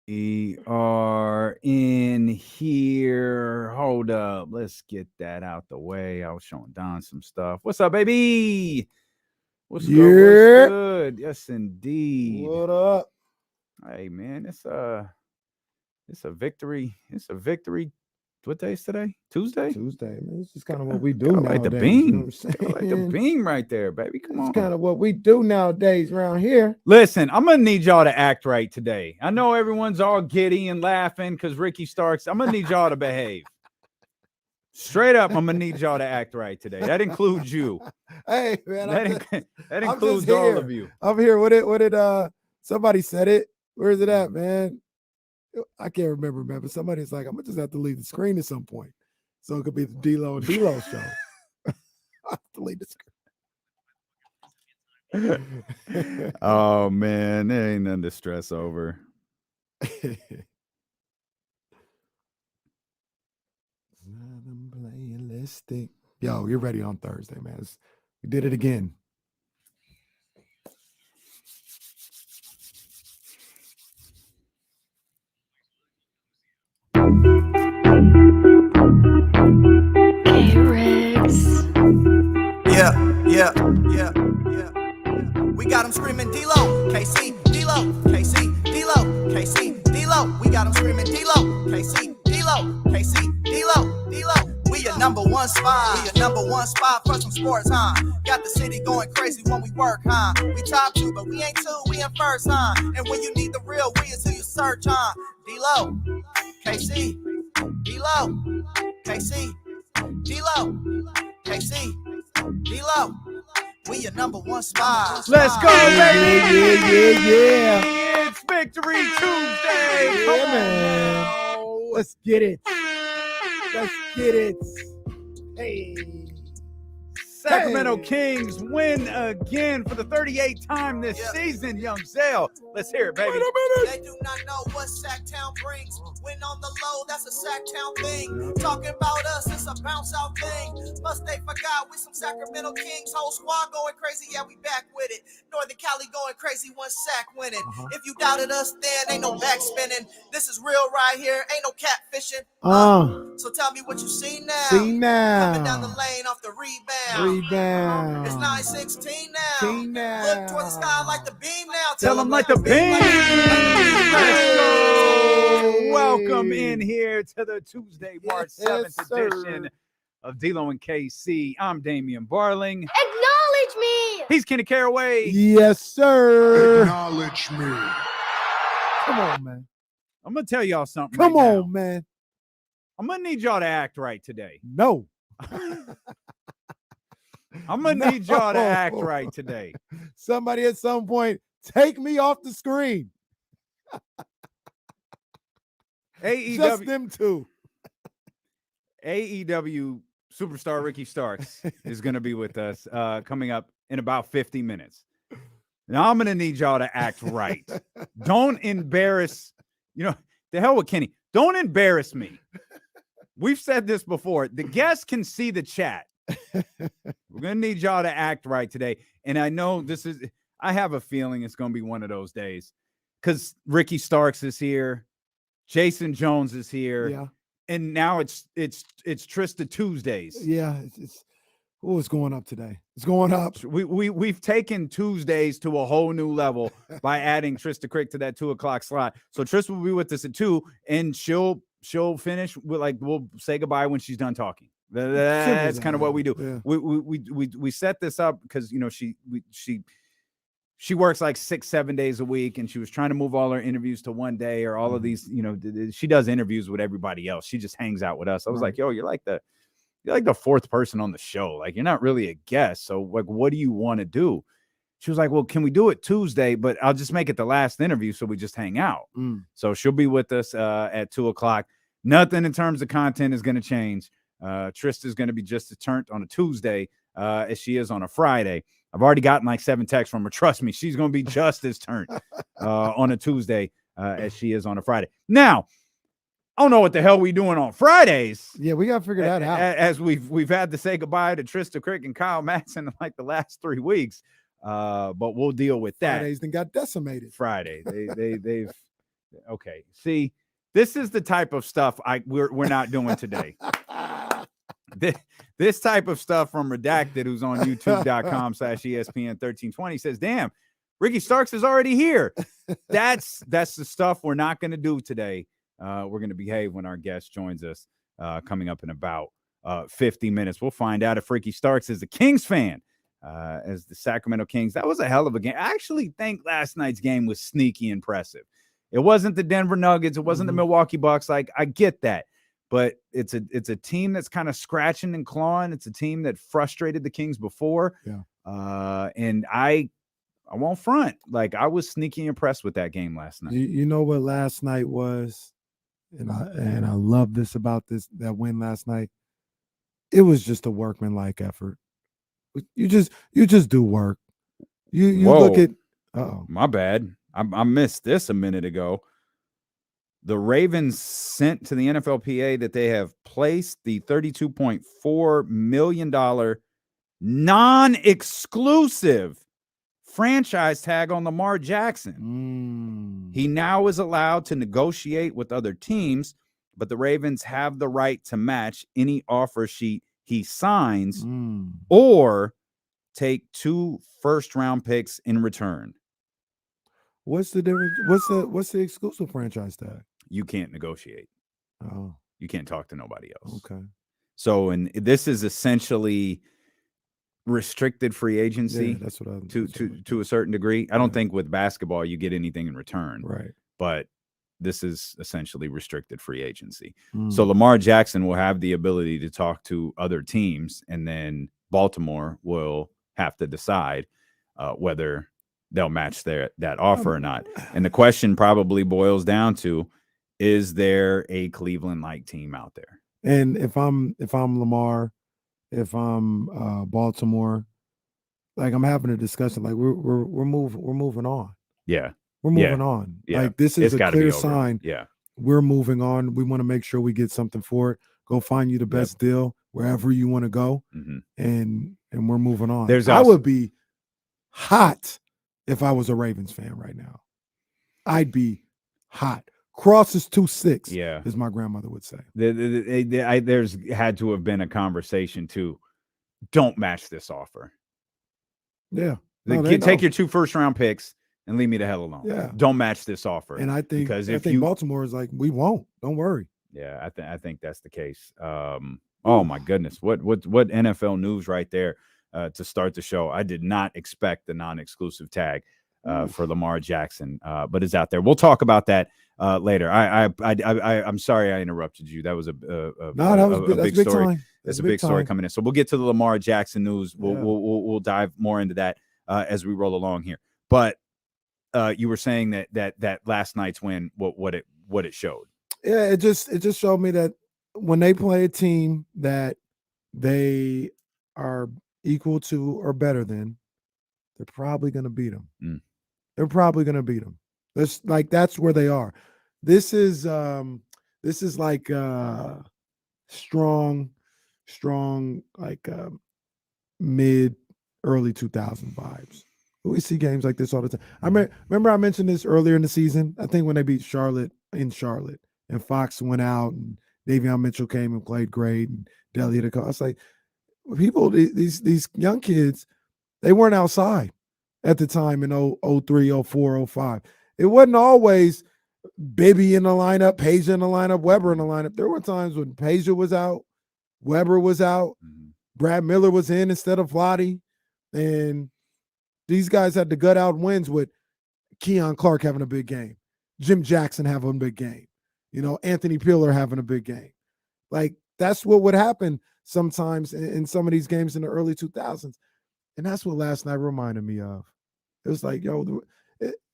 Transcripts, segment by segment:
We are in here. Hold up. Let's get that out the way. I was showing Don some stuff. What's up, baby? What's good? What's good? Yes, indeed. What up? Hey, man, it's a victory. It's a victory. What day is today? Tuesday? Tuesday, man. This is kind of what we do Kinda nowadays. like the beam. You know what I'm Kinda like the saying? beam right there, baby. Come on. It's kind of what we do nowadays around here. Listen, I'm gonna need y'all to act right today. I know everyone's all giddy and laughing because Ricky Starks. I'm gonna need y'all to behave. Straight up, I'm gonna need y'all to act right today. That includes you. Hey, man, that includes all of you. I'm here. What did somebody said it? Where is it at, man? I can't remember, man. But somebody's like, I'm gonna just have to leave the screen at some point, so it could be the D-Lo show. I have to leave the screen. Oh man, there ain't nothing to stress over. Yo, you're ready on Thursday, man. We did it again. Yeah. We got them screaming D-Lo, KC, D-Lo, KC, D-Lo, KC, D-Lo. We got them screaming D-Lo, KC, D-Lo, KC, D-Lo, D-Lo. We your number one spot. We your number one spot for some sports, huh? Got the city going crazy when we work, huh? We top two, but we ain't two, we in first, huh? And when you need the real, we is who you search, huh? D-Lo, KC, D-Lo, KC, D-Lo, KC, D-Lo. We your number one spot. Let's go, baby. Yeah. It's Victory Tuesday. Come on, man. Let's get it. Hey. Sacramento Kings win again for the 38th time this season, young Zale. Let's hear it, baby. They do not know what Sacktown brings. When on the low, that's a Sacktown thing. Talking about us, it's a bounce out thing. Must they forgot we some Sacramento Kings. Whole squad going crazy, yeah, we back with it. Northern Cali going crazy, one sack winning. If you doubted us, then ain't no back spinning. This is real right here, ain't no catfishing. So tell me what you see now. Coming down the lane off the rebound. It's 9-16 now. Look toward the sky like the beam now. Tell them like the beam. Let's go. Welcome in here to the Tuesday, March 7th edition of D-Lo and KC. I'm Damian Barling. Acknowledge me. He's Kenny Caraway. Yes, sir. Acknowledge me. Come on, man. I'm going to tell y'all something. Come on, man. I'm going to need y'all to act right today. No. I'm going to need y'all to act right today. Somebody at some point, take me off the screen. AEW, just them two. AEW superstar Ricky Starks is going to be with us coming up in about 50 minutes. Now I'm going to need y'all to act right. Don't embarrass, the hell with Kenny. Don't embarrass me. We've said this before. The guests can see the chat. We're going to need y'all to act right today. And I know I have a feeling it's going to be one of those days because Ricky Starks is here. Jason Jones is here. Yeah. And now it's Trysta Tuesdays. Yeah. It's going up today. It's going up. We've taken Tuesdays to a whole new level by adding Trysta Krick to that 2:00 slot. So Trysta will be with us at 2, and she'll finish with we'll say goodbye when she's done talking. That's kind of what we do. Yeah. We set this up because she works like 6-7 days a week, and she was trying to move all her interviews to one day or all of these. She does interviews with everybody else. She just hangs out with us. I was like, yo, you're like the fourth person on the show. Like, you're not really a guest. So what do you want to do? She was like, well, can we do it Tuesday? But I'll just make it the last interview so we just hang out. So she'll be with us at 2:00. Nothing in terms of content is going to change. Trysta is going to be just as turned on a Tuesday as she is on a Friday. I've already gotten like 7 texts from her. Trust me, she's going to be just as turned on a Tuesday as she is on a Friday. Now, I don't know what the hell we doing on Fridays. Yeah, we got to figure that out. As we've had to say goodbye to Trysta Krick and Kyle Madsen in like the last 3 weeks. But we'll deal with that. Fridays then got decimated. Friday. They've Okay. See, this is the type of stuff we're not doing today. This type of stuff from Redacted, who's on youtube.com/ESPN1320, says, damn, Ricky Starks is already here. That's the stuff we're not going to do today. We're going to behave when our guest joins us coming up in about 50 minutes. We'll find out if Ricky Starks is a Kings fan as the Sacramento Kings. That was a hell of a game. I actually think last night's game was sneaky impressive. It wasn't the Denver Nuggets. It wasn't the Milwaukee Bucks. Like, I get that. But it's a team that's kind of scratching and clawing. It's a team that frustrated the Kings before. Yeah. And I won't front. Like, I was sneaky impressed with that game last night. You know what last night was? And I love this about that win last night. It was just a workmanlike effort. You just do work. You look at my bad. I missed this a minute ago. The Ravens sent to the NFLPA that they have placed the $32.4 million non-exclusive franchise tag on Lamar Jackson. He now is allowed to negotiate with other teams, but the Ravens have the right to match any offer sheet he signs or take 2 first-round picks in return. What's the difference? What's the exclusive franchise tag? You can't negotiate. Oh, you can't talk to nobody else. Okay. So, and this is essentially restricted free agency. Yeah, that's what to a certain degree. I don't think with basketball you get anything in return. Right. But this is essentially restricted free agency. So Lamar Jackson will have the ability to talk to other teams, and then Baltimore will have to decide whether they'll match that offer or not. And the question probably boils down to, is there a Cleveland-like team out there? And if I'm Lamar, if I'm Baltimore, like, I'm having a discussion, like we're moving on. Yeah. We're moving on. Yeah. Like, this is a clear sign. Yeah. We're moving on. We want to make sure we get something for it. Go find you the best deal wherever you want to go. And we're moving on. I would be hot if I was a Ravens fan right now. I'd be hot. Cross is 2-6. Yeah, as my grandmother would say. There's had to have been a conversation too. Don't match this offer. Yeah, take your 2 first-round picks and leave me the hell alone. Yeah, don't match this offer. And I think Baltimore is like, we won't. Don't worry. Yeah, I think that's the case. Oh my goodness, what NFL news right there to start the show. I did not expect the non-exclusive tag for Lamar Jackson, but it's out there. We'll talk about that later. I'm sorry I interrupted you. That was a big story. That's a big story coming in. So we'll get to the Lamar Jackson news. We'll dive more into that as we roll along here. But you were saying that last night's win, what it showed. Yeah, it just showed me that when they play a team that they are equal to or better than, they're probably going to beat them. They're probably going to beat them. That's where they are. This is like strong like mid early 2000 vibes. We see games like this all the time. I remember I mentioned this earlier in the season. I think when they beat Charlotte in Charlotte, and Fox went out, and Davion Mitchell came and played great, and Deli had a call. I was like, people, these young kids, they weren't outside at the time in 03, 04, 05. It wasn't always Bibby in the lineup, Peja in the lineup, Weber in the lineup. There were times when Peja was out, Weber was out, Brad Miller was in instead of Vlade, and these guys had the gut out wins with Keon Clark having a big game, Jim Jackson having a big game, Anthony Peeler having a big game. Like, that's what would happen sometimes in some of these games in the early 2000s. And that's what last night reminded me of. It was like,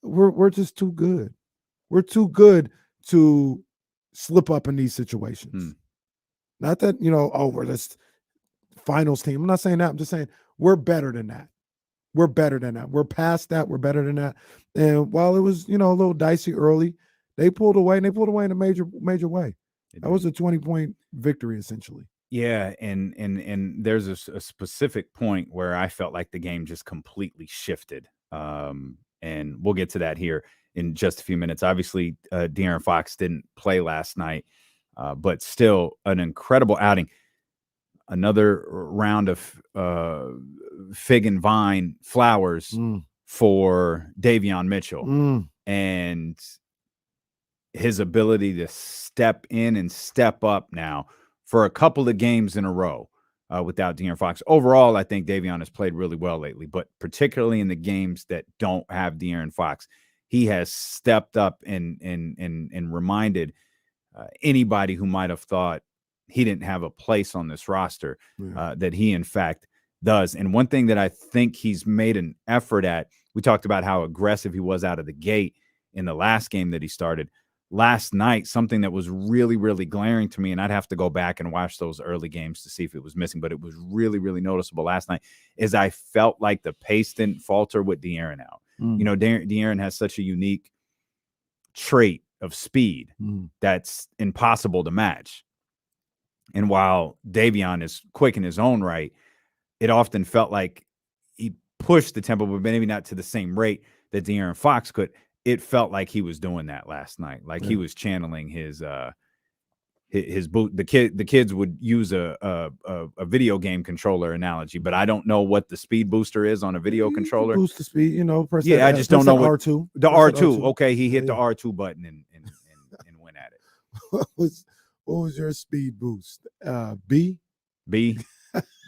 we're just too good. We're too good to slip up in these situations. Not that, we're this finals team. I'm not saying that. I'm just saying we're better than that. We're better than that. We're past that. We're better than that. And while it was, a little dicey early, they pulled away, and they pulled away in a major way. That was a 20-point victory, essentially. Yeah, and there's a specific point where I felt like the game just completely shifted. And we'll get to that here in just a few minutes. Obviously, De'Aaron Fox didn't play last night, but still an incredible outing. Another round of fig and vine flowers for Davion Mitchell and his ability to step in and step up now for a couple of games in a row without De'Aaron Fox. Overall, I think Davion has played really well lately, but particularly in the games that don't have De'Aaron Fox, he has stepped up and reminded anybody who might have thought he didn't have a place on this roster that he, in fact, does. And one thing that I think he's made an effort at, we talked about how aggressive he was out of the gate in the last game that he started. Last night, something that was really, really glaring to me, and I'd have to go back and watch those early games to see if it was missing, but it was really, really noticeable last night, is I felt like the pace didn't falter with De'Aaron out. You know, De'Aaron has such a unique trait of speed that's impossible to match. And while Davion is quick in his own right, it often felt like he pushed the tempo, but maybe not to the same rate that De'Aaron Fox could. It felt like he was doing that last night. Like he was channeling his boot. The kids would use a video game controller analogy, but I don't know what the speed booster is on a video controller. Boost the speed, you know. I just don't know what R2. The R2. Okay, he hit the R2 button and went at it. What was your speed boost? B?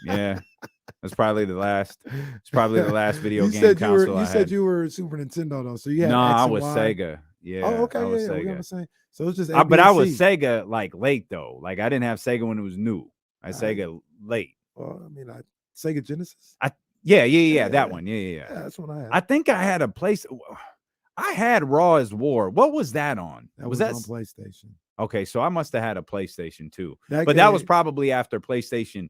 Yeah. That's probably the last. It's probably the last video game console. You said you were Super Nintendo though, so you had. No, X I and was Y. Sega. Yeah. Oh, okay. I was Yeah, we Sega. have the same. So it's just. A, but B, I and was C. Sega like late though. Like I didn't have Sega when it was new. I Sega late. Well, I mean, Sega Genesis. Yeah. That one. Yeah. That's what I had. I think I had a place. I had Raw as War. What was that on? That was on PlayStation. Okay, so I must have had a PlayStation 2. That was probably after PlayStation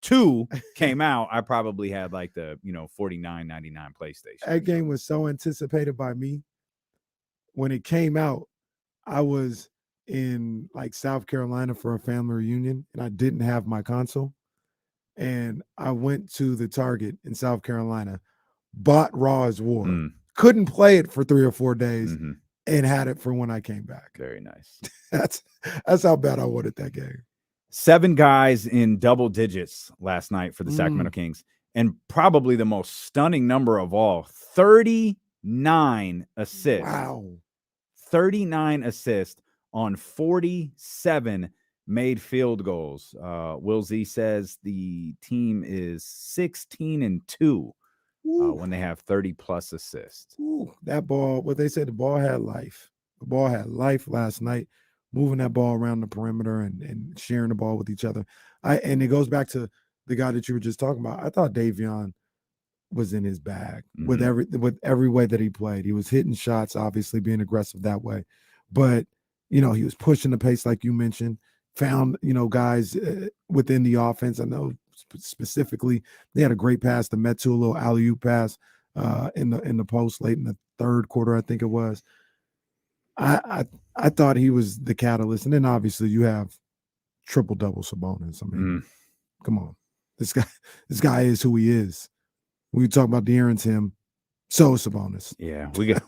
2 came out. I probably had like the, $49.99 PlayStation. That game was so anticipated by me. When it came out, I was in like South Carolina for a family reunion and I didn't have my console. And I went to the Target in South Carolina, bought Raw as War, couldn't play it for 3 or 4 days. And had it for when I came back. Very nice. That's how bad I wanted that game. 7 guys in double digits last night for the Sacramento Kings. And probably the most stunning number of all, 39 assists. Wow. 39 assists on 47 made field goals. Will Z says the team is 16-2. When they have 30+ assists. That ball, what they said, the ball had life. The ball had life last night, moving that ball around the perimeter and sharing the ball with each other. And it goes back to the guy that you were just talking about. I thought Davion was in his bag with every way that he played. He was hitting shots, obviously being aggressive that way. But, he was pushing the pace like you mentioned, found, guys within the offense. I know specifically they had a great pass to Metu, a little alley-oop pass in the post late in the third quarter, I think it was. I thought he was the catalyst. And then obviously you have triple-double Sabonis. I mean, come on. This guy is who he is. When you talk about De'Aaron's him, so is Sabonis. Yeah, we got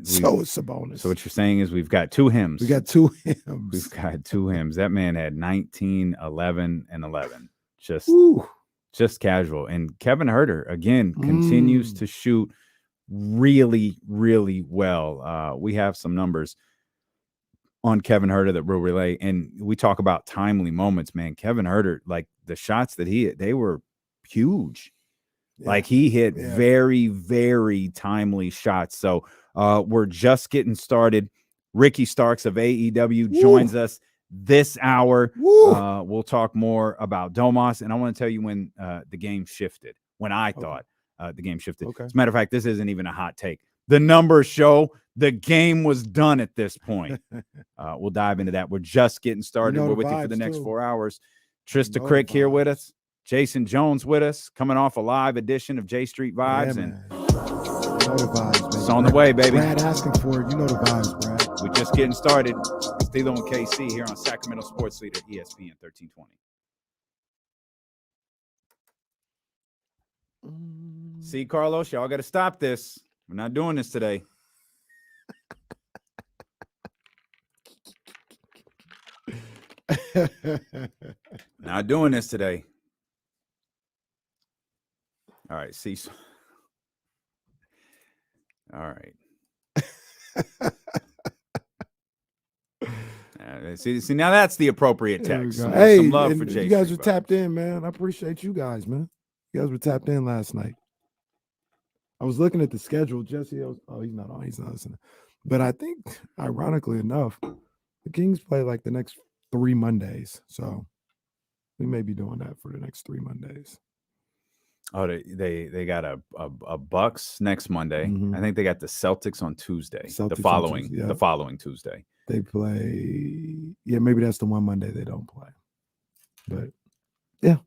so is Sabonis. So what you're saying is we've got 2 hymns. We got 2 hymns. We've got 2 hymns. That man had 19, 11, and 11. Just casual. And Kevin Huerter, again, continues to shoot really, really well. We have some numbers on Kevin Huerter that we'll relay. And we talk about timely moments, man. Kevin Huerter, like the shots that he hit, they were huge. Yeah. Like he hit very, very timely shots. So we're just getting started. Ricky Starks of AEW joins us this hour. We'll talk more about Domas, and I want to tell you when the game shifted, when I thought the game shifted. As a matter of fact, this isn't even a hot take. The numbers show the game was done at this point. We'll dive into that. We're just getting started. We're with you for the next 4 hours. Trista Krick here with us. Jason Jones with us, coming off a live edition of J Street Vibes. And the vibes, baby. It's on the way, baby. Brad asking for it. You know the vibes, Brad. We're just getting started. Stilo and KC here on Sacramento Sports Leader, ESPN 1320. See, Carlos, y'all got to stop this. We're not doing this today. Not doing this today. All right, see. All right. See, now that's the appropriate text. Hey, some love for you guys were tapped in, man. I appreciate you guys, man. You guys were tapped in last night. I was looking at the schedule. Jesse, he's not on. He's not listening. But I think, ironically enough, the Kings play like the next 3 Mondays. So we may be doing that for the next 3 Mondays. Oh, they got a Bucks next Monday. Mhm. I think they got the Celtics on Tuesday. Celtics the on following Tuesday, yeah. the following Tuesday. They play, maybe that's the one Monday they don't play. But yeah,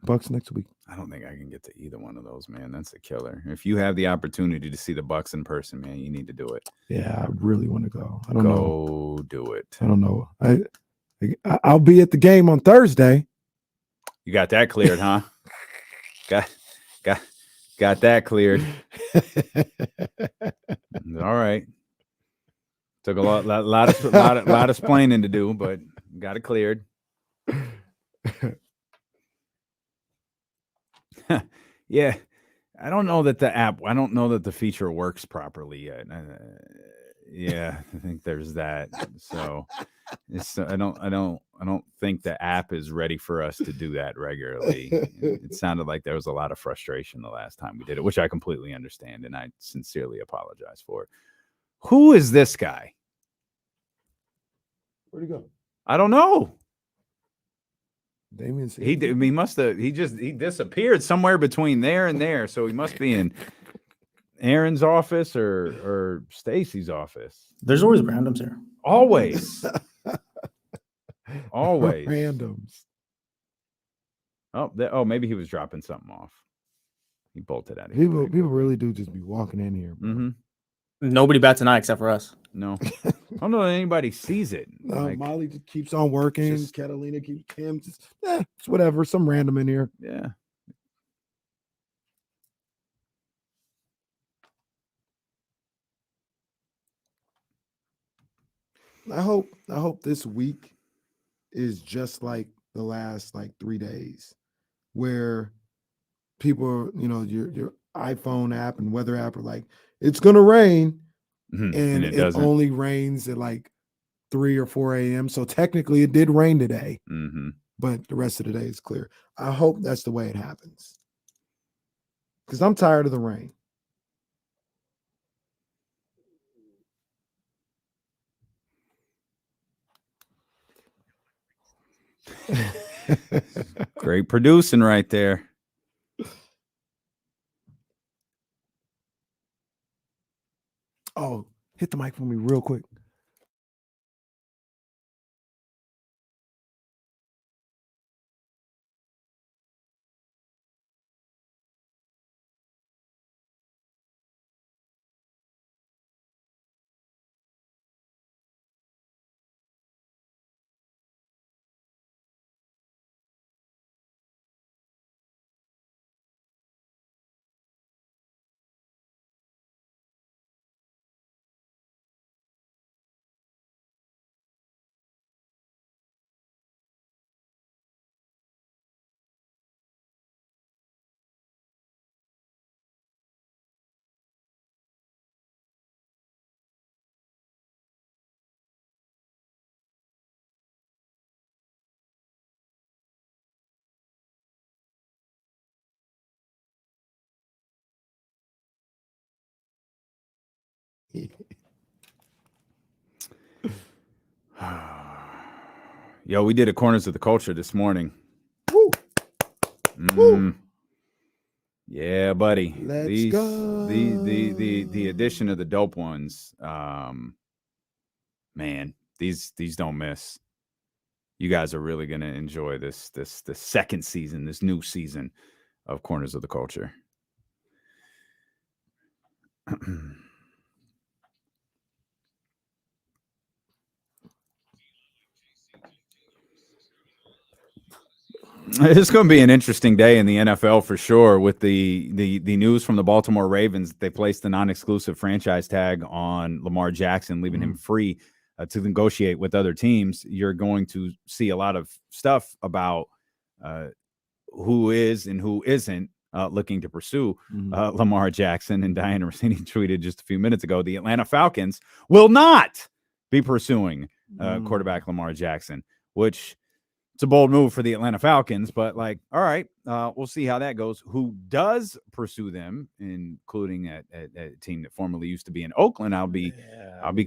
Bucks next week. I don't think I can get to either one of those, man. That's a killer. If you have the opportunity to see the Bucks in person, man, you need to do it. Yeah, I really want to go. I don't know. Go do it. I don't know. I'll be at the game on Thursday. You got that cleared, huh? Got that cleared. All right. Took a lot of splaining to do, but got it cleared. Yeah, I don't know that the feature works properly yet. Yeah, I think there's that. So I don't think the app is ready for us to do that regularly. It sounded like there was a lot of frustration the last time we did it, which I completely understand, and I sincerely apologize for. Who is this guy? Where'd he go? I don't know. Damian. He disappeared somewhere between there and there. So he must be in Aaron's office or Stacy's office. There's always randoms here. Always. Always. Randoms. Oh, maybe he was dropping something off. He bolted out of here. People really do just be walking in here. Mm-hmm. Nobody bats an eye except for us. No. I don't know that anybody sees it. No, Molly just keeps on working. Catalina keeps him. It's whatever. Some random in here. Yeah. I hope this week is just like the last 3 days, where people, your iPhone app and weather app are like, it's gonna rain, and it only rains at 3 or 4 a.m. So technically, it did rain today, but the rest of the day is clear. I hope that's the way it happens, because I'm tired of the rain. Great producing right there. Oh, hit the mic for me real quick. Yo, we did a Corners of the Culture this morning. Woo. Woo. Yeah, buddy. Let's go. The addition of the dope ones, man, these don't miss. You guys are really gonna enjoy the second season, this new season of Corners of the Culture. It's going to be an interesting day in the NFL for sure, with the news from the Baltimore Ravens. They placed the non-exclusive franchise tag on Lamar Jackson, leaving him free to negotiate with other teams, you're going to see a lot of stuff about who is and who isn't looking to pursue Lamar Jackson. And Diana Rossini tweeted just a few minutes ago, the Atlanta Falcons will not be pursuing quarterback Lamar Jackson, which it's a bold move for the Atlanta Falcons, but like, all right, we'll see how that goes. Who does pursue them, including a team that formerly used to be in Oakland? I'll be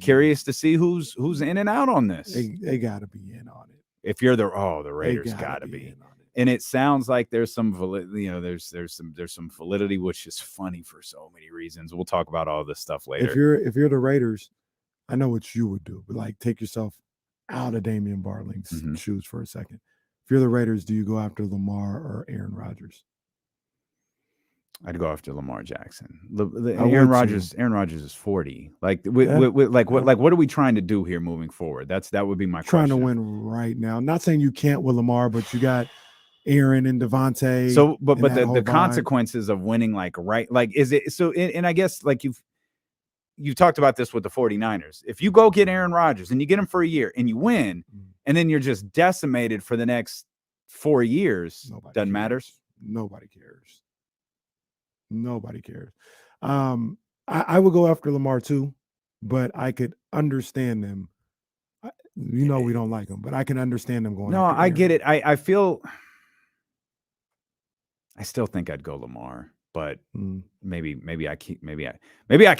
curious to see who's in and out on this. They got to be in on it. If you're the Raiders got to be. And it sounds like there's some validity, there's some validity, which is funny for so many reasons. We'll talk about all this stuff later. If you're the Raiders, I know what you would do, but like take yourself out of Damian Barling's shoes for a second. If you're the Raiders, do you go after Lamar or Aaron Rodgers? I'd go after Lamar Jackson. Aaron Rodgers is 40. Like, what are we trying to do here moving forward? That would be my trying question. To win right now. Not saying you can't with Lamar, but you got Aaron and Devontae. So, but the consequences of winning, is it so? And I guess like you've talked about this with the 49ers. If you go get Aaron Rodgers and you get him for a year and you win, and then you're just decimated for the next 4 years, doesn't matter. Nobody cares. Nobody cares. I would go after Lamar too, but I could understand them. We don't like them, but I can understand them going. No, I get it. I feel. I still think I'd go Lamar, but maybe I can't. Maybe I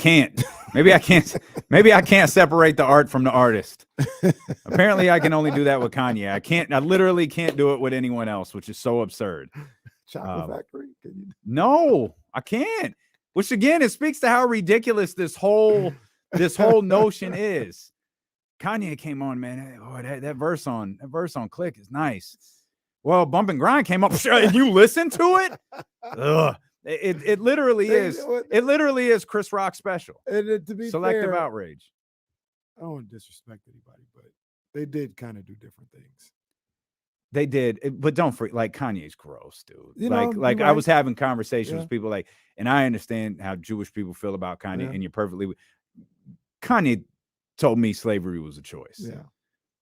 can't separate the art from the artist. Apparently, I can only do that with Kanye. I literally can't do it with anyone else, which is so absurd. Chocolate Factory? No, I can't. Which again, it speaks to how ridiculous this whole notion is. Kanye came on, man. Oh, that verse on Click is nice. Well, Bump and Grind came up. You listen to it? Ugh. It literally is. It literally is Chris Rock special. And to be selective fair, outrage. I don't want to disrespect anybody, but they did kind of do different things. They did, but don't freak. Like Kanye's gross, dude. I right. was having conversations with people and I understand how Jewish people feel about Kanye, and you're perfectly. Kanye told me slavery was a choice. Yeah.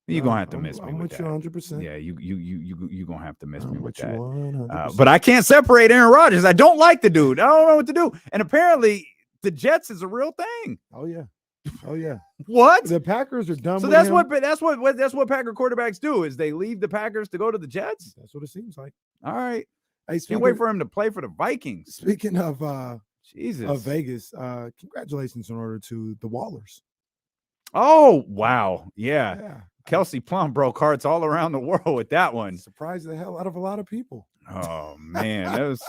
You're gonna have to miss me. I'm with you 100%. Yeah, you gonna have to miss me with that. But I can't separate Aaron Rodgers. I don't like the dude. I don't know what to do. And apparently, the Jets is a real thing. Oh yeah. What? The Packers are done. So with that's him. what Packer quarterbacks do is they leave the Packers to go to the Jets. That's what it seems like. All right. Hey, can't wait for him to play for the Vikings. Speaking of Jesus of Vegas, congratulations in order to the Wallers. Oh wow, yeah. Kelsey Plum broke hearts all around the world with that one. Surprised the hell out of a lot of people. Oh man, that was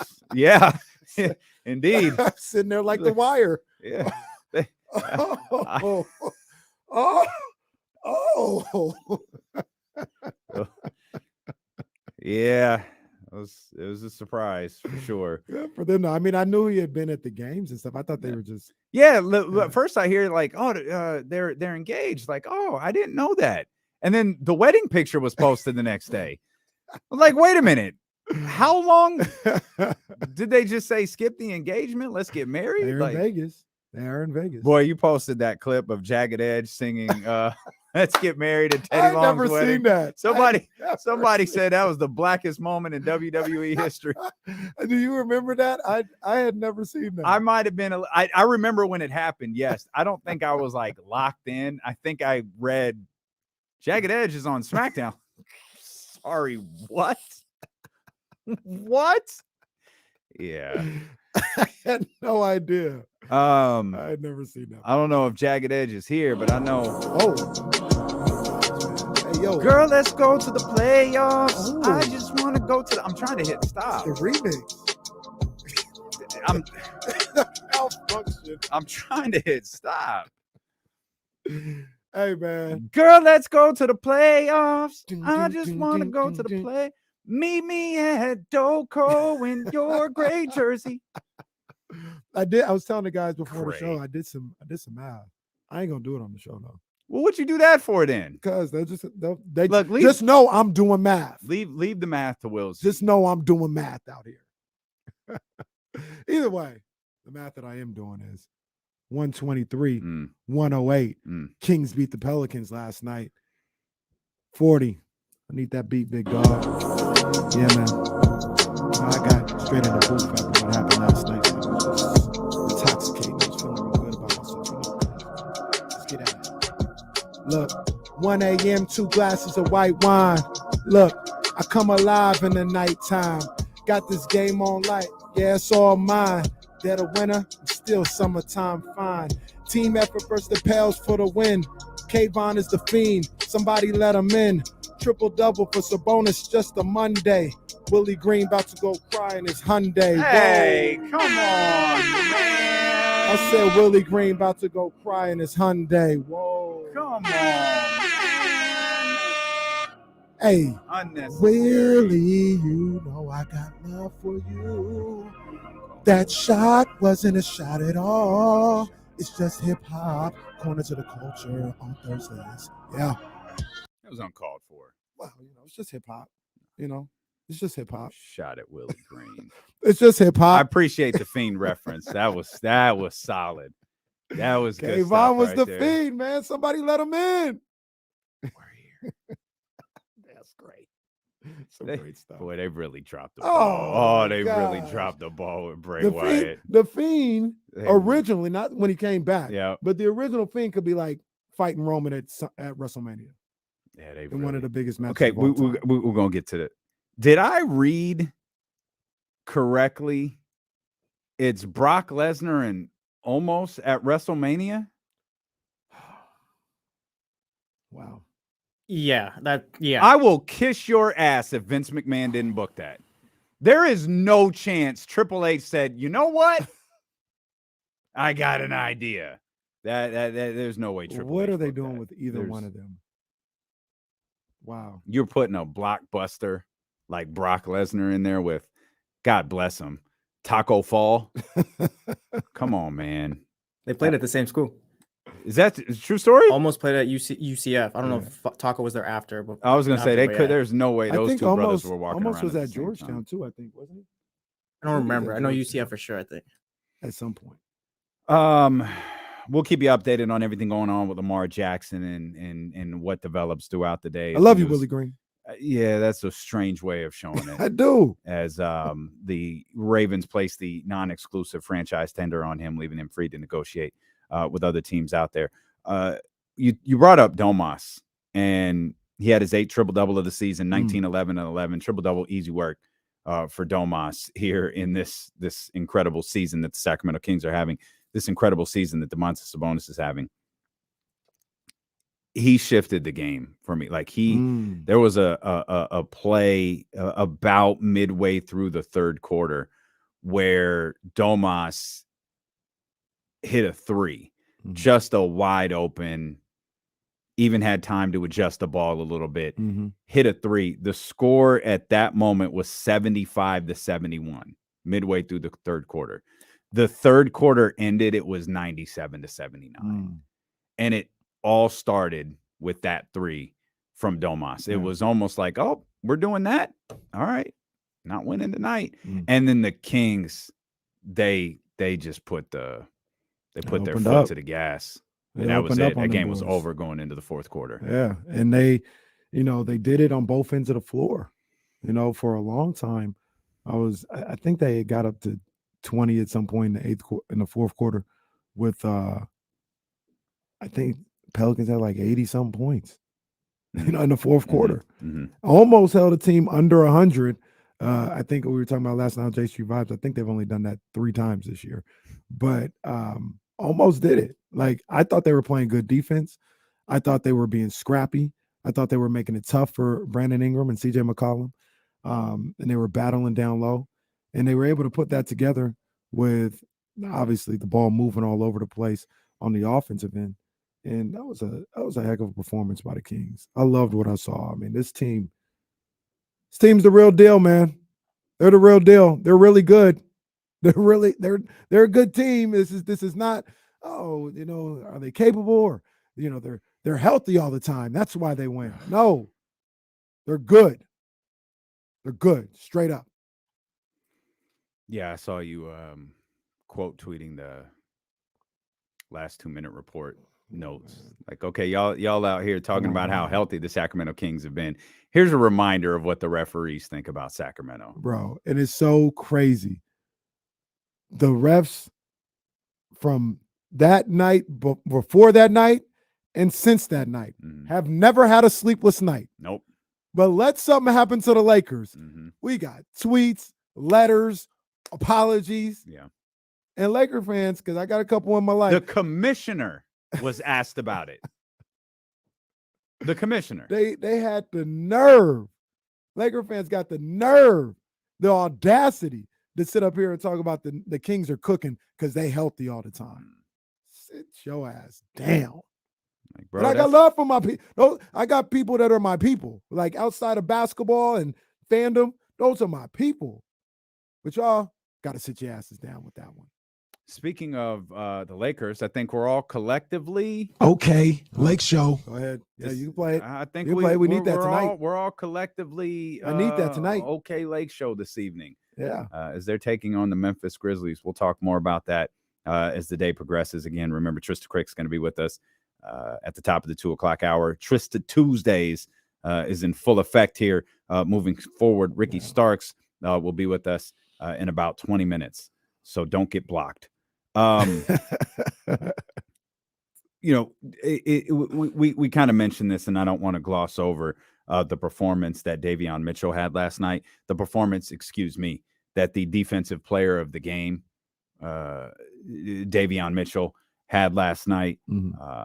indeed. Sitting there like the Wire. Yeah. Yeah. It was a surprise for sure. Yeah, for them. I mean, I knew he had been at the games and stuff. I thought they were just At first I hear like, they're engaged. Like, oh, I didn't know that. And then the wedding picture was posted the next day. I'm like, wait a minute. How long did they just say skip the engagement? Let's get married? They're in Vegas. They are in Vegas. Boy, you posted that clip of Jagged Edge singing Let's Get Married at Teddy Long's never wedding. Seen that. Somebody said that was the blackest moment in WWE history. Do you remember that? I had never seen that. I might have been. I remember when it happened. Yes. I don't think I was like locked in. I think I read Jagged Edge is on SmackDown. Sorry, what? What? Yeah. I had no idea. I had never seen that. I don't know if Jagged Edge is here, but I know. Oh. Hey, yo. Girl, let's go to the playoffs. Ooh. I just want to go to I'm trying to hit stop. The remix. I'm trying to hit stop. Hey, man. Girl, let's go to the playoffs. I just want to go to the play. Meet me at Doco in your gray jersey. I was telling the guys before the show, I did some math. I ain't gonna do it on the show though. Well, what you do that for then? Because they just know I'm doing math. Leave the math to Wills. Just know I'm doing math out here. Either way, the math that I am doing is 123, Mm. 108. Mm. Kings beat the Pelicans last night. 40. I need that beat, big dog. Yeah, man. I got straight in the booth after what happened last night. So it was just intoxicating. I was feeling real good about myself. Let's get at it. Look, 1 a.m., 2 glasses of white wine. Look, I come alive in the nighttime. Got this game on light. Yeah, it's all mine. They're the winner. Still summertime fine. Team effort versus the Pels for the win. Kayvon is the fiend. Somebody let him in. Triple-double for Sabonis just a Monday. Willie Green about to go cry in his Hyundai. Hey, Whoa. come on, man. I said Willie Green about to go cry in his Hyundai. Whoa. Come on, man. Hey, Unnecessary. Willie, you know I got love for you. That shot wasn't a shot at all. It's just hip-hop. Corner to the culture on Thursdays. Yeah. It was uncalled for. Well, it's just hip-hop. It's just hip-hop. Shot at Willie Green. It's just I hip-hop. appreciate the Fiend reference. That was solid. That was good Kayvon stuff was right the there. fiend, man. Somebody let him in. We're here. That's great. Some They- great stuff. Boy, they really dropped the ball. Oh, They really gosh. dropped the ball with Bray The Wyatt. fiend They- originally, not when he came back, Yeah. but the original Fiend could be like fighting Roman at WrestleMania Yeah, they in one really- of the biggest matches. Okay, of all time. we're going to get to that. Did I read correctly? It's Brock Lesnar and Omos at WrestleMania? Wow. Yeah, I will kiss your ass if Vince McMahon didn't book that. There is no chance Triple H said, you know what? I got an idea. That there's no way Triple What H are they booked doing that. with either There's- one of them? Wow. You're putting a blockbuster like Brock Lesnar in there with, God bless him, Taco Fall. Come on, man. they played at the same school. Is that a true story? Almost played at UCF. I don't know if Taco was there after, but I was gonna say after, they but could. yeah. There's no way I those think two brothers almost were walking almost around was at at the same Georgetown time. too, I think, wasn't he? I don't remember. at I know Georgetown. UCF for sure. I think. At some point. We'll keep you updated on everything going on with Lamar Jackson and what develops throughout the day. I love He you, was- Willie Green. Yeah, that's a strange way of showing it. I do. As the Ravens placed the non-exclusive franchise tender on him, leaving him free to negotiate with other teams out there. You brought up Domas, and he had his 8th triple-double of the season, 19, 11, and 11. Triple-double, easy work for Domas here in this incredible season that the Sacramento Kings are having, this incredible season that Domantas Sabonis is having. He shifted the game for me. Like there was a play about midway through the third quarter where Domas hit a 3, just a wide open, even had time to adjust the ball a little bit, hit a 3. The score at that moment was 75-71 midway through the third quarter. The third quarter ended, it was 97-79. And it all started with that 3 from Domas. It was almost like, oh, we're doing that. All right. Not winning tonight. And then the Kings, they just put their foot to the gas. And that was it. That game was over going into the fourth quarter. Yeah. And they did it on both ends of the floor. For a long time. I think they got up to 20 at some point in the fourth quarter with I think Pelicans had like 80-some points, in the fourth quarter. Almost held a team under 100. I think we were talking about last night on J Street Vibes. I think they've only done that 3 times this year, but almost did it. Like, I thought they were playing good defense. I thought they were being scrappy. I thought they were making it tough for Brandon Ingram and CJ McCollum. And they were battling down low, and they were able to put that together with obviously the ball moving all over the place on the offensive end. And that was a heck of a performance by the Kings. I loved what I saw. I mean, this team's the real deal, man. They're the real deal. They're really good. They're a good team. This is not, are they capable, or they're healthy all the time. That's why they win. No, they're good. They're good, straight up. Yeah, I saw you quote tweeting the last 2-minute report notes. Like, okay, y'all out here talking about how healthy the Sacramento Kings have been. Here's a reminder of what the referees think about Sacramento. Bro, and it's so crazy. The refs from that night, before that night, and since that night have never had a sleepless night. Nope. But let something happen to the Lakers. We got tweets, letters, apologies. Yeah. And Laker fans, because I got a couple in my life. The commissioner was asked about it. The commissioner. They had the nerve. Laker fans got the nerve, the audacity to sit up here and talk about the Kings are cooking because they healthy all the time. Sit your ass down. Like, bro, and I got love for my people. I got people that are my people. Like outside of basketball and fandom, those are my people. But y'all got to sit your asses down with that one. Speaking of the Lakers, I think we're all collectively okay. Lake show. Go ahead. Yeah, you can play it. I think we need that tonight. We're all collectively. I need that tonight. Okay, Lake show this evening. Yeah. As they're taking on the Memphis Grizzlies, we'll talk more about that as the day progresses. Again, remember Trysta Krick is going to be with us at the top of the 2:00 hour. Trysta Tuesdays is in full effect here. Moving forward, Ricky Starks will be with us in about 20 minutes. So don't get blocked. You know, we kind of mentioned this, and I don't want to gloss over the performance that Davion Mitchell had last night. The performance, that the defensive player of the game, Davion Mitchell, had last night.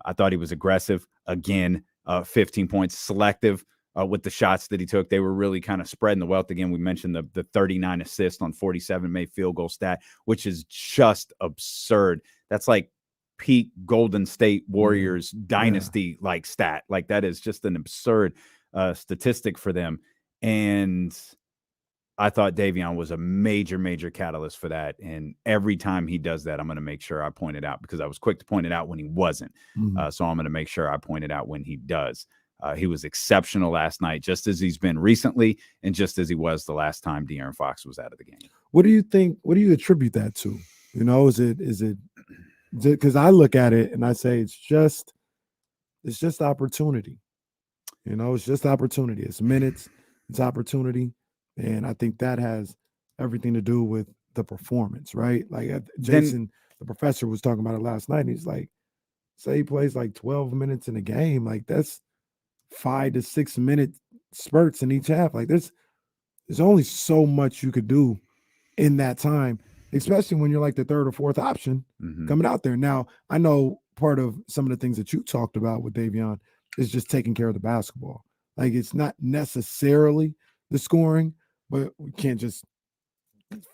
I thought he was aggressive. Again, 15 points, selective with the shots that he took. They were really kind of spreading the wealth. Again, we mentioned the 39 assists on 47 made field goal stat, which is just absurd. That's like peak Golden State Warriors dynasty like stat. Like that is just an absurd statistic for them. And I thought Davion was a major, major catalyst for that. And every time he does that, I'm going to make sure I point it out, because I was quick to point it out when he wasn't. So I'm going to make sure I point it out when he does. He was exceptional last night, just as he's been recently, and just as he was the last time De'Aaron Fox was out of the game. What do you think? What do you attribute that to? You know, is it because I look at it and I say it's just opportunity. You know, it's just opportunity. It's minutes, it's opportunity. And I think that has everything to do with the performance, right? Like Jason, the professor, was talking about it last night. And he's like, say he plays like 12 minutes in a game. Like that's 5 to 6 minute spurts in each half. Like there's only so much you could do in that time, especially when you're like the third or fourth option coming out there. Now, I know part of some of the things that you talked about with Davion is just taking care of the basketball. Like it's not necessarily the scoring, but we can't just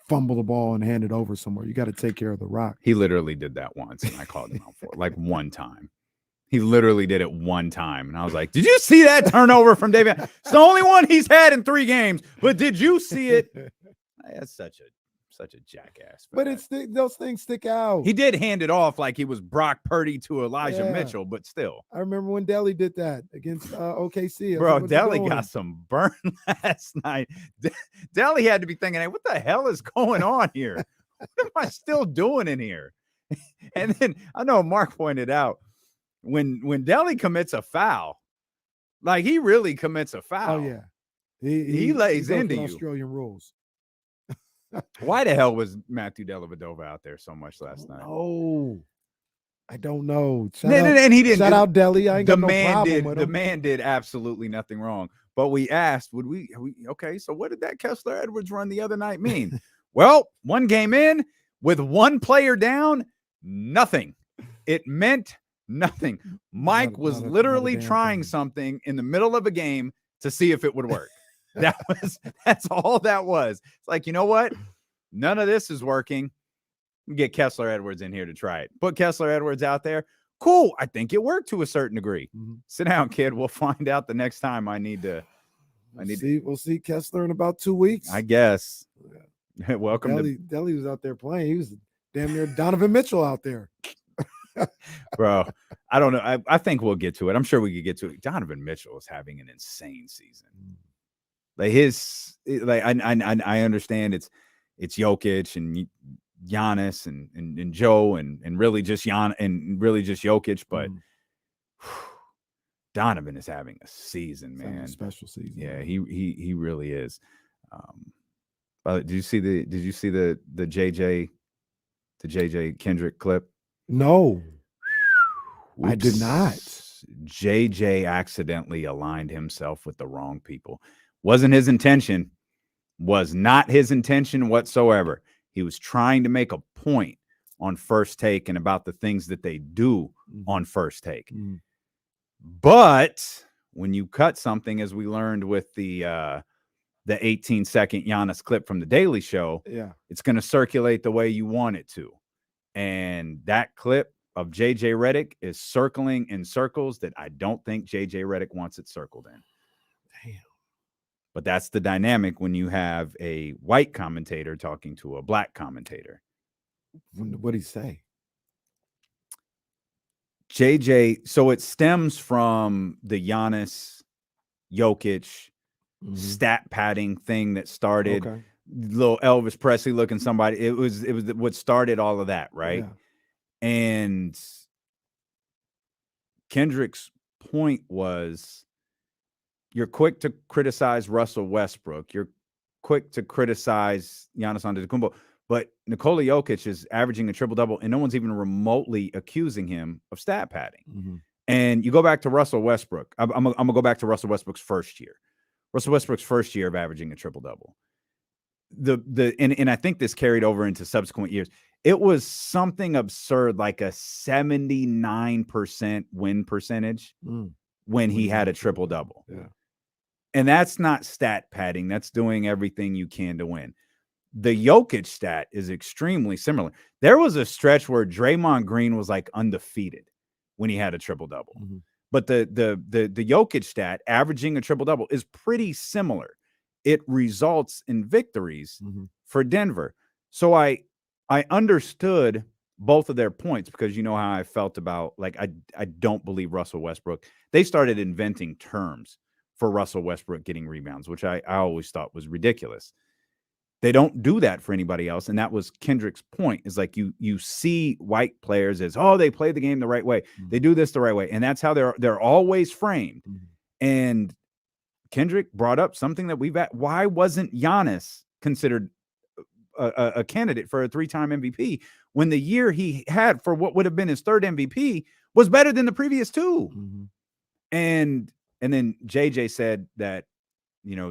fumble the ball and hand it over somewhere. You got to take care of the rock. He literally did that once, and I called him out for it, like one time. He literally did it one time, and I was like, did you see that turnover from David? It's the only one he's had in 3 games, but did you see it? That's such a jackass. But those things stick out. He did hand it off like he was Brock Purdy to Elijah Mitchell, but still. I remember when Delly did that against OKC. Bro, Delly got some burn last night. Delly had to be thinking, hey, what the hell is going on here? What am I still doing in here? And then I know Mark pointed out, when Delly commits a foul, like he really commits a foul. Oh, yeah. He lays into you. Australian rules. Why the hell was Matthew Dellavedova out there so much last night? Oh, I don't know. And he didn't. Shout out Delly. I ain't got no problem with him. The man did absolutely nothing wrong. But we asked, okay, so what did that Kessler Edwards run the other night mean? Well, one game in with one player down, nothing. It meant nothing. Mike was literally trying something in the middle of a game to see if it would work. That's all that was. It's like, you know what? None of this is working. Get Kessler Edwards in here to try it. Put Kessler Edwards out there. Cool. I think it worked to a certain degree. Sit down, kid. We'll find out the next time we'll see Kessler in about 2 weeks. I guess. Yeah. Welcome. Delly was out there playing. He was damn near Donovan Mitchell out there. Bro, I don't know. I think we'll get to it. I'm sure we could get to it. Donovan Mitchell is having an insane season. Like I understand it's Jokic and Giannis and Joe and really just Jokic, but Donovan is having a season, It's having man. a special season. Yeah, man. he really is. But did you see the JJ Kendrick clip? No, I Oops. did not. JJ accidentally aligned himself with the wrong people. Wasn't his intention. Was not his intention whatsoever. He was trying to make a point on First Take and about the things that they do on First Take. But when you cut something, as we learned with the 18-second Giannis clip from the Daily Show, it's going to circulate the way you want it to. And that clip of JJ Reddick is circling in circles that I don't think JJ Reddick wants it circled in. Damn. But that's the dynamic when you have a white commentator talking to a black commentator. What'd he say? JJ, so it stems from the Giannis Jokic stat padding thing that started. Little Elvis Presley looking somebody. It was what started all of that, right? Yeah. And Kendrick's point was, you're quick to criticize Russell Westbrook. You're quick to criticize Giannis Antetokounmpo. But Nikola Jokic is averaging a triple-double, and no one's even remotely accusing him of stat padding. And you go back to Russell Westbrook. I'm going to go back to Russell Westbrook's first year. Russell Westbrook's first year of averaging a triple-double. And I think this carried over into subsequent years. It was something absurd, like a 79% win percentage when he had a triple-double. Yeah. And that's not stat padding. That's doing everything you can to win. The Jokic stat is extremely similar. There was a stretch where Draymond Green was like undefeated when he had a triple-double. But the Jokic stat, averaging a triple-double, is pretty similar. It results in victories for Denver. So I understood both of their points, because you know how I felt about, like, I don't believe Russell Westbrook. They started inventing terms for Russell Westbrook getting rebounds, which I always thought was ridiculous. They don't do that for anybody else. And that was Kendrick's point, is like you see white players as, oh, they play the game the right way. They do this the right way. And that's how they're always framed. And Kendrick brought up something that why wasn't Giannis considered a candidate for a 3-time MVP when the year he had for what would have been his 3rd MVP was better than the previous 2? And then JJ said that,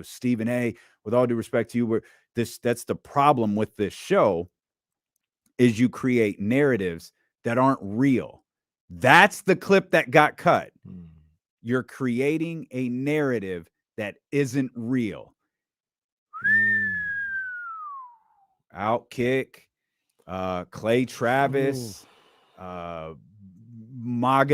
Stephen A., with all due respect to you, that's the problem with this show, is you create narratives that aren't real. That's the clip that got cut. You're creating a narrative that isn't real. Outkick, Clay Travis, MAGA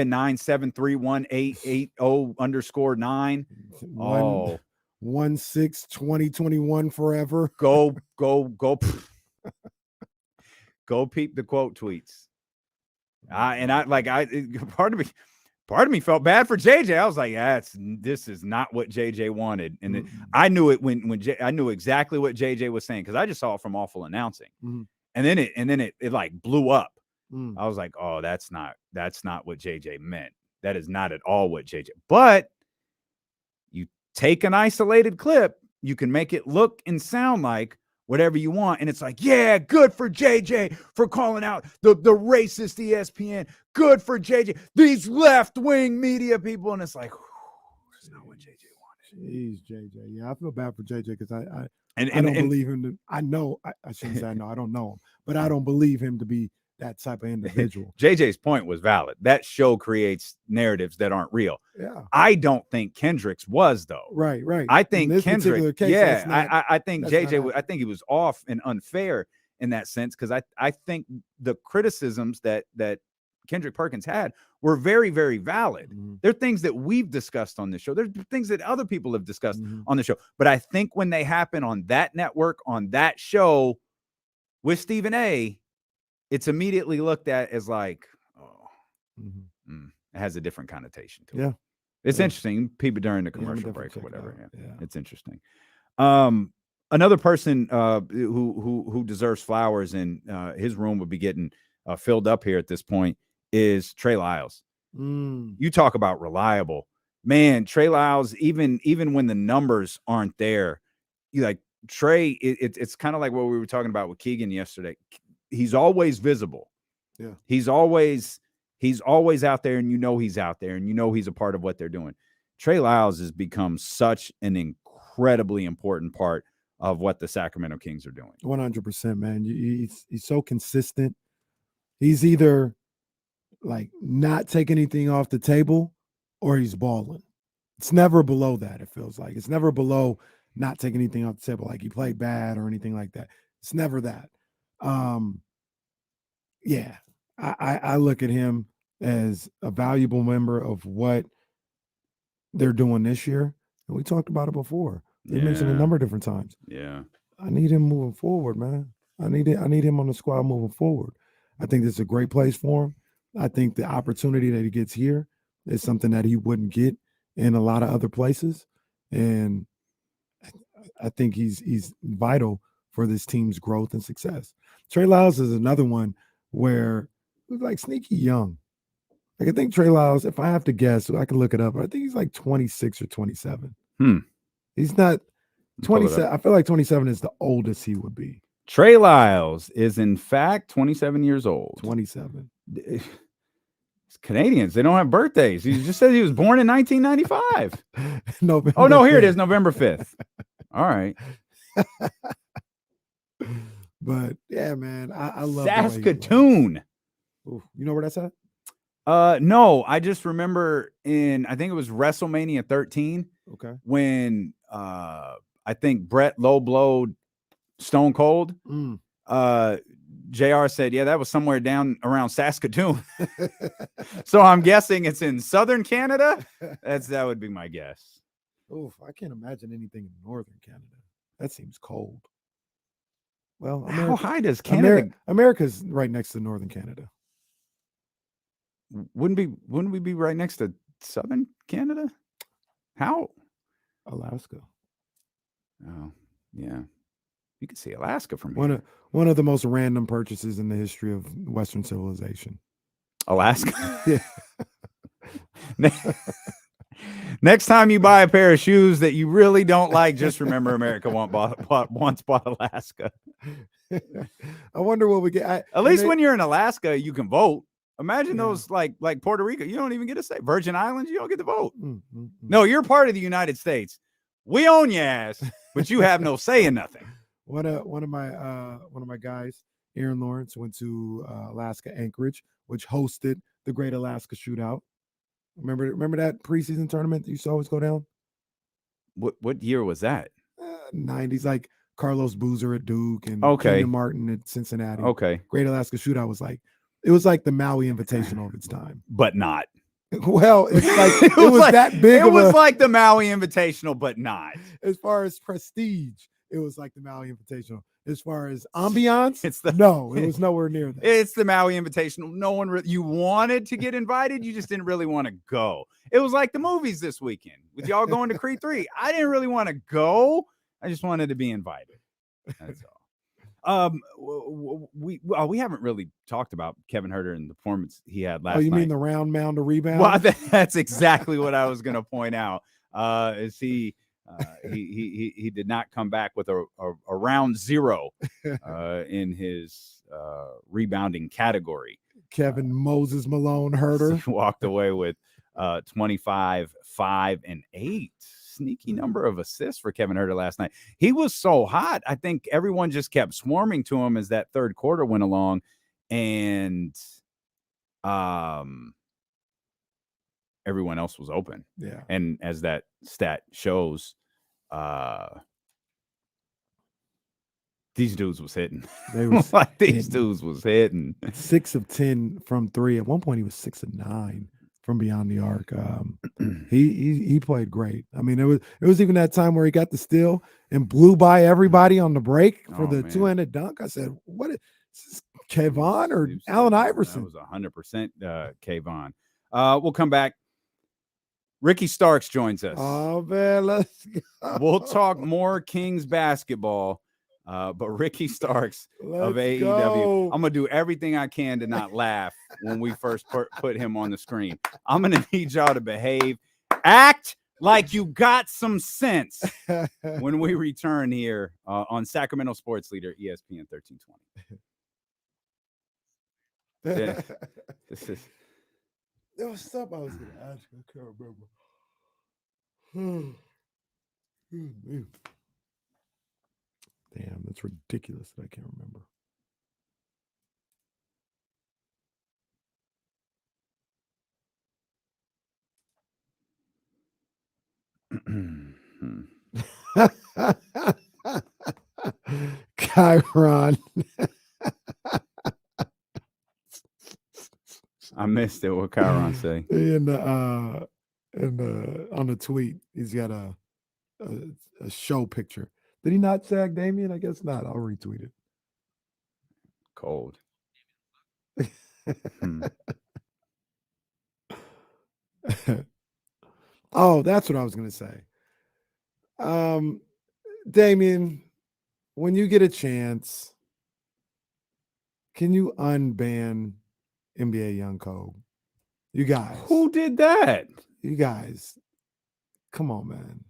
9731880_9. 1/6/2021 forever. Go peep the quote tweets. Part of me felt bad for JJ. I was like, this is not what JJ wanted. And I knew it I knew exactly what JJ was saying, because I just saw it from Awful Announcing. And then it like blew up. I was like, oh, that's not what JJ meant. That is not at all what JJ. But you take an isolated clip, you can make it look and sound like whatever you want. And it's like, yeah, good for JJ for calling out the racist ESPN. Good for JJ. These left-wing media people. And it's like, that's not what JJ wanted. Jeez, JJ. Yeah, I feel bad for JJ, because I don't believe him. I shouldn't say I know. I don't know him. But I don't believe him to be that type of individual. JJ's point was valid. That show creates narratives that aren't real. Yeah. I don't think Kendrick's was, though. Right. I think Kendrick, case, I think JJ, I think he was off and unfair in that sense, because I think the criticisms that Kendrick Perkins had were very, very valid. They're things that we've discussed on this show. There's things that other people have discussed on the show. But I think when they happen on that network, on that show with Stephen A., it's immediately looked at as like, it has a different connotation to it. It's interesting. People during the commercial break or whatever. Yeah. It's interesting. Another person who deserves flowers and his room would be getting filled up here at this point is Trey Lyles. You talk about reliable, man. Trey Lyles, even when the numbers aren't there, you like Trey. It's kind of like what we were talking about with Keegan yesterday. He's always visible. Yeah, he's always out there, and he's out there, and he's a part of what they're doing. Trey Lyles has become such an incredibly important part of what the Sacramento Kings are doing. 100%, man. He's so consistent. He's either like not taking anything off the table or he's balling. It's never below that. It feels like it's never below not taking anything off the table, like he played bad or anything like that. It's never that. Yeah, I look at him as a valuable member of what they're doing this year. And we talked about it before. We mentioned a number of different times. Yeah. I need him moving forward, man. I need him on the squad moving forward. I think this is a great place for him. I think the opportunity that he gets here is something that he wouldn't get in a lot of other places. And I think he's vital for this team's growth and success. Trey Lyles is another one where he's like sneaky young. Like I think Trey Lyles, if I have to guess, I can look it up. I think he's like 26 or 27. He's not 27. I feel like 27 is the oldest he would be. Trey Lyles is in fact 27 years old. 27. It's Canadians, they don't have birthdays. He just said he was born in 1995. Oh no, here it is, November 5th. All right. But yeah, man, I love Saskatoon. Ooh, you know where that's at? No, I just remember I think it was WrestleMania 13. Okay. When I think Brett low blowed Stone Cold. JR said, yeah, that was somewhere down around Saskatoon. So I'm guessing it's in southern Canada. That would be my guess. Oh, I can't imagine anything in northern Canada. That seems cold. Well, how high does Canada? America's right next to northern Canada. Wouldn't we be right next to southern Canada? How? Alaska. Oh, yeah. You can see Alaska from here. One of the most random purchases in the history of Western civilization. Alaska. Yeah. Next time you buy a pair of shoes that you really don't like, just remember America once bought Alaska. I wonder what we get. At least when you're in Alaska, you can vote. Imagine those like Puerto Rico. You don't even get to say. Virgin Islands, you don't get to vote. No, you're part of the United States. We own your ass, but you have no say in nothing. One of my guys, Aaron Lawrence, went to Alaska Anchorage, which hosted the Great Alaska Shootout. Remember that preseason tournament that you used to always go down? What year was that? 90s, like Carlos Boozer at Duke and Kingdom Martin at Cincinnati. Okay. Great Alaska Shootout was like the Maui Invitational of its time. But not. Well, it's like it was like, that big. It was like the Maui Invitational, but not. As far as prestige, it was like the Maui Invitational. As far as ambiance, it was nowhere near that. It's the Maui Invitational. No one you wanted to get invited, you just didn't really want to go. It was like the movies this weekend with y'all going to Creed 3. I didn't really want to go. I just wanted to be invited. That's all. We haven't really talked about Kevin Huerter and the performance he had last night. Oh, you mean the round mound of rebound? Well, that's exactly what I was going to point out. Is he did not come back with a round zero in his rebounding category. Kevin Moses Malone Huerter. He walked away with 25, 5, and 8. Sneaky number of assists for Kevin Huerter last night. He was so hot. I think everyone just kept swarming to him as that third quarter went along. And everyone else was open. Yeah. And as that stat shows, these dudes was hitting. They was like these dudes was hitting. 6 of 10 from 3. At one point, he was 6 of 9 from beyond the arc. He played great. I mean, it was even that time where he got the steal and blew by everybody on the break for the two-handed dunk. I said, "What is this, Kayvon or Allen Iverson?" That was 100% Kayvon. We'll come back. Ricky Starks joins us. Oh man, let's go. We'll talk more Kings basketball, but Ricky Starks of AEW. Go. I'm gonna do everything I can to not laugh when we first put him on the screen. I'm gonna need y'all to behave, act like you got some sense when we return here on Sacramento Sports Leader ESPN 1320. Yeah, this is. There was something I was going to ask you. I can't remember. Damn, that's ridiculous that I can't remember. Chiron. I missed it. What Chiron say? On the tweet, he's got a show picture. Did he not tag Damian? I guess not. I'll retweet it. Cold. Oh, that's what I was going to say. Damian, when you get a chance, can you unban NBA Young Code? You guys. Who did that? You guys. Come on, man.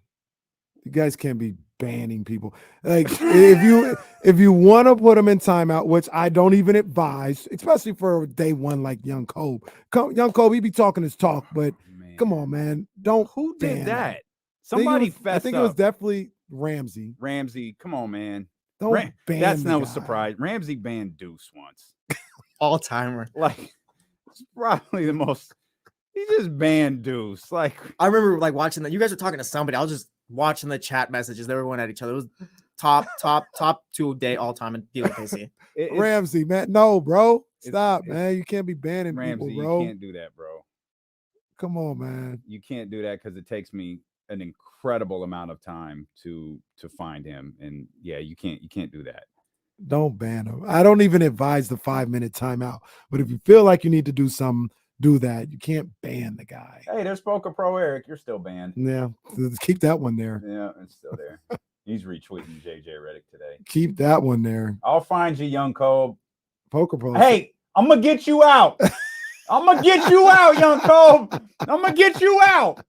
You guys can't be banning people. Like if you want to put them in timeout, which I don't even advise, especially for day one like Young Kobe. Young Kobe, he be talking his talk, but come on, man. Don't. Who did that? Him. Somebody I think it was definitely Ramsey. Ramsey, come on, man. Don't ban That's no guy. surprise. Ramsey banned Deuce once. All timer. Like, it's probably the most. He just banned Deuce. Like, I remember like watching that. You guys were talking to somebody. I was just watching the chat messages. They were going at each other. It was top 2 day all time in Dealer KC. Ramsey, man. No, bro. Stop, man. You can't be banning Ramsey, people, bro. You can't do that, bro. Come on, man. You can't do that because it takes me an incredible amount of time to find him. And yeah, you can't do that. Don't ban him. I don't even advise the 5-minute timeout. But if you feel like you need to do something, do that. You can't ban the guy. Hey, there's Poker Pro Eric. You're still banned. Yeah, keep that one there. Yeah, it's still there. He's retweeting JJ Reddick today. Keep that one there. I'll find you, Young Kobe. Poker Pro. Hey, I'm gonna get you out. I'm gonna get you out, Young Kobe. I'm gonna get you out.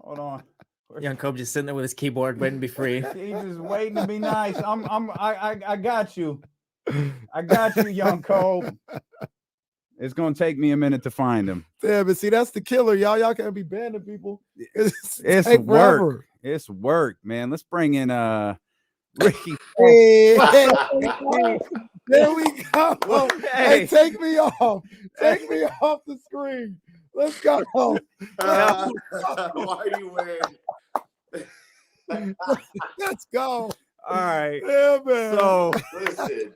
Hold on. Young Kobe just sitting there with his keyboard waiting to be free. He's just waiting to be nice. I got you. I got you, Young Kobe. It's gonna take me a minute to find him. Yeah, but see, that's the killer, y'all. Y'all can't be banning people. It's work. Forever. It's work, man. Let's bring in Ricky. Hey, there we go. Hey. Hey, take me off. Take me off the screen. Let's go. Why are you wearing? Let's go. All right. Yeah, man. So Listen,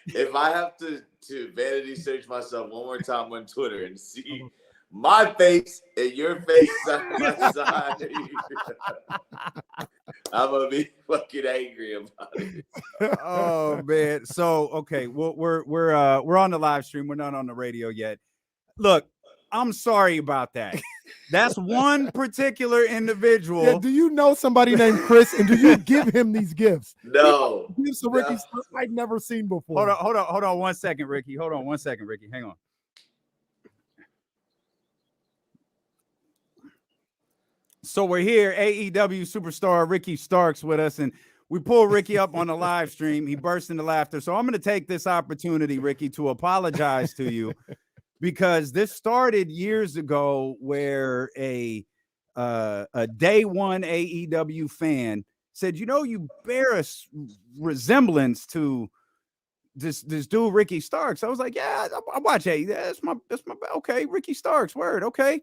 if I have to vanity search myself one more time on Twitter and see my face and your face side by side, I'm gonna be fucking angry about it. oh man. So okay, we're on the live stream. We're not on the radio yet. Look, I'm sorry about that. That's one particular individual. Yeah, do you know somebody named Chris, and do you give him these gifts? No. Gifts to Ricky stuff I've never seen before. Hold on 1 second, Ricky. Hold on 1 second, Ricky. Hang on. So we're here, AEW superstar Ricky Starks with us, and we pull Ricky up on the live stream. He burst into laughter. So I'm going to take this opportunity, Ricky, to apologize to you. Because this started years ago where a day one AEW fan said, you know, you bear a resemblance to this dude, Ricky Starks. I was like, yeah, I watch AEW. That's my okay, Ricky Starks, word, okay.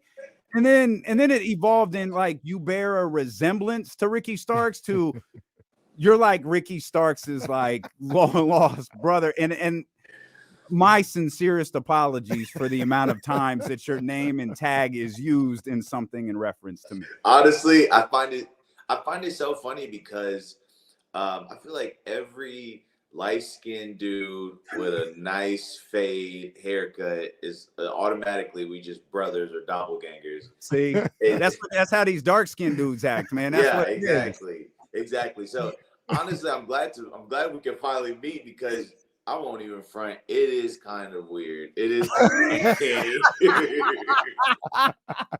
And then it evolved in like you bear a resemblance to Ricky Starks to you're like Ricky Starks is like long lost brother. And my sincerest apologies for the amount of times that your name and tag is used in something in reference to me. Honestly, I find it so funny because I feel like every light-skinned dude with a nice fade haircut is automatically we just brothers or doppelgangers. See, that's how these dark-skinned dudes act, man. That's Yeah, what it is. exactly. So honestly, I'm glad we can finally meet because I won't even front. It is kind of weird. It is kind of uncanny.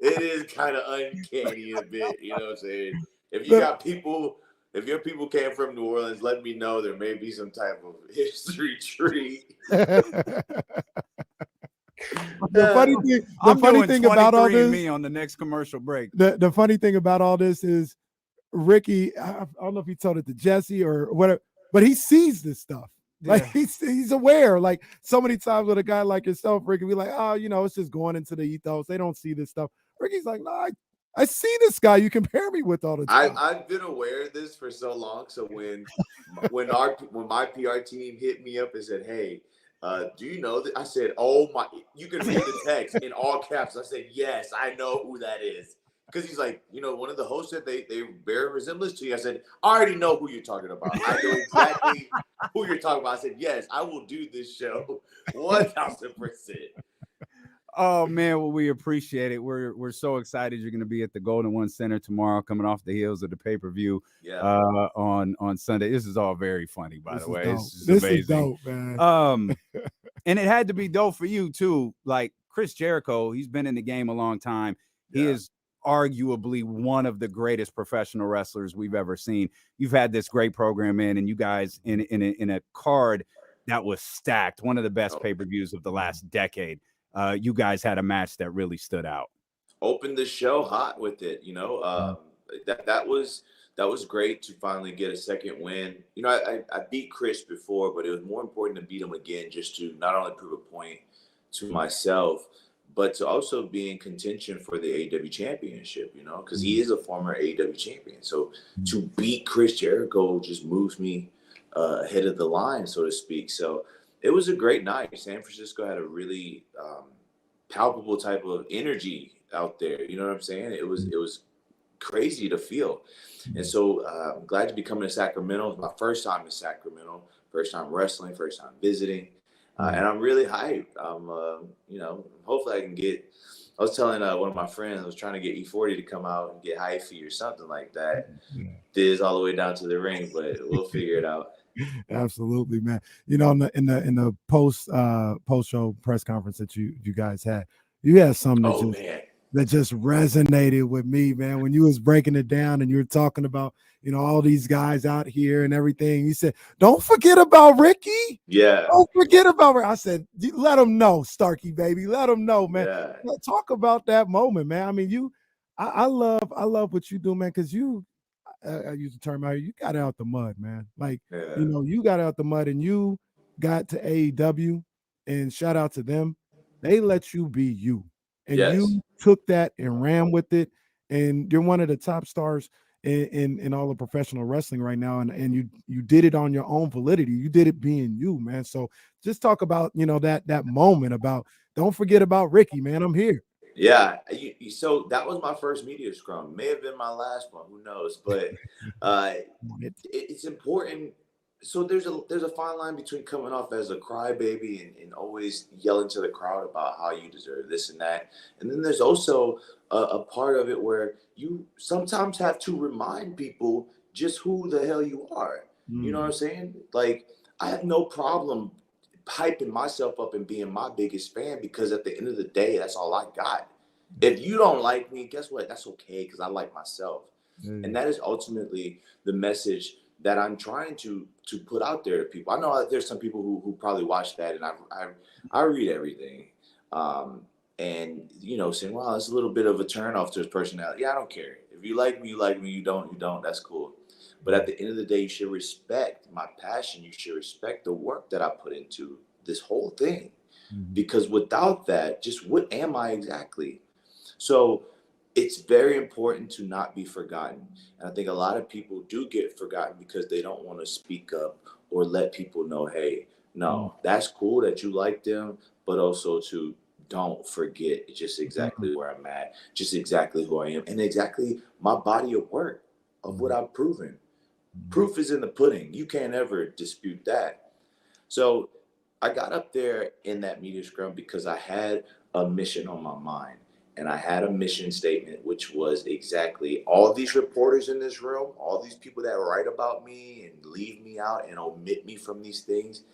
It is kind of uncanny a bit. You know what I'm saying? If your people came from New Orleans, let me know. There may be some type of history tree. The funny thing about all this, me on the next commercial break. The funny thing about all this is Ricky. I don't know if he told it to Jesse or whatever, but he sees this stuff. Like he's aware. Like so many times with a guy like yourself, Ricky, we like, oh, it's just going into the ethos. They don't see this stuff. Ricky's like, no, I see this guy you compare me with all the time. I've been aware of this for so long. So when my PR team hit me up and said, hey, do you know that? I said, oh my, you can read the text in all caps. I said, yes, I know who that is. Because he's like, one of the hosts said they bear a resemblance to you. I said, I already know who you're talking about. I know exactly who you're talking about. I said, yes, I will do this show 1,000%. Oh man, well, we appreciate it. We're so excited you're going to be at the Golden One Center tomorrow, coming off the heels of the pay-per-view on Sunday. This is all very funny, by the way. This is amazing. Is dope, man. And it had to be dope for you too. Like Chris Jericho, he's been in the game a long time. He is arguably one of the greatest professional wrestlers we've ever seen. You've had this great program and you guys in a card that was stacked, one of the best pay-per-views of the last decade. You guys had a match that really stood out. Opened the show hot with it, that was great to finally get a second win. I beat Chris before, but it was more important to beat him again, just to not only prove a point to myself, but to also be in contention for the AEW championship, because he is a former AEW champion. So to beat Chris Jericho just moves me ahead of the line, so to speak. So it was a great night. San Francisco had a really palpable type of energy out there. You know what I'm saying? It was crazy to feel. And so I'm glad to be coming to Sacramento. It's my first time in Sacramento, first time wrestling, first time visiting. And I'm really hyped. Hopefully I can I was telling one of my friends, I was trying to get E40 to come out and get hyphy or something like that. Diz all the way down to the ring, but we'll figure it out. Absolutely, man. In the post show press conference that you guys had, you had something that just resonated with me, man. When you was breaking it down and you were talking about, all these guys out here and everything, you said, don't forget about Ricky. Yeah. Don't forget about Ricky. I said, let him know, Starkey, baby. Let him know, man. Yeah. Talk about that moment, man. I mean, I love what you do, man, because I use the term out. You got out the mud, man. Like, you got out the mud and you got to AEW, and shout out to them. They let you be you. And you took that and ran with it. And you're one of the top stars in all of professional wrestling right now. And you did it on your own validity. You did it being you, man. So just talk about, that moment about, don't forget about Ricky, man. I'm here. Yeah. So that was my first media scrum. May have been my last one. Who knows? But it's important. So there's a fine line between coming off as a crybaby and always yelling to the crowd about how you deserve this and that. And then there's also a part of it where you sometimes have to remind people just who the hell you are. You know what I'm saying? Like, I have no problem hyping myself up and being my biggest fan, because at the end of the day, that's all I got. If you don't like me, guess what? That's okay, because I like myself. And that is ultimately the message that I'm trying to put out there to people. I know there's some people who probably watch that, and I read everything. And, saying, well, it's a little bit of a turnoff to his personality. Yeah, I don't care. If you like me, you like me. You don't, that's cool. But at the end of the day, you should respect my passion. You should respect the work that I put into this whole thing. Because without that, just what am I exactly? So it's very important to not be forgotten. And I think a lot of people do get forgotten because they don't want to speak up or let people know, hey, no, that's cool that you like them, but also to don't forget just exactly where I'm at, just exactly who I am, and exactly my body of work of what I've proven. Proof is in the pudding. You can't ever dispute that. So I got up there in that media scrum because I had a mission on my mind. And I had a mission statement, which was exactly all these reporters in this room, all these people that write about me and leave me out and omit me from these things.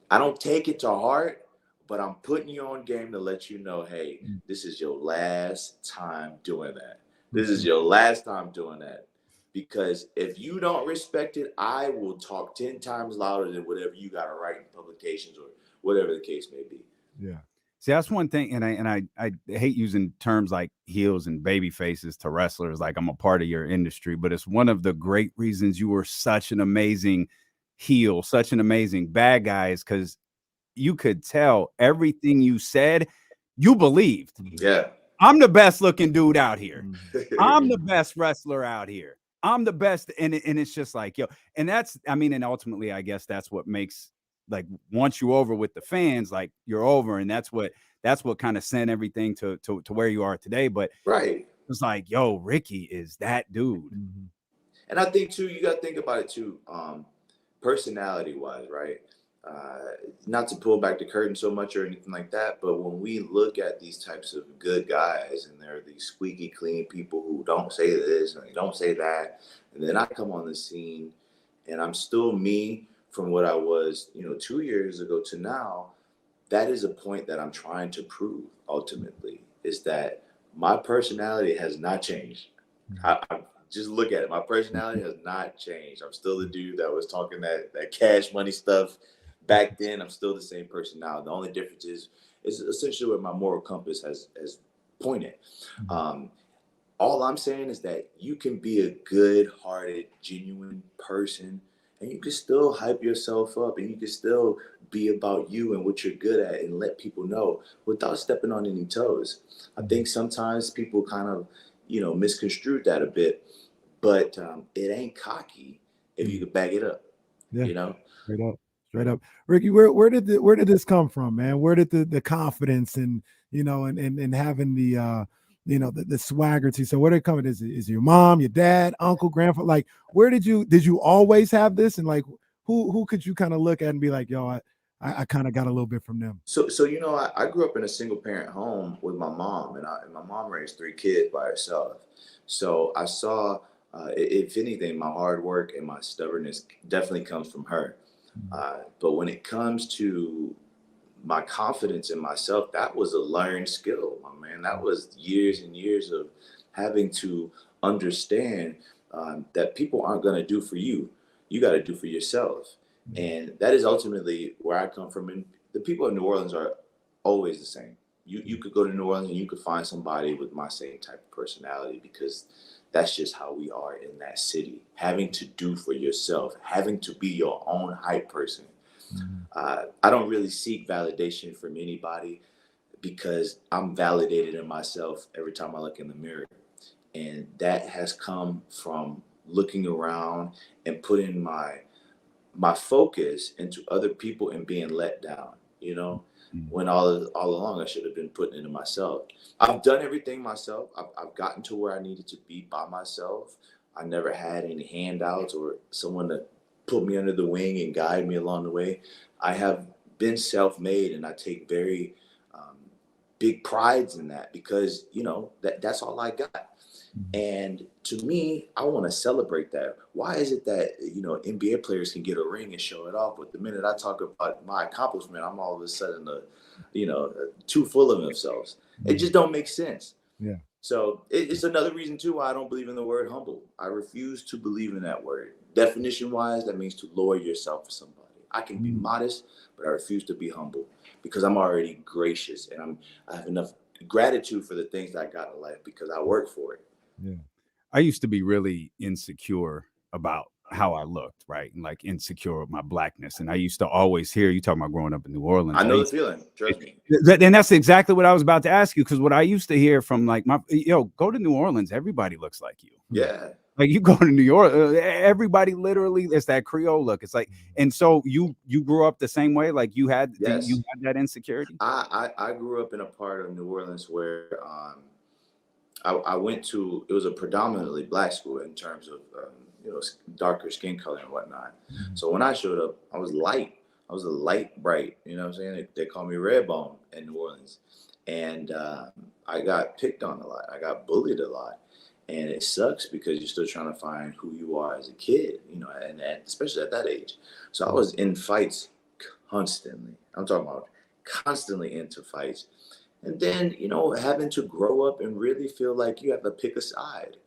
I don't take it to heart, but I'm putting you on game to let you know, hey, this is your last time doing that. This is your last time doing that. Because if you don't respect it, I will talk 10 times louder than whatever you got to write in publications or whatever the case may be. Yeah. See, that's one thing, and I hate using terms like heels and baby faces to wrestlers, like I'm a part of your industry, but it's one of the great reasons you were such an amazing heel, such an amazing bad guy, is because you could tell everything you said, you believed. Yeah. I'm the best looking dude out here. I'm the best wrestler out here. I'm the best. And it's just like, yo, and that's, I mean, and ultimately, I guess that's what makes, like, once you're over with the fans, like, you're over, and that's what kind of sent everything to where you are today. But right, it's like, yo, Ricky is that dude. And I think too, you got to think about it too, personality wise, right? Not to pull back the curtain so much or anything like that, but when we look at these types of good guys, and they're these squeaky clean people who don't say this and they don't say that, and then I come on the scene and I'm still me from what I was, 2 years ago to now. That is a point that I'm trying to prove ultimately, is that my personality has not changed. I just look at it. My personality has not changed. I'm still the dude that was talking that cash money stuff back then. I'm still the same person now. The only difference is essentially where my moral compass has pointed. All I'm saying is that you can be a good-hearted, genuine person, and you can still hype yourself up, and you can still be about you and what you're good at and let people know without stepping on any toes. I think sometimes people kind of, misconstrued that a bit, but it ain't cocky if you can back it up. Yeah. Straight up. Ricky, where did this come from, man? Where did the confidence and and having the the swagger to? So where did it come? Is it your mom, your dad, uncle, grandfather? Like, where did you always have this? And like, who could you kind of look at and be like, yo, I kind of got a little bit from them? So I grew up in a single parent home with my mom, and my mom raised 3 kids by herself. So I saw, if anything, my hard work and my stubbornness definitely comes from her. But when it comes to my confidence in myself, that was a learned skill, my man. That was years and years of having to understand that people aren't going to do for you. You got to do for yourself. And that is ultimately where I come from. And the people in New Orleans are always the same. You could go to New Orleans and you could find somebody with my same type of personality, because that's just how we are in that city. Having to do for yourself, having to be your own hype person. I don't really seek validation from anybody, because I'm validated in myself every time I look in the mirror. And that has come from looking around and putting my focus into other people and being let down, when all along I should have been putting into myself. I've done everything myself. I've gotten to where I needed to be by myself. I never had any handouts or someone to put me under the wing and guide me along the way. I have been self-made, and I take very big prides in that, because, that's all I got. And to me, I want to celebrate that. Why is it that, NBA players can get a ring and show it off, but the minute I talk about my accomplishment, I'm all of a sudden, too full of themselves. It just don't make sense. Yeah. So it's another reason too why I don't believe in the word humble. I refuse to believe in that word. Definition wise, that means to lower yourself for somebody. I can be modest, but I refuse to be humble, because I'm already gracious, and I have enough gratitude for the things that I got in life because I work for it. Yeah. I used to be really insecure about how I looked, right? And like insecure with my blackness. And I used to always hear you talking about growing up in New Orleans. I know the feeling. Trust me. And that's exactly what I was about to ask you, because what I used to hear from like go to New Orleans, everybody looks like you. Yeah. Like you go to New York, everybody literally, it's that Creole look. It's like, and so you grew up the same way, like you had that insecurity. I grew up in a part of New Orleans where I went to, it was a predominantly black school in terms of darker skin color and whatnot. So when I showed up, I was light. I was a light bright, you know what I'm saying? They call me Redbone in New Orleans. And I got picked on a lot. I got bullied a lot. And it sucks because you're still trying to find who you are as a kid, you know, and especially at that age. So I was in fights constantly. I'm talking about constantly into fights. And then, you know, having to grow up and really feel like you have to pick a side.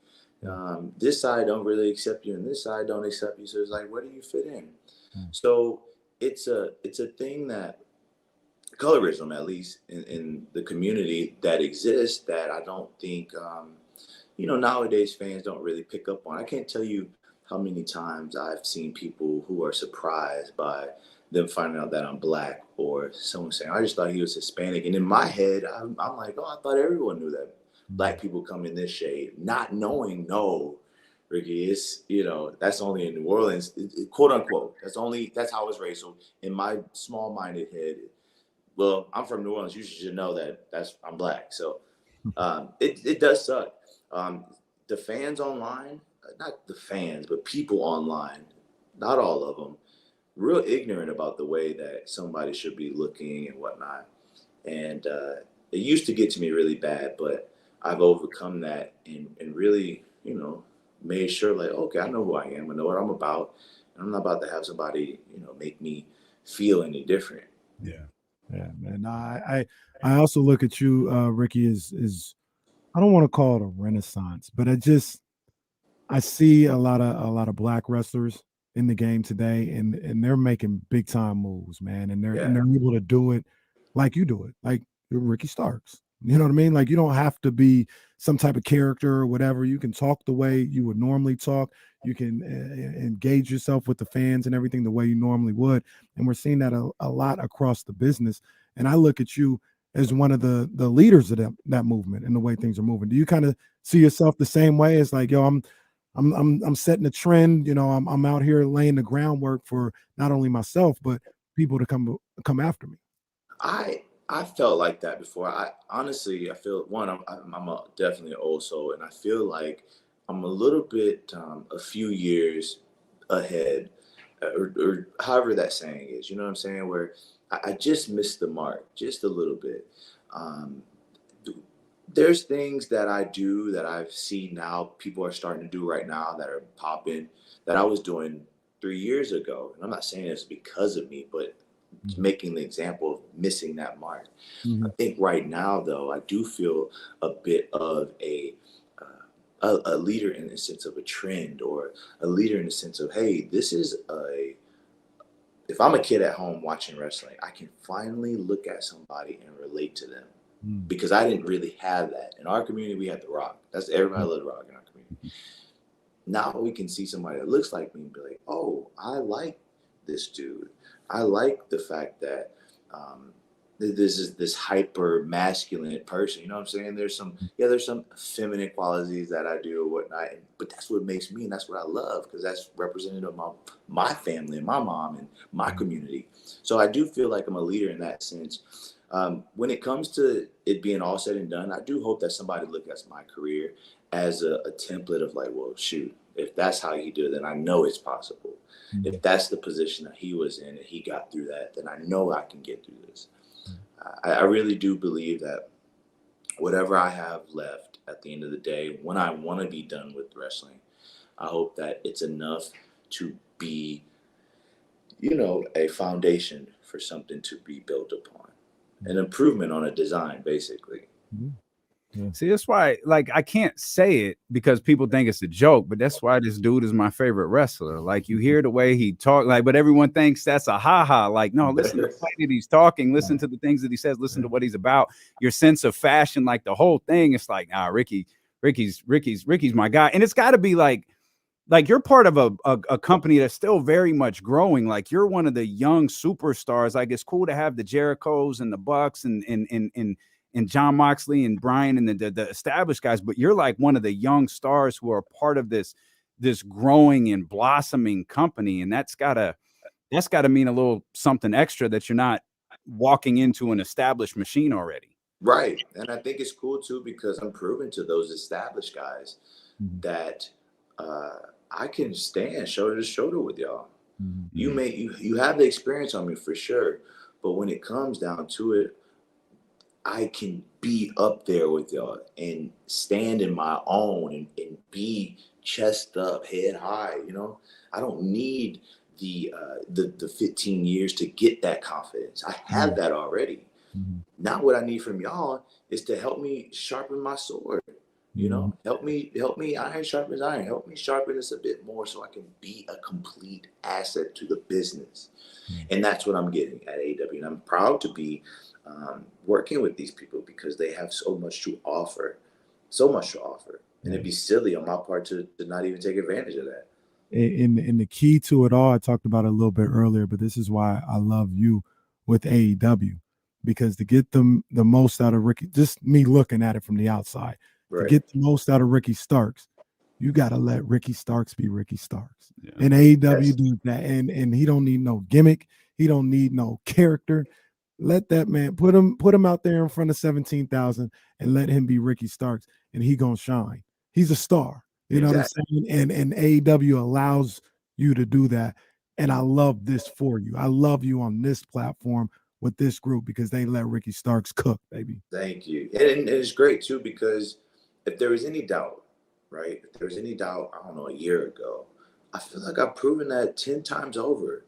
This side don't really accept you and this side don't accept you. So it's like, where do you fit in? So it's a thing that colorism, at least in the community that exists, that I don't think, you know, nowadays fans don't really pick up on. I can't tell you how many times I've seen people who are surprised by them finding out that I'm Black, or someone saying, I just thought he was Hispanic. And in my head, I'm like, oh, I thought everyone knew that Black people come in this shade, not knowing, no, Ricky, it's, you know, that's only in New Orleans, quote unquote. That's how I was raised. So in my small-minded head, well, I'm from New Orleans. You should know that I'm Black. So it does suck. The fans online, not the fans, but people online, not all of them, real ignorant about the way that somebody should be looking and whatnot. And it used to get to me really bad, but I've overcome that and really, you know, made sure like, okay, I know who I am. I know what I'm about. And I'm not about to have somebody, you know, make me feel any different. Yeah. Yeah, man. I also look at you, Ricky, is I don't want to call it a renaissance, but I see a lot of Black wrestlers in the game today, and they're making big time moves, man. And they're able to do it like you do it, like Ricky Starks. You know what I mean? Like, you don't have to be some type of character or whatever. You can talk the way you would normally talk. You can engage yourself with the fans and everything the way you normally would. And we're seeing that a lot across the business. And I look at you as one of the leaders of that movement and the way things are moving. Do you kind of see yourself the same way? It's like, yo, I'm setting a trend. You know, I'm out here laying the groundwork for not only myself, but people to come after me. I felt like that before. I feel I'm definitely an old soul, and I feel like I'm a little bit a few years ahead, or however that saying is. You know what I'm saying? Where I just missed the mark just a little bit. There's things that I do that I've seen now people are starting to do right now that are popping that I was doing 3 years ago. And I'm not saying it's because of me, but making the example of missing that mark. I think right now, though, I do feel a bit of a leader in the sense of a trend, or a leader in the sense of, hey, if I'm a kid at home watching wrestling, I can finally look at somebody and relate to them, because I didn't really have that. In our community, we had The Rock. That's everybody loved The Rock in our community. Now we can see somebody that looks like me and be like, oh, I like this dude. I like the fact that this is this hyper masculine person. You know what I'm saying? There's some feminine qualities that I do or whatnot, but that's what makes me, and that's what I love, because that's representative of my family and my mom and my community. So I do feel like I'm a leader in that sense. When it comes to it being all said and done, I do hope that somebody looks at my career as a template of like, well, shoot, if that's how you do it, then I know it's possible. If that's the position that he was in and he got through that, then I know I can get through this. I really do believe that whatever I have left at the end of the day, when I want to be done with wrestling, I hope that it's enough to be, you know, a foundation for something to be built upon, an improvement on a design, basically. Yeah. See, that's why, like, I can't say it because people think it's a joke, but that's why this dude is my favorite wrestler. Like, you hear the way he talk, like, but everyone thinks that's a ha-ha. Like, no, listen to the way that he's talking, listen to the things that he says, listen to what he's about, your sense of fashion, like the whole thing. It's like, Ricky's my guy. And it's got to be like you're part of a company that's still very much growing. Like, you're one of the young superstars. Like, it's cool to have the Jerichos and the Bucks and John Moxley and Brian and the established guys, but you're like one of the young stars who are part of this growing and blossoming company. And that's gotta mean a little something extra, that you're not walking into an established machine already. Right. And I think it's cool too, because I'm proving to those established guys that I can stand shoulder to shoulder with y'all. You have the experience on me for sure, but when it comes down to it, I can be up there with y'all and stand in my own and be chest up, head high. You know, I don't need the 15 years to get that confidence. I have that already. Now what I need from y'all is to help me sharpen my sword. You know, help me, iron sharpens iron. Help me sharpen this a bit more so I can be a complete asset to the business. And that's what I'm getting at AEW. And I'm proud to be working with these people because they have so much to offer. And it'd be silly on my part to not even take advantage of that. And the key to it all, I talked about it a little bit earlier, but this is why I love you with AEW, because to get the most out of Ricky, just me looking at it from the outside, to get the most out of Ricky Starks, you got to let Ricky Starks be Ricky Starks. And AEW do that. And he don't need no gimmick. He don't need no character. Let that man, put him out there in front of 17,000 and let him be Ricky Starks, and he gonna shine. He's a star. You know what I'm saying? And AEW allows you to do that. And I love this for you. I love you on this platform with this group because they let Ricky Starks cook, baby. Thank you. And it's great too, because if there was any doubt, right? If there was any doubt, I don't know, a year ago, I feel like I've proven that 10 times over.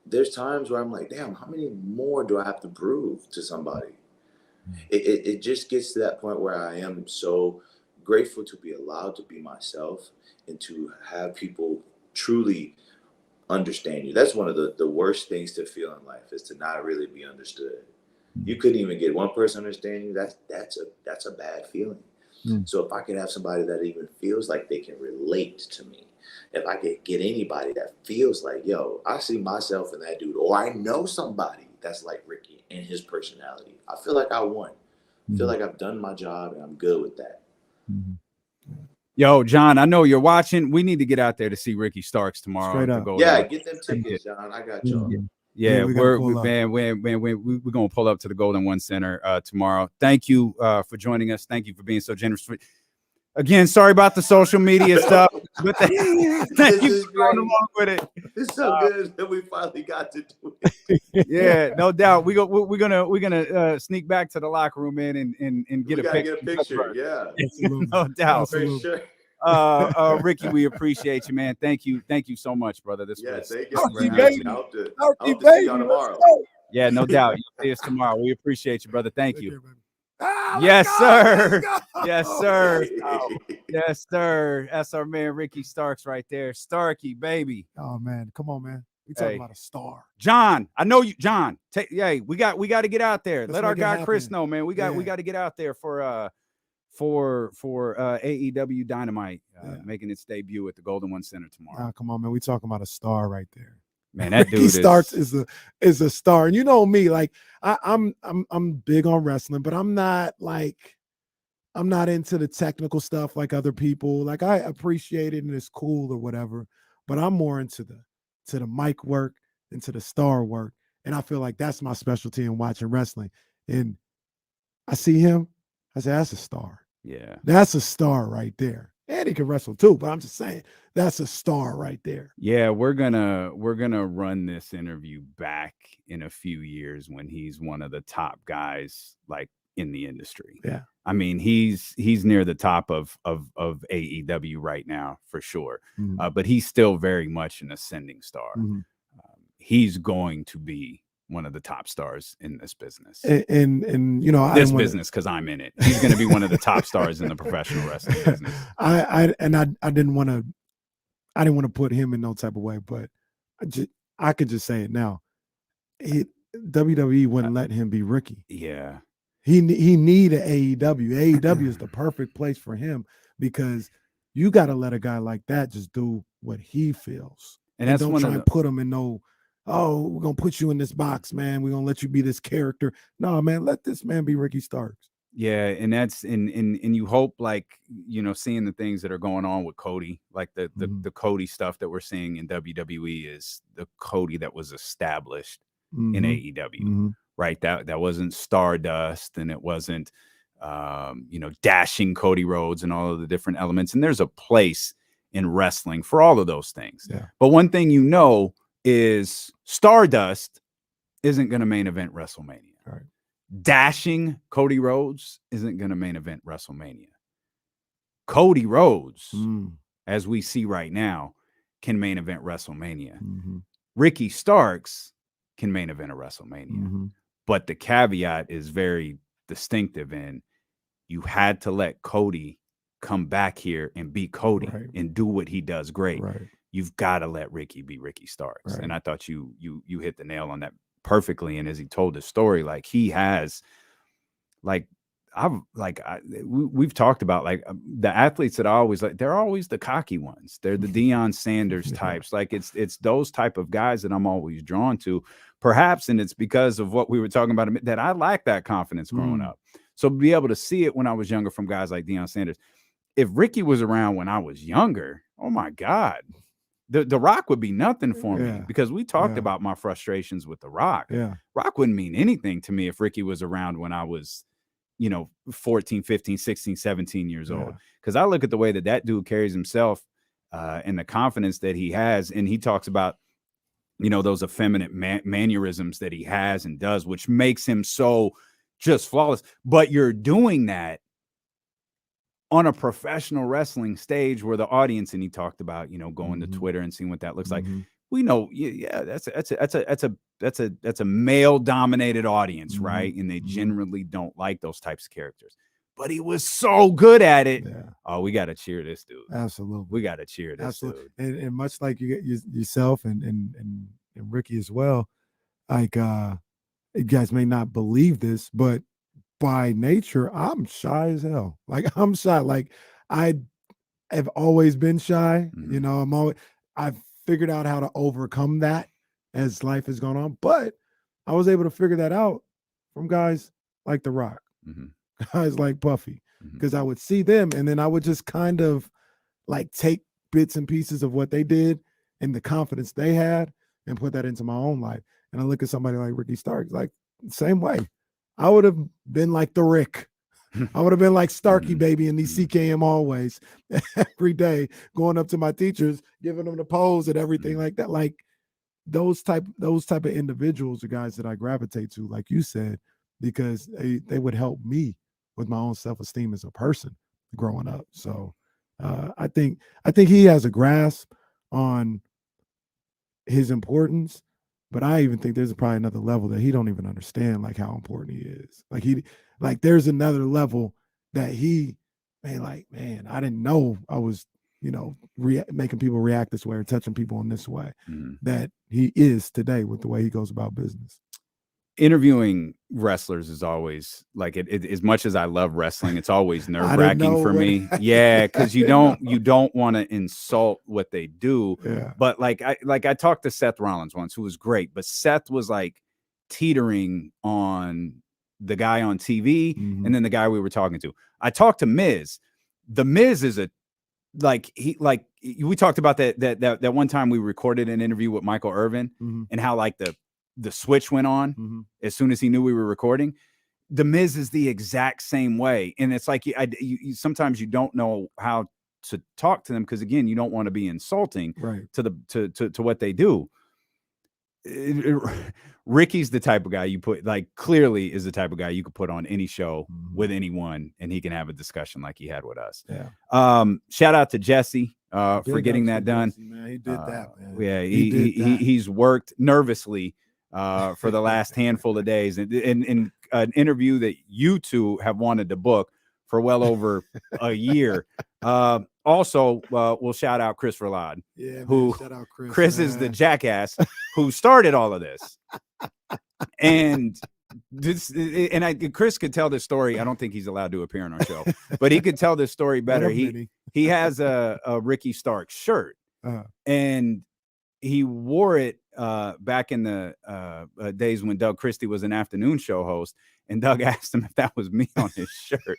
There's times where I'm like, damn, how many more do I have to prove to somebody? It just gets to that point where I am so grateful to be allowed to be myself and to have people truly understand you. That's one of the worst things to feel in life, is to not really be understood. You couldn't even get one person understand you. That's a bad feeling. So if I could have somebody that even feels like they can relate to me, if I could get anybody that feels like, yo, I see myself in that dude, or I know somebody that's like Ricky and his personality, I feel like I won. I feel like I've done my job and I'm good with that. Yo, John, I know you're watching. We need to get out there to see Ricky Starks tomorrow. Get them tickets, John. I got y'all. Yeah, we're gonna pull up to the Golden One Center tomorrow. Thank you for joining us. Thank you for being so generous. Again, sorry about the social media stuff, but thank you for going along with it. It's so good that we finally got to do it. Yeah, no doubt. We're gonna sneak back to the locker room and get a picture. Yeah, no doubt. For sure. Ricky, we appreciate you, man. Thank you so much, brother. This was thank you. I hope to see y'all tomorrow. Yeah, no doubt. You'll see us tomorrow. We appreciate you, brother. Thank you. Yes, sir. Yes, sir. Yes, sir. That's our man Ricky Starks right there. Starkey, baby. Oh man, come on, man. We talking about a star. John, I know you, John. We got to get out there. Let our guy Chris know, man. We got to get out there for AEW Dynamite making its debut at the Golden One Center tomorrow. Come on, man. We talking about a star right there. Man, that dude Starks is a star. And you know me, like I'm big on wrestling, but I'm not into the technical stuff like other people. Like I appreciate it and it's cool or whatever, but I'm more into the mic work, into the star work. And I feel like that's my specialty in watching wrestling. And I see him, I say, that's a star. Yeah. That's a star right there. And he can wrestle too, but I'm just saying that's a star right there. Yeah, we're gonna run this interview back in a few years when he's one of the top guys like in the industry. Yeah, I mean he's near the top of AEW right now for sure, but he's still very much an ascending star. He's going to be one of the top stars in this business, and you know this business because I'm in it. He's going to be one of the top stars in the professional wrestling business. I didn't want to put him in no type of way, but I could just say it now. WWE wouldn't let him be Ricky. Yeah, he needed AEW. AEW is the perfect place for him because you got to let a guy like that just do what he feels, and that's don't try and put him in no. Oh, we're going to put you in this box, man. We're going to let you be this character. No, man, let this man be Ricky Starks. Yeah, and that's and you hope, like, you know, seeing the things that are going on with Cody, like the Cody stuff that we're seeing in WWE is the Cody that was established in AEW, right? That wasn't Stardust, and it wasn't dashing Cody Rhodes and all of the different elements. And there's a place in wrestling for all of those things. Yeah. But one thing is Stardust isn't going to main event WrestleMania. Right. Dashing Cody Rhodes isn't going to main event WrestleMania. Cody Rhodes, as we see right now, can main event WrestleMania. Ricky Starks can main event a WrestleMania. But the caveat is very distinctive in you had to let Cody come back here and be Cody and do what he does great. You've got to let Ricky be Ricky Starks. And I thought you hit the nail on that perfectly. And as he told the story, like he has, like, we've talked about like the athletes that I always like, they're always the cocky ones. They're the Deion Sanders types. Like it's those type of guys that I'm always drawn to, perhaps. And it's because of what we were talking about, that I lacked that confidence growing up. So to be able to see it when I was younger from guys like Deion Sanders. If Ricky was around when I was younger, oh my God, the Rock would be nothing for me, because we talked about my frustrations with the Rock. Rock wouldn't mean anything to me if Ricky was around when I was, 14, 15, 16, 17 years old. Because I look at the way that dude carries himself and the confidence that he has. And he talks about, those effeminate mannerisms that he has and does, which makes him so just flawless. But you're doing that on a professional wrestling stage where the audience, and he talked about, going to Twitter and seeing what that looks like. We know, that's a male dominated audience, right? And they generally don't like those types of characters. But he was so good at it. Oh, we got to cheer this dude. Absolutely, we got to cheer this dude. And much like yourself and Ricky as well, like you guys may not believe this, but by nature, I'm shy as hell. Like I'm shy. Like I have always been shy. I've figured out how to overcome that as life has gone on. But I was able to figure that out from guys like The Rock, guys like Puffy, because I would see them and then I would just kind of like take bits and pieces of what they did and the confidence they had and put that into my own life. And I look at somebody like Ricky Starks, like same way. I would have been like the Rick. I would have been like Starkey baby in these CKM hallways every day, going up to my teachers, giving them the pose and everything like that. Like those type of individuals are guys that I gravitate to, like you said, because they would help me with my own self-esteem as a person growing up. So I think he has a grasp on his importance. But I even think there's probably another level that he don't even understand, like how important he is. Like there's another level that man, I didn't know I was, making people react this way or touching people in this way that he is today with the way he goes about business. Interviewing wrestlers is always like it as much as I love wrestling, it's always nerve-wracking for me. Yeah, because you don't want to insult what they do. But like I talked to Seth Rollins once, who was great, but Seth was like teetering on the guy on TV and then the guy we were talking to. I talked to Miz. The Miz is we talked about that one time we recorded an interview with Michael Irvin and how like the switch went on as soon as he knew we were recording. The Miz is the exact same way. And it's like, you sometimes you don't know how to talk to them. Cause again, you don't want to be insulting to what they do. Ricky's the type of guy you put, like clearly is the type of guy you could put on any show with anyone and he can have a discussion like he had with us. Shout out to Jesse for getting that done. Jesse, man. He did that, man. Yeah. He's worked nervously for the last handful of days, and in an interview that you two have wanted to book for well over a year. Also, we'll shout out Chris Verlad, shout out Chris is the jackass who started all of this. And Chris could tell this story. I don't think he's allowed to appear on our show, but he could tell this story better. He has a Ricky Starks shirt, and he wore it back in the days when Doug Christie was an afternoon show host, and Doug asked him if that was me on his shirt.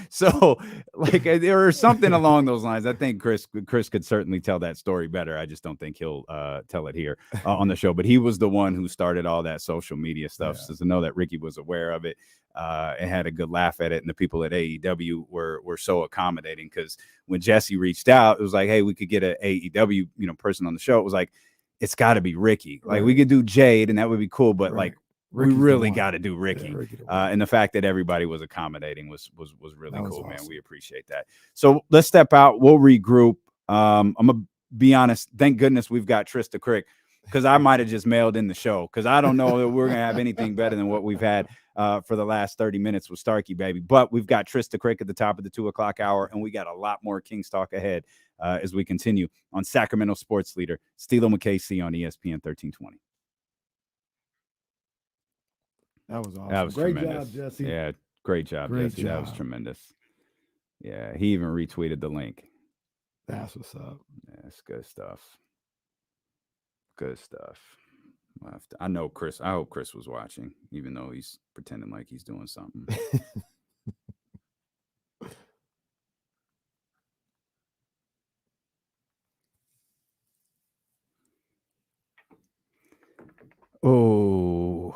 So like there or something along those lines. I think Chris could certainly tell that story better. I just don't think he'll tell it here on the show. But he was the one who started all that social media stuff. So to know that Ricky was aware of it and had a good laugh at it, and the people at AEW were so accommodating, because when Jesse reached out, it was like, hey, we could get an AEW person on the show. It was like, it's got to be Ricky. Like we could do Jade, and that would be cool, but like Ricky's we really got to do Ricky. Yeah, and the fact that everybody was accommodating was really cool, awesome. Man. We appreciate that. So let's step out. We'll regroup. I'm gonna be honest. Thank goodness we've got Trysta Krick, because I might have just mailed in the show, because I don't know that we're gonna have anything better than what we've had for the last 30 minutes with Starkey, baby. But we've got Trysta Krick at the top of the 2 o'clock hour, and we got a lot more Kings talk ahead as we continue on Sacramento Sports Leader, Steelo and KC on ESPN 1320. That was awesome. That was great tremendous. Job, Jesse. Yeah, great job, Jesse. That was tremendous. Yeah, he even retweeted the link. That's what's up. Yeah, it's good stuff. Good stuff. I know Chris. I hope Chris was watching, even though he's pretending like he's doing something. Oh.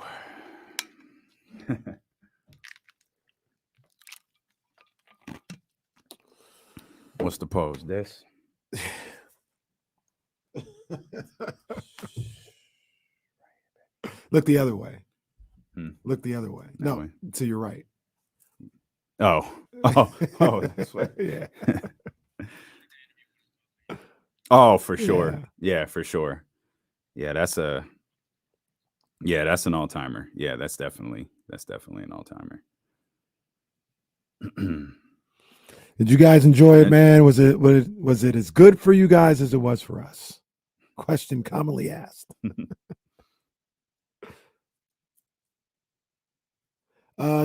What's the pose? This? Look the other way. Look the other way. No, way. To your right. Oh, this way. Yeah. Oh, for sure. Yeah, for sure. Yeah, that's an all-timer. Yeah, that's definitely an all-timer. Did you guys enjoy it, man? Was it as good for you guys as it was for us? Question commonly asked.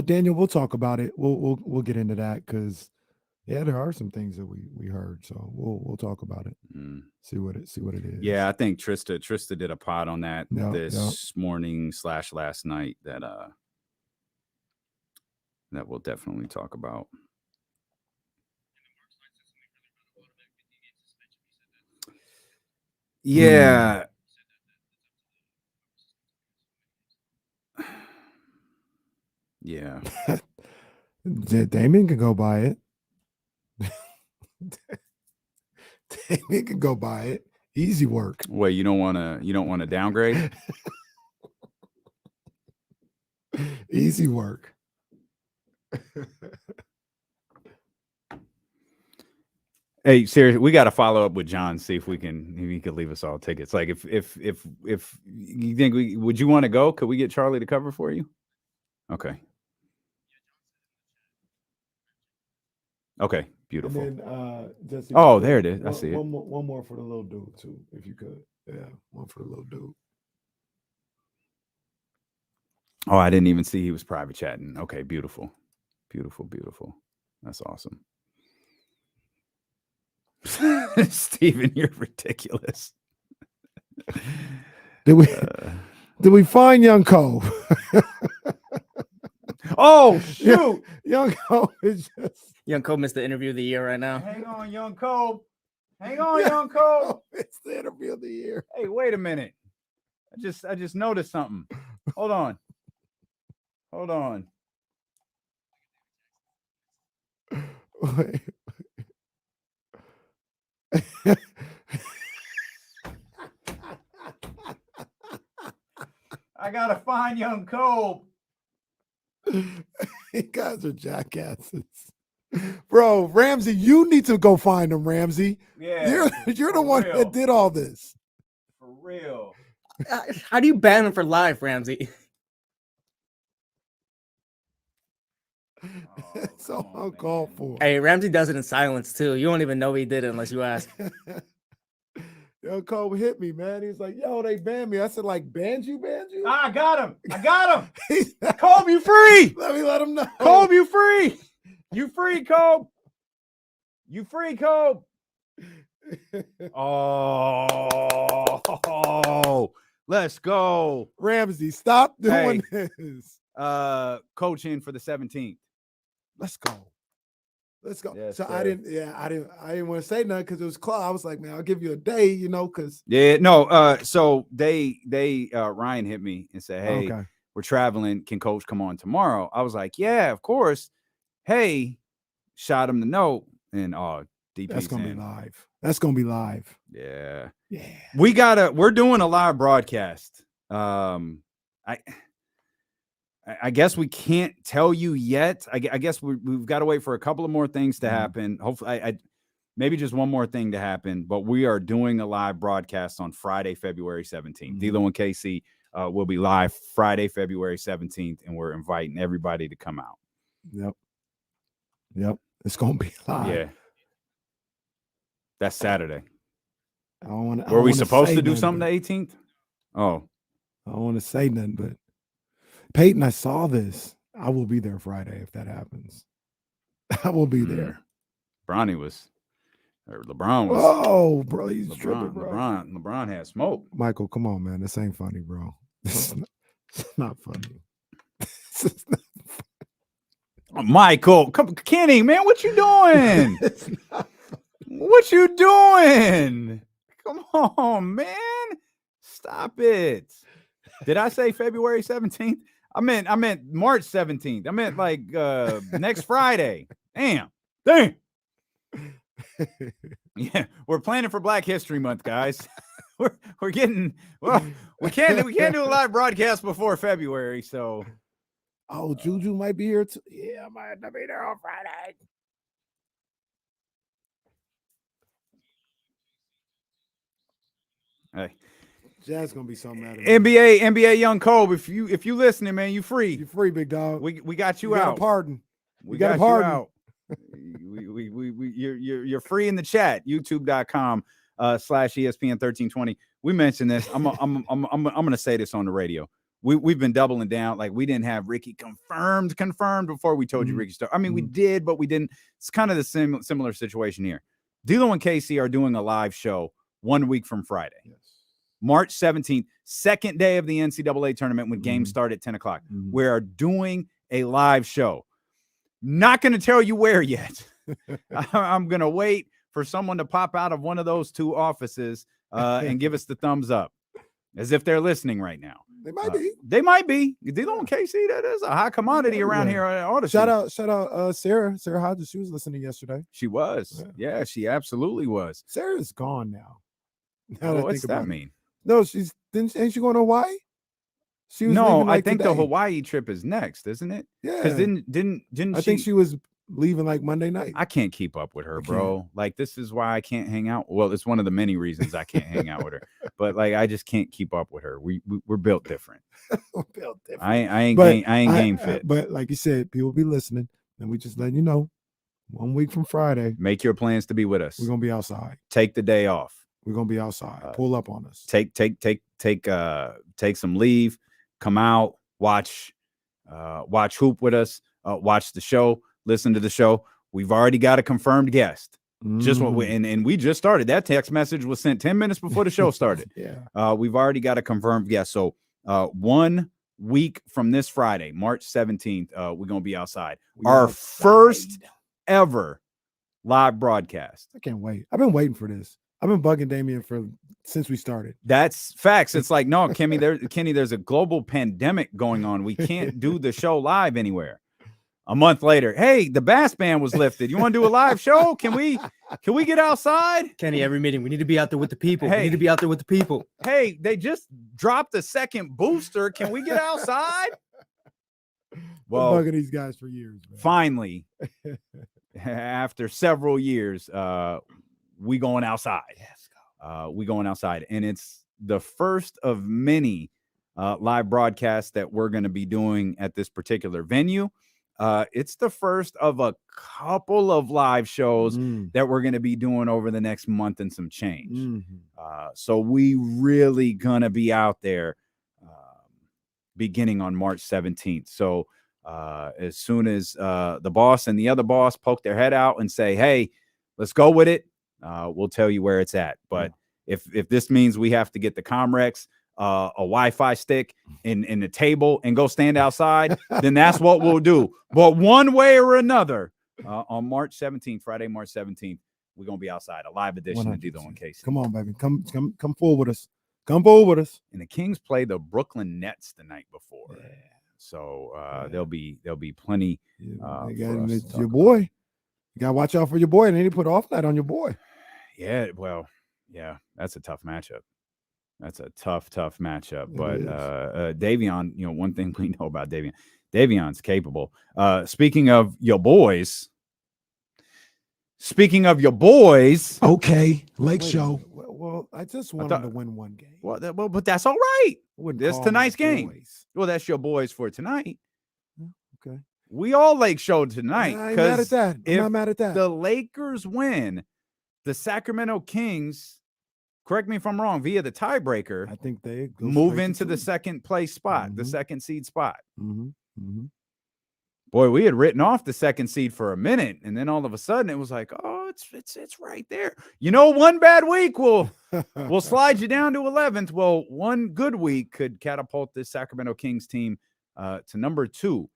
Daniel, we'll talk about it. We'll get into that, because there are some things that we heard, so we'll talk about it. See what it is. Yeah, I think Trysta did a pod on that this morning / last night that we'll definitely talk about. Yeah. Yeah. Damian can go by it. Damian can go by it. Easy work. Wait, you don't want to downgrade? Easy work. Hey, seriously, we got to follow up with John, see if he could leave us all tickets. Like if you think would you want to go? Could we get Charlie to cover for you? Okay. Okay, beautiful. And then, Jesse, there it is. I see it. One more for the little dude too, if you could. Yeah, one for the little dude. Oh, I didn't even see he was private chatting. Okay, beautiful. That's awesome. Steven, you're ridiculous. Did we find Young Cole? Oh shoot! Young Cole is just. Young Cole missed the interview of the year right now. Hang on, Young Cole. Young Cole. It's the interview of the year. Hey, wait a minute. I just noticed something. Hold on. Wait. I gotta find Young Cole. You guys are jackasses. Bro, Ramsey, you need to go find him, Ramsey. Yeah. You're the one that did all this. For real. How do you ban him for life, Ramsey? It's so uncalled for. Hey, Ramsey does it in silence too. You won't even know he did it unless you ask. Yo, Cole hit me, man. He's like, yo, they banned me. I said, like, banned you? I got him. Kobe, you free. Let him know. Kobe, you free. You free, Kobe. Oh, let's go. Ramsey, stop doing this. Coach in for the 17th. Let's go. Let's go. Yes, so sir. I didn't want to say nothing because it was close. I was like, man, I'll give you a day, you know, because so they Ryan hit me and said, hey, okay. we're traveling. Can coach come on tomorrow? I was like, yeah, of course. Hey, shot him the note, and DP's That's gonna in. be live. That's gonna be live. Yeah. Yeah. We're doing a live broadcast. I guess we can't tell you yet. I guess we've got to wait for a couple of more things to happen. Hopefully, maybe just one more thing to happen. But we are doing a live broadcast on Friday, February 17th. D'Lo and Casey will be live Friday, February 17th, and we're inviting everybody to come out. Yep. It's gonna be live. Yeah. That's Saturday. Were Were we supposed to do something the 18th? Oh. I don't want to say nothing, but Peyton, I saw this. I will be there Friday if that happens. I will be there. LeBron was. Oh, bro, he's tripping, bro. LeBron had smoke. Michael, come on, man. This ain't funny, bro. It's not funny. Michael, Kenny, man, what you doing? What you doing? Come on, man. Stop it. Did I say February 17th? I meant March 17th. I meant like next Friday. Damn. Yeah, we're planning for Black History Month, guys. We're getting we can't do a live broadcast before February, so Juju might be here too. Yeah, I might have to be there on Friday. Hey. Jazz gonna be so mad at me. NBA young Kobe, if you listening, man, you free. You free, big dog. We got you got out. A pardon. We got a pardon. You out. You're free in the chat. YouTube.com/ESPN 1320. We mentioned this. I'm gonna say this on the radio. We've been doubling down. Like, we didn't have Ricky confirmed before we told you Ricky started. I mean, we did, but we didn't. It's kind of the similar situation here. D'Lo and Casey are doing a live show 1 week from Friday. Yes. March 17th, second day of the NCAA tournament when games start at 10 o'clock. We are doing a live show. Not going to tell you where yet. I'm going to wait for someone to pop out of one of those two offices and give us the thumbs up, as if they're listening right now. They might be. They might be. D'Lo and Casey, that is a high commodity around here. Shout out Sarah Hodges. She was listening yesterday. She was. Yeah, she absolutely was. Sarah's gone now. What's that mean? No, ain't she going to Hawaii? She was I think today. The Hawaii trip is next, isn't it? Yeah. Because didn't I think she was leaving like Monday night. I can't keep up with her, bro. Like, this is why I can't hang out. Well, it's one of the many reasons I can't hang out with her. But like, I just can't keep up with her. We're built different. We're built different. I ain't game fit. But like you said, people be listening, and we just letting you know. 1 week from Friday, make your plans to be with us. We're gonna be outside. Take the day off. We're gonna be outside. Pull up on us. Take some leave. Come out. Watch hoop with us. Watch the show. Listen to the show. We've already got a confirmed guest. Just what we just started. That text message was sent 10 minutes before the show started. Yeah. We've already got a confirmed guest. So 1 week from this Friday, March 17th, we're gonna be outside. Our first ever live broadcast. I can't wait. I've been waiting for this. I've been bugging Damian since we started. That's facts. It's like, no, Kenny, there's a global pandemic going on. We can't do the show live anywhere. A month later, hey, the bass ban was lifted. You want to do a live show? Can we get outside? Kenny, every meeting, we need to be out there with the people. Hey, we need to be out there with the people. Hey, they just dropped the second booster. Can we get outside? Well, bugging these guys for years. Man. Finally, after several years, we going outside. Yes, we going outside, and it's the first of many live broadcasts that we're going to be doing at this particular venue. It's the first of a couple of live shows that we're going to be doing over the next month and some change. So we really going to be out there beginning on March 17th. So as soon as the boss and the other boss poke their head out and say, hey, let's go with it, we'll tell you where it's at. But if this means we have to get the Comrex, a Wi-Fi stick in the table and go stand outside, then that's what we'll do. But one way or another, on March 17th, Friday, March 17th, we're gonna be outside, a live edition of 100%. D-Lo and Casey. Come on, baby. Come forward with us. Come forward with us. And the Kings play the Brooklyn Nets the night before. Yeah. So there'll be plenty. For us to It's talk your about. boy. You gotta watch out for your boy, and then he put off night on your boy. Yeah, well, yeah, that's a tough matchup. That's a tough matchup. But Davion, one thing we know about Davion's capable. Speaking of your boys. Okay, Lake Wait a Show. minute. Well, I just want him to win one game. Well, but that's all right. Wouldn't This call tonight's my game. boys. Well, that's your boys for tonight. Okay. We all Lake Show tonight. I ain't mad at that. I'm not mad at that. The Lakers win, the Sacramento Kings, correct me if I'm wrong, via the tiebreaker, I think they go move straight into to the two. second place spot, the Mhm. second seed spot. Mm-hmm. Boy, we had written off the second seed for a minute, and then all of a sudden it was like, oh, it's right there. One bad week we'll slide you down to 11th. Well, one good week could catapult this Sacramento Kings team to number 2.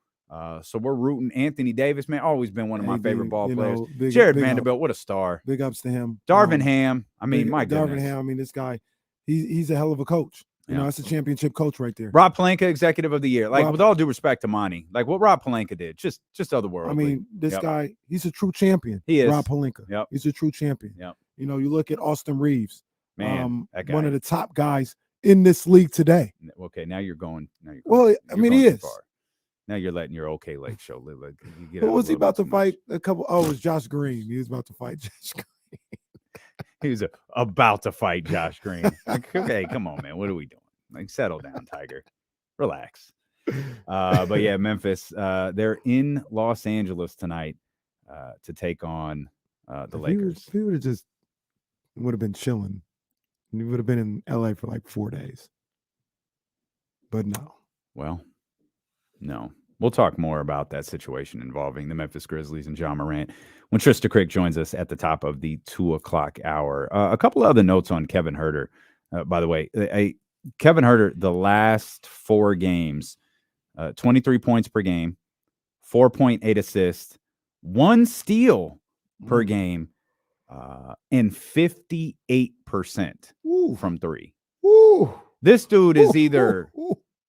So we're rooting. Anthony Davis, man, always been one of my favorite ball players. Jared Vanderbilt, what a star. Big ups to him. Darvin Ham. I mean, my Darvin goodness. Ham. I mean, this guy, he's a hell of a coach. That's a championship coach right there. Rob Pelinka, executive of the year. Like, Rob- with all due respect to Monty, like what Rob Pelinka did, just otherworldly. I mean, this Yep. guy, he's a true champion. He is. Rob Pelinka. Yep. He's a true champion. Yep. You look at Austin Reeves, Man, that guy. one of the top guys in this league today. Okay, now you're going. Well, I mean, he going too is. far. Now you're letting your OK Lake Show live. Like, you get Who out was a he little about bit to too fight? Oh, it was Josh Green. He was about to fight Josh Green. He was about to fight Josh Green. Like, okay, come on, man. What are we doing? Like, settle down, Tiger. Relax. But yeah, Memphis. They're in Los Angeles tonight to take on the Lakers. If he would have just would have been chilling, he would have been in LA for like 4 days. But no. Well, no. We'll talk more about that situation involving the Memphis Grizzlies and John Morant when Trysta Krick joins us at the top of the 2:00 hour. A couple of other notes on Kevin Huerter. By the way, Kevin Huerter, the last 4 games, 23 points per game, 4.8 assists, 1 steal per game, and 58% from 3. Ooh. This dude is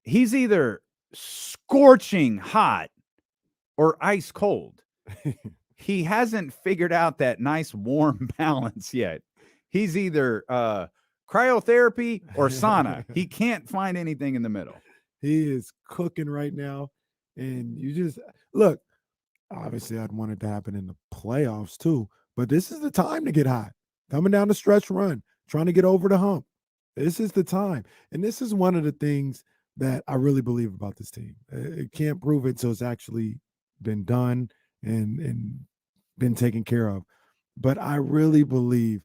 he's either scorching hot or ice cold. He hasn't figured out that nice warm balance yet. He's either cryotherapy or sauna. He can't find anything in the middle. He is cooking right now. And you just look, obviously I'd want it to happen in the playoffs too, but this is the time to get hot. Coming down the stretch run, trying to get over the hump. This is the time. And this is one of the things that I really believe about this team. It can't prove it until it's actually been done and been taken care of. But I really believe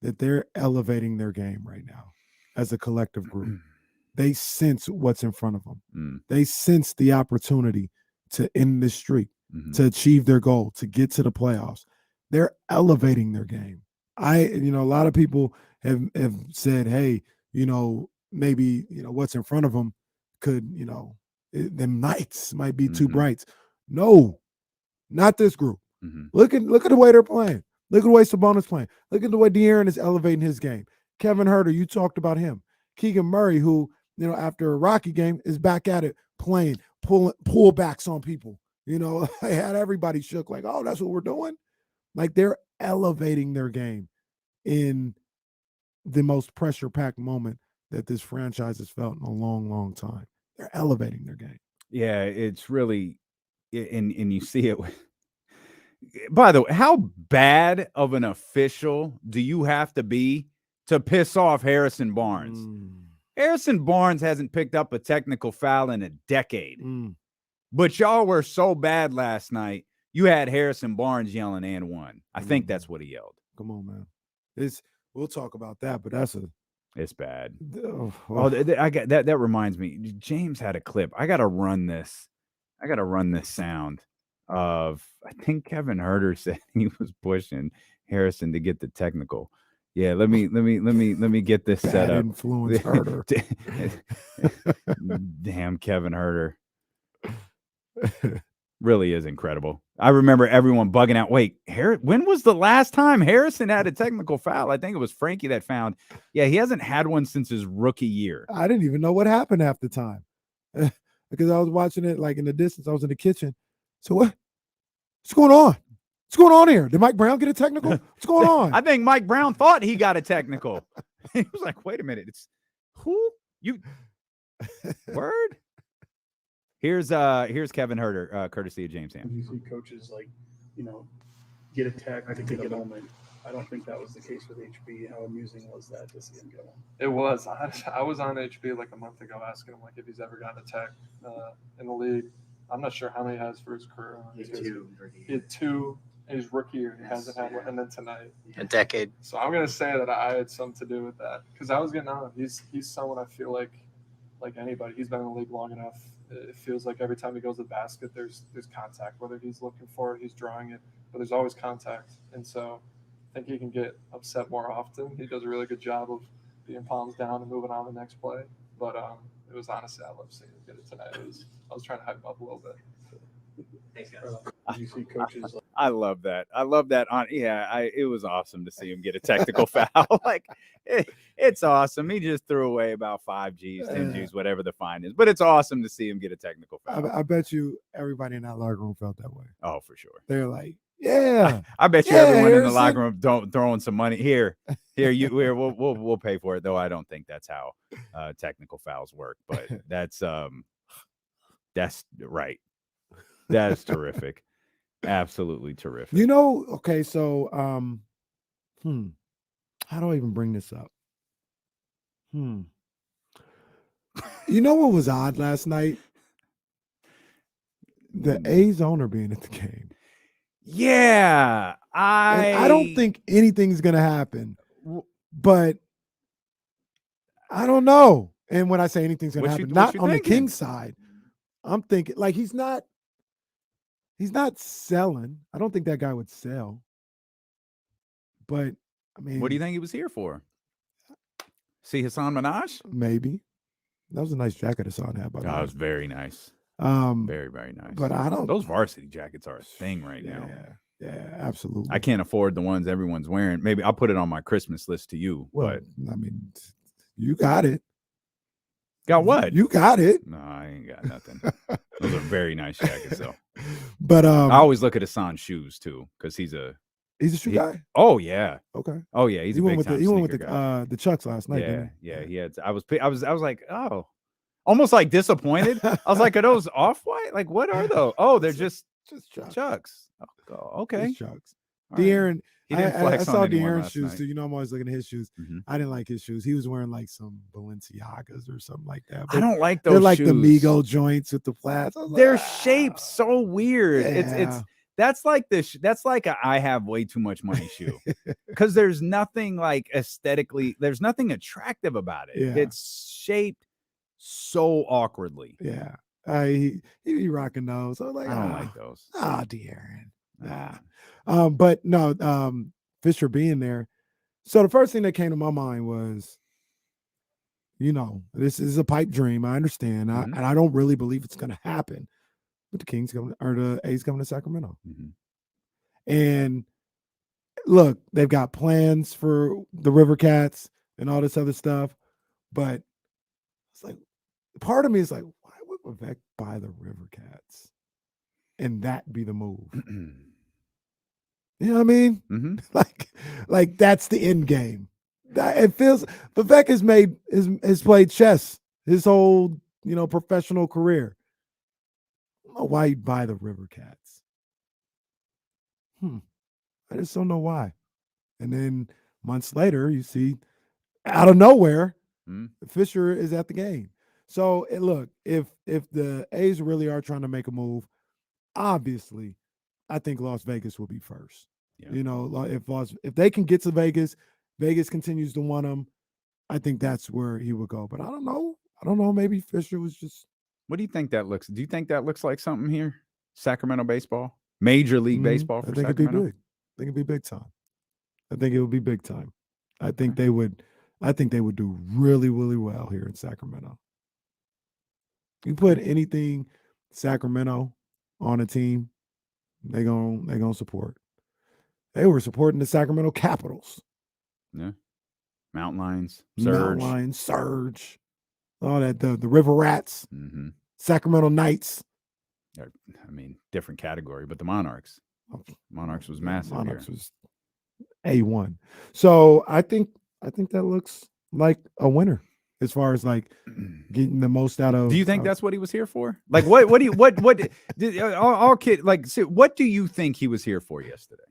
that they're elevating their game right now as a collective group. They sense what's in front of them. They sense the opportunity to end this streak, to achieve their goal, to get to the playoffs. They're elevating their game. A lot of people have said, hey, maybe, what's in front of them could, them nights might be too bright. No, not this group. Look at the way they're playing. Look at the way Sabonis playing. Look at the way De'Aaron is elevating his game. Kevin Huerter, you talked about him. Keegan Murray, who, after a Rocky game is back at it, playing, pullbacks on people. They had everybody shook like, oh, that's what we're doing. Like, they're elevating their game in the most pressure-packed moment that this franchise has felt in a long, long time. They're elevating their game. Yeah, it's really, and you see it. By the way, how bad of an official do you have to be to piss off Harrison Barnes? Harrison Barnes hasn't picked up a technical foul in a decade. But y'all were so bad last night, you had Harrison Barnes yelling and one. I think that's what he yelled. Come on, man. We'll talk about that, but it's bad. Oh, I got that reminds me. James had a clip. I gotta run this sound of, I think Kevin Huerter said he was pushing Harrison to get the technical. Yeah, let me get this set up. Influence Huerter. Damn Kevin Huerter. Really is incredible. I remember everyone bugging out. Wait, when was the last time Harrison had a technical foul? I think it was Frankie that found. Yeah, he hasn't had one since his rookie year. I didn't even know what happened half the time because I was watching it like in the distance. I was in the kitchen. So what's going on? What's going on here? Did Mike Brown get a technical? What's going on? I think Mike Brown thought he got a technical. He was like, wait a minute. It's who? You word? Here's Kevin Herter, courtesy of James Ham. You see coaches get a tech to get a moment. I don't think that was the case with HB. How amusing was that to see him get one? It was. I was on HB like a month ago asking him like if he's ever gotten a tech in the league. I'm not sure how many he has for his career. He had two in his rookie year. He hasn't had one, and then tonight. A decade. So I'm gonna say that I had something to do with that because I was getting on him. He's someone I feel like anybody. He's been in the league long enough. It feels like every time he goes to the basket, there's contact. Whether he's looking for it, he's drawing it, but there's always contact. And so I think he can get upset more often. He does a really good job of being palms down and moving on to the next play. But it was honestly, I love seeing him get it tonight. I was trying to hype him up a little bit. Thanks, guys. You see coaches I love that. It was awesome to see him get a technical foul. It's awesome. He just threw away about 5 Gs, 10 Gs, whatever the fine is. But it's awesome to see him get a technical foul. I bet you everybody in that locker room felt that way. Oh, for sure. They're like, yeah. I bet you Yeah, everyone in the Harrison. locker room throwing some money here. We'll pay for it, though. I don't think that's how technical fouls work. But that's right. That's terrific. Absolutely terrific. Okay, so how do I even bring this up? You know what was odd last night? The A's owner being at the game. Yeah, I don't think anything's gonna happen, but I don't know. And when I say anything's gonna happen, not on the Kings side, I'm thinking like he's not selling. I don't think that guy would sell. But I mean, what do you think he was here for? See Hassan Minaj? Maybe. That was a nice jacket Hassan had, by the way. That was very nice. Very, very nice. But I don't. Those varsity jackets are a thing right now. Yeah, absolutely. I can't afford the ones everyone's wearing. Maybe I'll put it on my Christmas list to you. Well, but I mean, you got it. Got what? You got it. No, I ain't got nothing. Those are very nice jackets, though. But I always look at Hassan's shoes too, because he's a shoe guy. Oh yeah. Okay. Oh yeah, he's he a went big time. He went with guy. the Chucks last night. Yeah. He had. I was like, oh, almost like disappointed. I was like, are those off-white? Like, what are those? Oh, they're just Chucks. Oh, okay. Just Chucks. De'Aaron. He didn't I flex saw on anyone De'Aaron's last shoes night. too. You know, I'm always looking at his shoes. Mhm. I didn't like his shoes. He was wearing like some Balenciagas or something like that. I don't like those. They're like shoes. the Migo joints with the flats. Their shape's so weird. Yeah. It's that's like this. That's like a I have way too much money shoe, because there's nothing like aesthetically. There's nothing attractive about it. Yeah. It's shaped so awkwardly. Yeah. He rocking those. I was like, I don't like those. De'Aaron. But no, Fisher being there. So the first thing that came to my mind was, this is a pipe dream. I understand. Mhm. And I don't really believe it's going to happen. But the A's coming to Sacramento. Mhm. And look, they've got plans for the River Cats and all this other stuff. But it's like, part of me is like, why would Vivek buy the River Cats? And that be the move. You know what I mean? Mhm. Like that's the end game. It feels Vivek has played chess his whole professional career. I don't know why he'd buy the River Cats. I just don't know why. And then months later, you see out of nowhere, Fisher is at the game. So look, if the A's really are trying to make a move, obviously, I think Las Vegas will be first. Yeah. If they can get to Vegas, Vegas continues to want him. I think that's where he would go. But I don't know. Maybe Fisher was just. What do you think that looks? Do you think that looks like something here? Sacramento baseball, Major League Baseball for I think Sacramento. it'd be big. I think it'd be big time. I think it would be big time. I think they would. I think they would do really, really well here in Sacramento. You put anything Sacramento on a team, they gonna support. They were supporting the Sacramento Capitals. Yeah. Mountain Lions, Mountain Lions, Surge, all that, the River Rats, Mm-hmm. Sacramento Knights. I mean, different category, but the Monarchs. Monarchs was massive. Monarchs here. was A1. So I think that looks like a winner as far as like getting the most out of. Do you think that's what he was here for? Like, what do you what all kid like? So what do you think he was here for yesterday?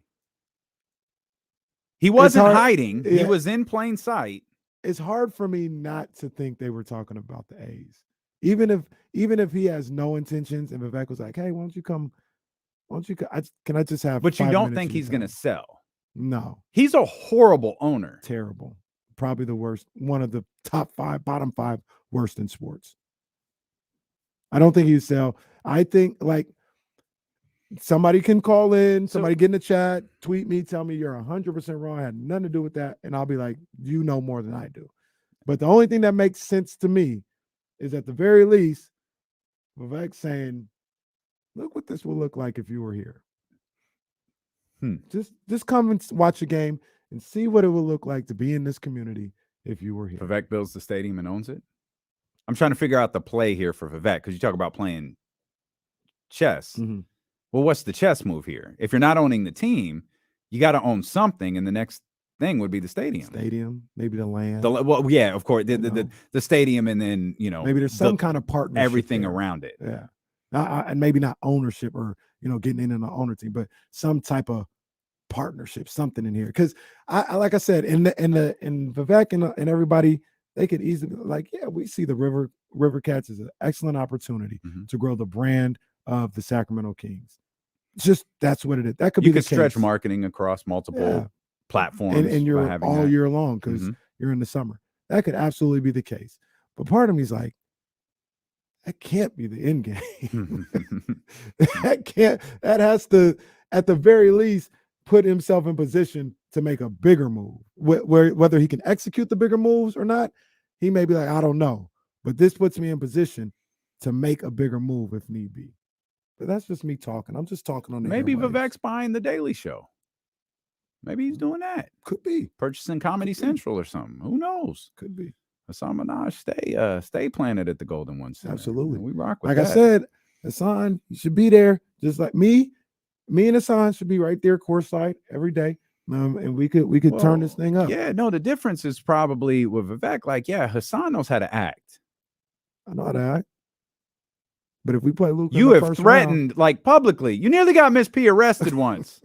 He wasn't hiding. Yeah. He was in plain sight. It's hard for me not to think they were talking about the A's. Even if he has no intentions, and Vivek was like, "Hey, why don't you come? Can I just have?" But you 5 don't minutes think of your he's going to time?" sell? No, He's a horrible owner. terrible. Probably the worst. One of the top 5, bottom 5 worst in sports. I don't think he'd sell. I think like somebody can call in, somebody get in the chat, tweet me, tell me you're 100% wrong. I had nothing to do with that, and I'll be like, you know more than I do. But the only thing that makes sense to me is at the very least, Vivek saying, look what this will look like if you were here. Just come and watch a game and see what it will look like to be in this community if you were here. Vivek builds the stadium and owns it. I'm trying to figure out the play here for Vivek because you talk about playing chess. Mm-hmm. Well, what's the chess move here? If you're not owning the team, you got to own something, and the next thing would be the stadium. Maybe the land. Well, yeah, of course, the stadium, and then maybe there's some kind of partnership, everything there. around it. Yeah, and maybe not ownership or getting in an owner team, but some type of partnership, something in here. Because I like I said, in Vivek and everybody, they could easily we see the River Cats as an excellent opportunity to grow the brand of the Sacramento Kings. Just that's what it is. That could be the stretch case. marketing across multiple platforms, and you're all year long because you're in the summer. That could absolutely be the case. But part of me is like, that can't be the end game. That has to, at the very least, put himself in position to make a bigger move. Whether he can execute the bigger moves or not, he may be like, I don't know. But this puts me in position to make a bigger move if need be. But that's just me talking. I'm just talking on the Maybe airwaves. Vivek's buying the Daily Show. Maybe he's doing that. Could be. Purchasing Comedy Central or something. Who knows? Could be. Hassan Minaj, stay planted at the Golden One Center. Absolutely. We rock with like that. I said, Hassan, you should be there. Just like me and Hassan should be right there courtside every day. And we could turn this thing up. Yeah, no, the difference is probably with Vivek, Hassan knows how to act. I know how to act. But if we play Luke, you have threatened publicly. You nearly got Miss P arrested once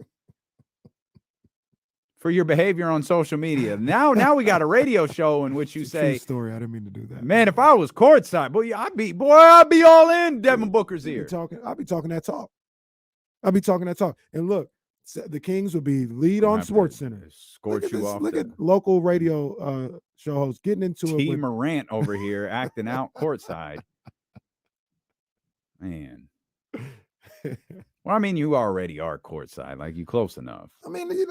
for your behavior on social media. Now we got a radio show in which you say, true story. I didn't mean to do that. Man, if I was courtside, I'd be all in Devin Booker's ear. I'll be talking that talk. And look, the Kings will be lead on Sports Center. Scorch you off. Look at local radio show hosts getting into T. it. Morant over here acting out courtside. Man. Well, I mean, you already are courtside. You close enough. I mean, you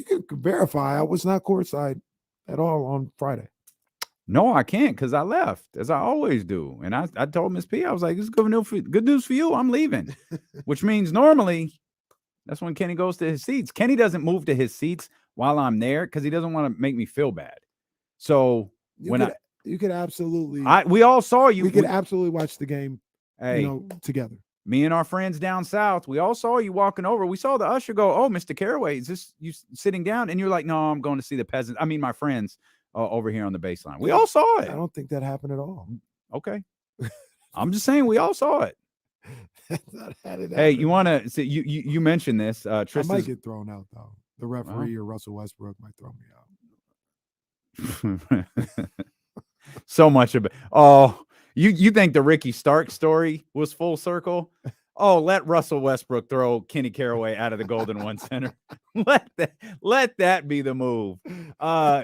can verify I was not courtside at all on Friday. No, I can't because I left, as I always do. And I told Miss P, I was like, this is good news for you. I'm leaving. Which means normally that's when Kenny goes to his seats. Kenny doesn't move to his seats while I'm there because he doesn't want to make me feel bad. So you could absolutely we all saw you. We could absolutely watch the game together. Me and our friends down south, we all saw you walking over. We saw the usher go, "Oh, Mr. Caraway, is this you sitting down?" And you're like, "No, I'm going to see the peasants. I mean, my friends over here on the baseline." We all saw it. I don't think that happened at all. Okay. I'm just saying we all saw it. Hey, you want to see? You mentioned this. Trysta, I might get thrown out though. The referee or Russell Westbrook might throw me out. So much of it. You think the Ricky Stark story was full circle? Oh, let Russell Westbrook throw Kenny Caraway out of the Golden One Center. Let that be the move.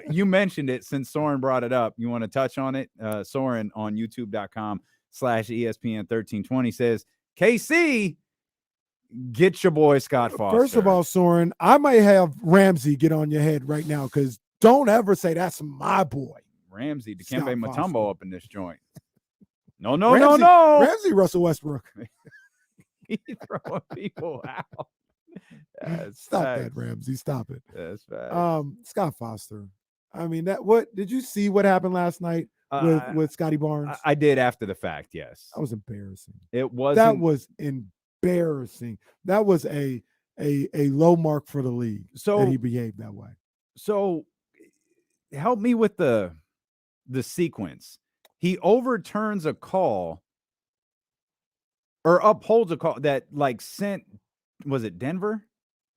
You mentioned it since Soren brought it up. You want to touch on it? Soren on youtube.com/ESPN1320 says, KC, get your boy Scott Foster. First of all, Soren, I might have Ramsey get on your head right now because don't ever say that's my boy. Ramsey, Dikembe Mutombo up in this joint. No. Ramsey, Russell Westbrook. me throwing people out. Stop facts. that, Ramsey. Stop it. That's facts. Scott Foster. I mean, what did you see what happened last night with Scotty Barnes? I did after the fact, yes. That was embarrassing. It was. That was embarrassing. That was a low mark for the league. So that he behaved that way. So help me with the sequence. He overturns a call or upholds a call that like sent, was it Denver?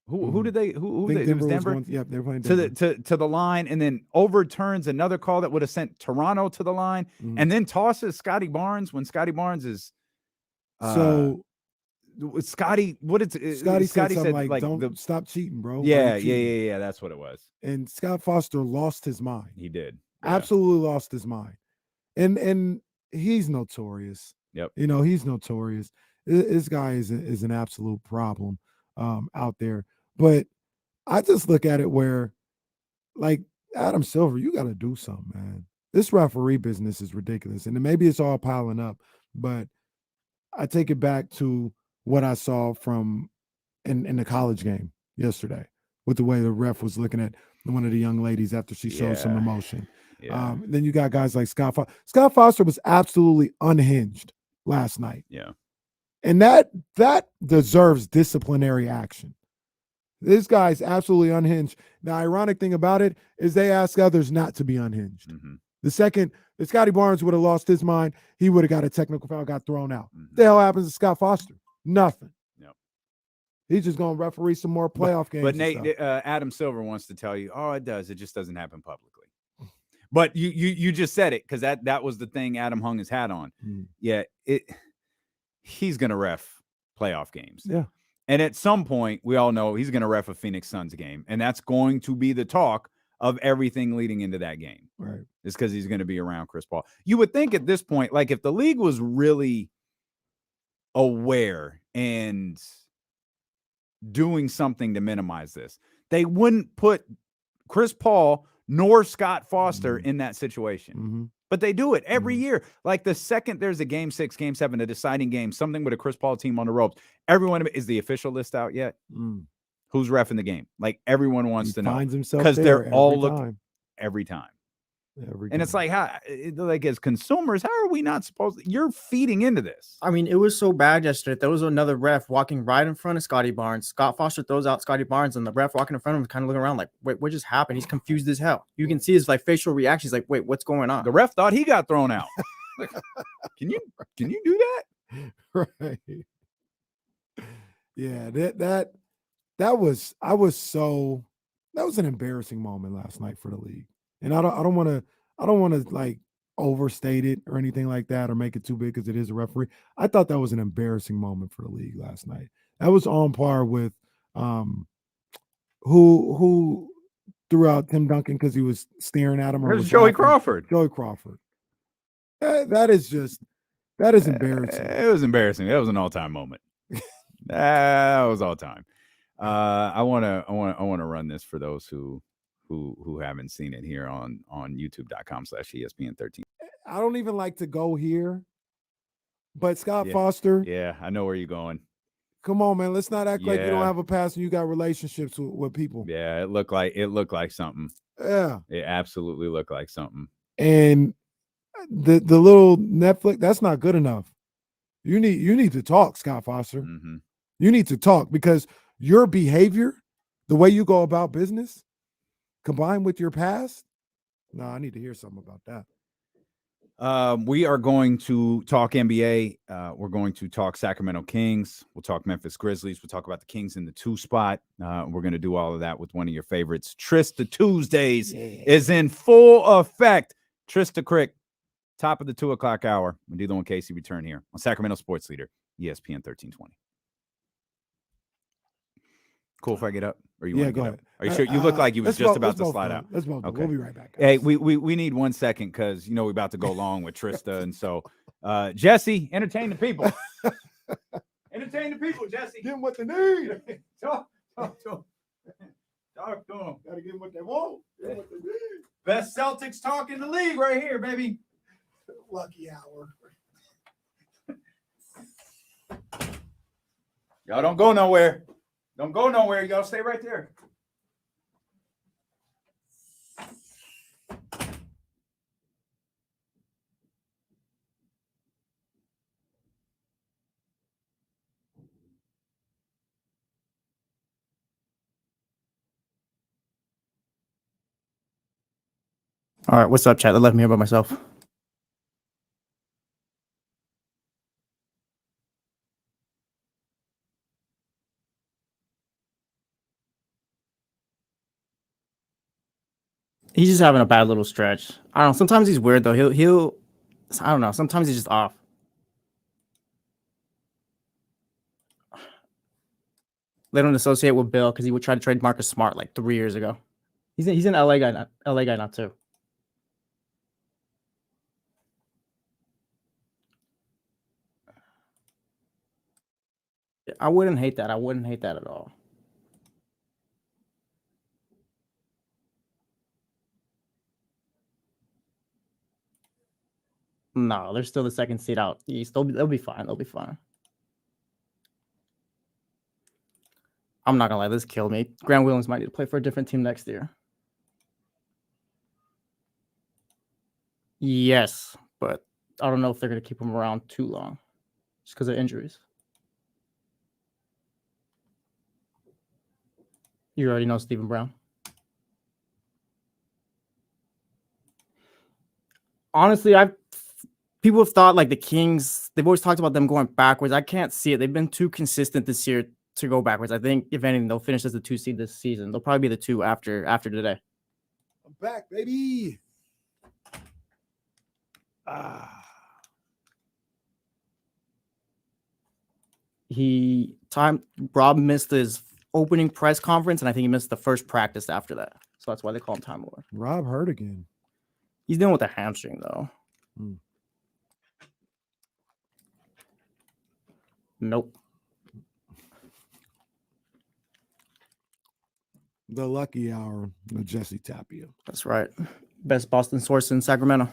Who did they? Who they? It was Denver. They were playing Denver. To the line, and then overturns another call that would have sent Toronto to the line, and then tosses Scotty Barnes when Scotty Barnes is. Scotty, what is Scotty said like don't stop cheating, bro. Yeah. That's what it was. And Scott Foster lost his mind. He did. Absolutely lost his mind. And he's notorious. Yep. You know, he's notorious. This guy is an absolute problem out there. But I just look at it where, like, Adam Silver, you got to do something, man. This referee business is ridiculous. And maybe it's all piling up, but I take it back to what I saw from in the college game yesterday with the way the ref was looking at one of the young ladies after she showed some emotion. Yeah. Then you got guys like Scott Foster. Scott Foster was absolutely unhinged last night. Yeah. And that deserves disciplinary action. This guy's absolutely unhinged. The ironic thing about it is they ask others not to be unhinged. Mm-hmm. The second that Scotty Barnes would have lost his mind, he would have got a technical foul, got thrown out. The hell happens to Scott Foster? Nothing. Yep. He's just going to referee some more playoff games. But Nate, Adam Silver wants to tell you, it does. It just doesn't happen publicly. But you just said it because that was the thing Adam hung his hat on. Yeah, he's going to ref playoff games. Yeah. And at some point, we all know he's going to ref a Phoenix Suns game. And that's going to be the talk of everything leading into that game. Right. It's because he's going to be around Chris Paul. You would think at this point, like if the league was really aware and doing something to minimize this, they wouldn't put Chris Paul nor Scott Foster in that situation. But they do it every year. Like the second there's a game 6, game 7, a deciding game, something with a Chris Paul team on the ropes, everyone, is the official list out yet? Who's reffing the game? Like everyone wants to know because they're all looking every time. And it's like, like as consumers, how are we not supposed to? You're feeding into this. I mean, it was so bad yesterday. There was another ref walking right in front of Scotty Barnes. Scott Foster throws out Scotty Barnes, and the ref walking in front of him kind of looking around like, wait, what just happened? He's confused as hell. You can see his like facial reaction. He's like, wait, what's going on? The ref thought he got thrown out. Can you do that? Right. Yeah, that was an embarrassing moment last night for the league. And I don't want to like overstate it or anything like that or make it too big because it is a referee. I thought that was an embarrassing moment for the league last night. That was on par with who threw out Tim Duncan because he was staring at him. It was Joey Crawford. Joey Crawford. That is embarrassing. It was embarrassing. That was an all-time moment. That was all time. I want to run this for those who haven't seen it here on youtube.com/ESPN13. I don't even like to go here, but Scott Foster. Yeah, I know where you're going. Come on, man. Let's not act like you don't have a past and you got relationships with people. Yeah, it looked like something. Yeah. It absolutely looked like something. And the little Netflix, that's not good enough. You need to talk, Scott Foster. Mm-hmm. You need to talk because your behavior, the way you go about business, combined with your past, no, I need to hear something about that. We are going to talk NBA. We're going to talk Sacramento Kings. We'll talk Memphis Grizzlies. We'll talk about the Kings in the 2 spot. We're going to do all of that with one of your favorites. Trista Tuesdays is in full effect. Trysta Krick, top of the 2 o'clock hour. Mandilo and Casey return here on Sacramento Sports Leader, ESPN 1320. Cool if I get up? Or you want to go get ahead. Up? Are you sure? You look like you was just about to slide out. Let's both. Okay. We'll be right back. Guys. Hey, we need 1 second because we're about to go long with Trista. And so Jesse, entertain the people. Entertain the people, Jesse. Give them what they need. Talk to them. Talk to them. Gotta give them what they want. Give them what they need. Best Celtics talk in the league right here, baby. Lucky hour. Y'all don't go nowhere. Don't go nowhere. Y'all stay right there. All right, what's up, chat? They left me here by myself. He's just having a bad little stretch. I don't know. Sometimes he's weird though. He'll I don't know. Sometimes he's just off. They don't associate with Bill because he would try to trade Marcus Smart like 3 years ago. He's an LA guy, now too. I wouldn't hate that. I wouldn't hate that at all. No, they're still the second seed out east. They'll be fine. They'll be fine. I'm not gonna lie, this killed me. Grant Williams might need to play for a different team next year. Yes, but I don't know if they're gonna keep him around too long, just because of injuries. You already know Stephen Brown. Honestly, people have thought like the Kings, they've always talked about them going backwards. I can't see it. They've been too consistent this year to go backwards. I think if anything, they'll finish as the 2 seed this season. They'll probably be the 2 after today. I'm back, baby. Rob missed his opening press conference, and I think he missed the first practice after that. So that's why they call him Time Lord. Rob hurt again. He's dealing with a hamstring though. Nope. The lucky hour of Jesse Tapia. That's right. Best Boston source in Sacramento.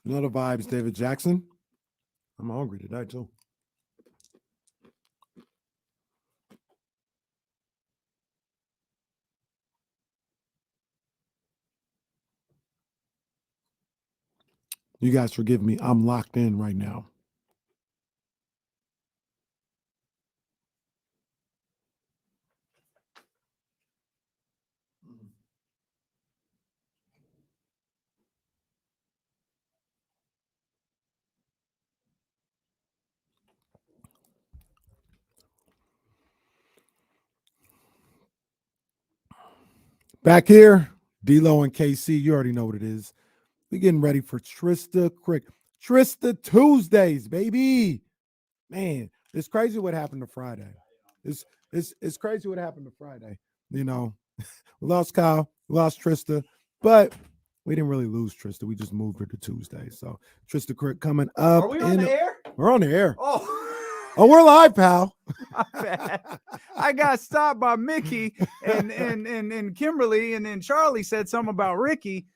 You know the vibes, David Jackson. I'm hungry today, too. You guys forgive me. I'm locked in right now. Back here, D-Lo and KC, you already know what it is. We're getting ready for Trysta Krick. Trysta Tuesdays, baby. Man, it's crazy what happened to Friday. It's crazy what happened to Friday. You know, we lost Kyle, we lost Trysta, but we didn't really lose Trysta. We just moved her to Tuesday. So Trysta Krick coming up. Are we on the air? We're on the air. Oh, we're live, pal. my bad. I got stopped by Mickey and Kimberly, and then Charlie said something about Ricky.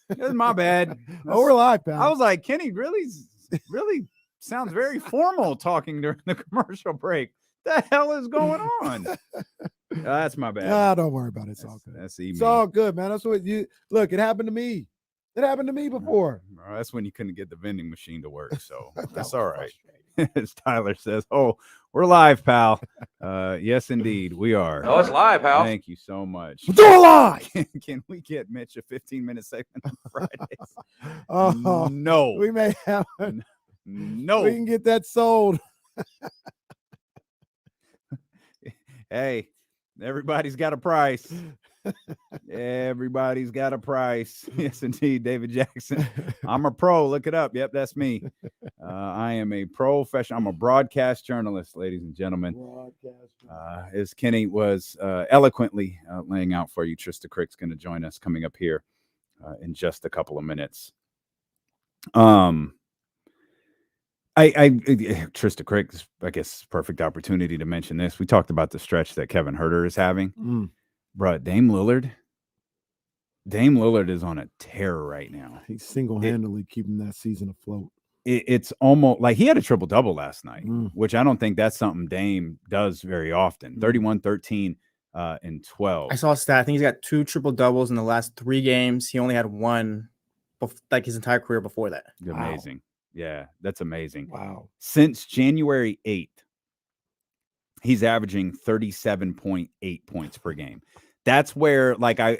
That's my bad. We're live, pal. I was like, Kenny really sounds very formal talking during the commercial break. The hell is going on? That's my bad. Don't worry about it. It's all good. It's all good, man. That's what you look. It happened to me. It happened to me before. That's when you couldn't get the vending machine to work. So that's all right. As Tyler says, "Oh, we're live, pal." Yes, indeed, we are. Oh, it's live, pal. Thank you so much. Do it live. Can we get Mitch a 15-minute segment on Fridays? Oh, no. We may have. No. We can get that sold. Hey, everybody's got a price. Everybody's got a price. Yes, indeed, David Jackson. I'm a pro. Look it up. Yep, that's me. I am a professional. I'm a broadcast journalist, ladies and gentlemen. As Kenny was eloquently laying out for you, Trysta Krick's going to join us coming up here in just a couple of minutes. Trysta Krick, I guess, perfect opportunity to mention this. We talked about the stretch that Kevin Huerter is having. Bruh, Dame Lillard Dame Lillard is on a tear right now. He's single-handedly keeping that season afloat. It's almost like he had a triple-double last night, Mm. which I don't think that's something Dame does very often. 31, 13, and 12. I saw a stat. I think he's got 2 triple doubles in the last 3 games. He only had 1 like his entire career before that. Amazing. Wow. Yeah, that's amazing. Wow. Since January 8th, he's averaging 37.8 points per game. That's where like I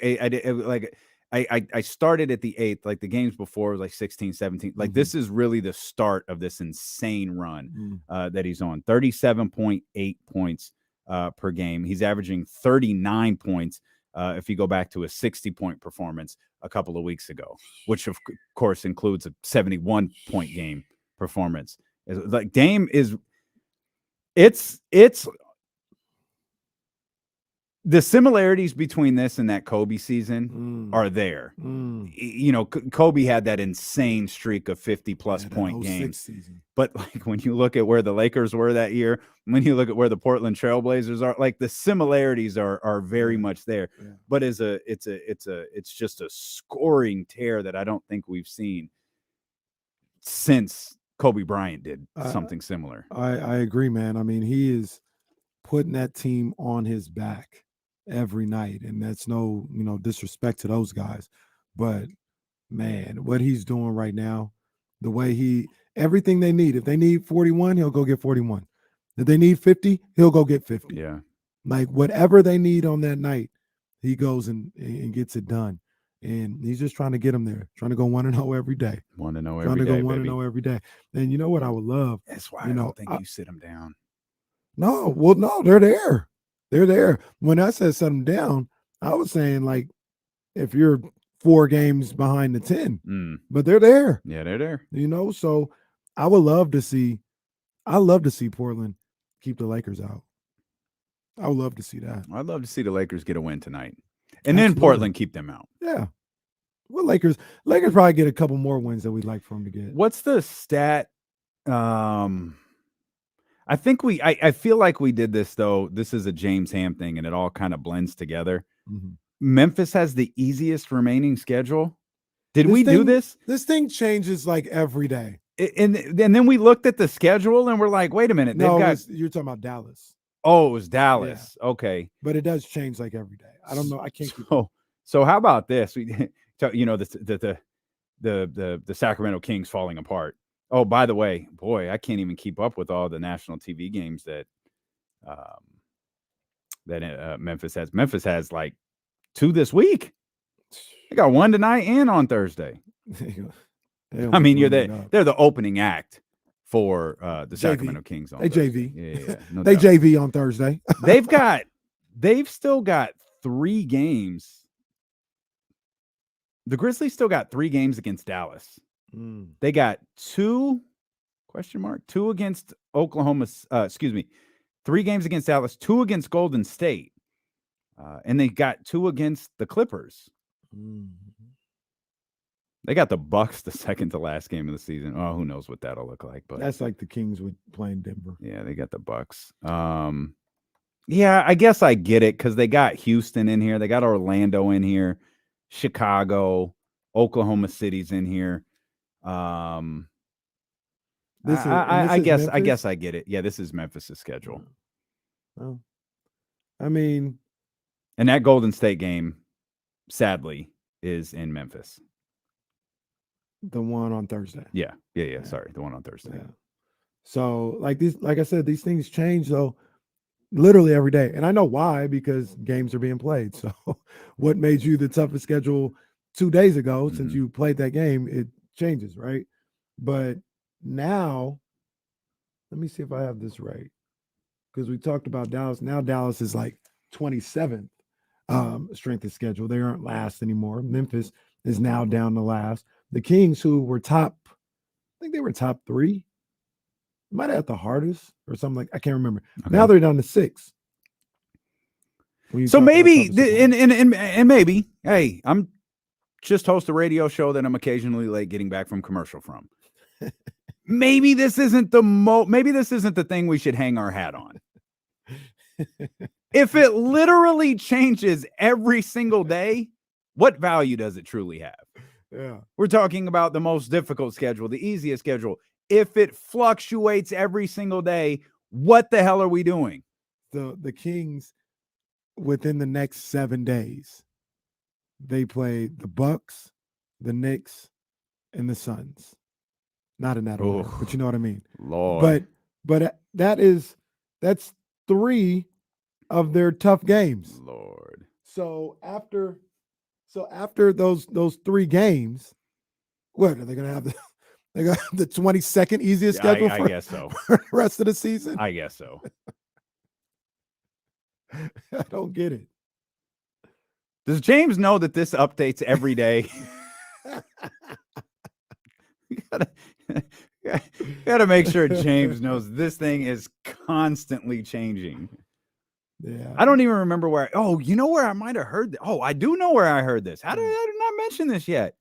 started at the 8th, like the games before was like 16, 17. Like this is really the start of this insane run that he's on. 37.8 points per game. He's averaging 39 points if you go back to a 60-point performance a couple of weeks ago, which of course includes a 71-point game performance. Like Dame is it's the similarities between this and that Kobe season are there. You know, Kobe had that insane streak of 50-plus point games. Season. But like when you look at where the Lakers were that year, when you look at where the Portland Trailblazers are, like the similarities are very much there. Yeah. But it's just a scoring tear that I don't think we've seen since Kobe Bryant did something similar. I agree, man. I mean, he is putting that team on his back every night, and that's no disrespect to those guys, but man, what he's doing right now, the way everything they need, if they need 41, he'll go get 41. If they need 50, he'll go get 50. Yeah, like whatever they need on that night, he goes and gets it done, and he's just trying to get them there, trying to go 1-0 every day. 1-0 every day, trying to go 1-0 every day. And you know what I would love? That's why I don't think you sit them down. No, well, no, they're there. They're there. When I said set them down, I was saying like if you're 4 games behind the 10, but they're there. Yeah, they're there. You know, so I love to see Portland keep the Lakers out. I would love to see that. I'd love to see the Lakers get a win tonight, and then Portland keep them out. Yeah. Well, Lakers probably get a couple more wins that we'd like for them to get. What's the stat? I think I feel like we did this, though. This is a James Ham thing, and it all kind of blends together. Memphis has the easiest remaining schedule. Did we do this? This thing changes like every day. And then we looked at the schedule, and we're like, wait a minute. No, you're talking about Dallas. Oh, it was Dallas. Yeah. Okay. But it does change like every day. I don't know. I can't keep So how about this? The Sacramento Kings falling apart. Oh, by the way, boy, I can't even keep up with all the national TV games that Memphis has. Memphis has like 2 this week. They got 1 tonight and on Thursday. I mean, they're the opening act for the Sacramento Kings. On they Thursday. JV. Yeah, no they doubt. JV on Thursday. They've still got 3 games. The Grizzlies still got 3 games against Dallas. They got 2 against Oklahoma. 3 games against Dallas, 2 against Golden State, and they got 2 against the Clippers. They got the Bucks the second to last game of the season. Oh, who knows what that'll look like? But that's like the Kings would play in Denver. Yeah, they got the Bucks. Yeah, I guess I get it because they got Houston in here, they got Orlando in here, Chicago, Oklahoma City's in here. I guess I get it. Yeah, this is Memphis' schedule. Well, I mean, and that Golden State game, sadly, is in Memphis. The one on Thursday. Yeah. Sorry, the one on Thursday. Yeah. So, like I said, these things change though, literally every day, and I know why, because games are being played. So, what made you the toughest schedule 2 days ago, since you played that game, it changes, right? But now, let me see if I have this right, because we talked about Dallas. Now Dallas is like 27th strength of schedule. They aren't last anymore. Memphis is now down to last. The Kings, who were top, I think they were top 3, might have had the hardest or something like, I can't remember. Okay. Now they're down to 6. So maybe and maybe, hey, I'm just host a radio show that I'm occasionally late getting back from commercial from. Maybe this isn't the thing we should hang our hat on. If it literally changes every single day, What value does it truly have? Yeah. We're talking about the most difficult schedule, the easiest schedule. If it fluctuates every single day, what the hell are we doing? The Kings, within the next 7 days, they play the Bucks, the Knicks, and the Suns. Not in that order, but you know what I mean. Lord. But that's 3 of their tough games. Lord. So after those 3 games, what are they going to have? They got the 22nd easiest schedule. I guess so. For the rest of the season. I guess so. I don't get it. Does James know that this updates every day? you gotta make sure James knows this thing is constantly changing. Yeah. I don't even remember where. You know where I might have heard. I do know where I heard this. How did I not mention this yet?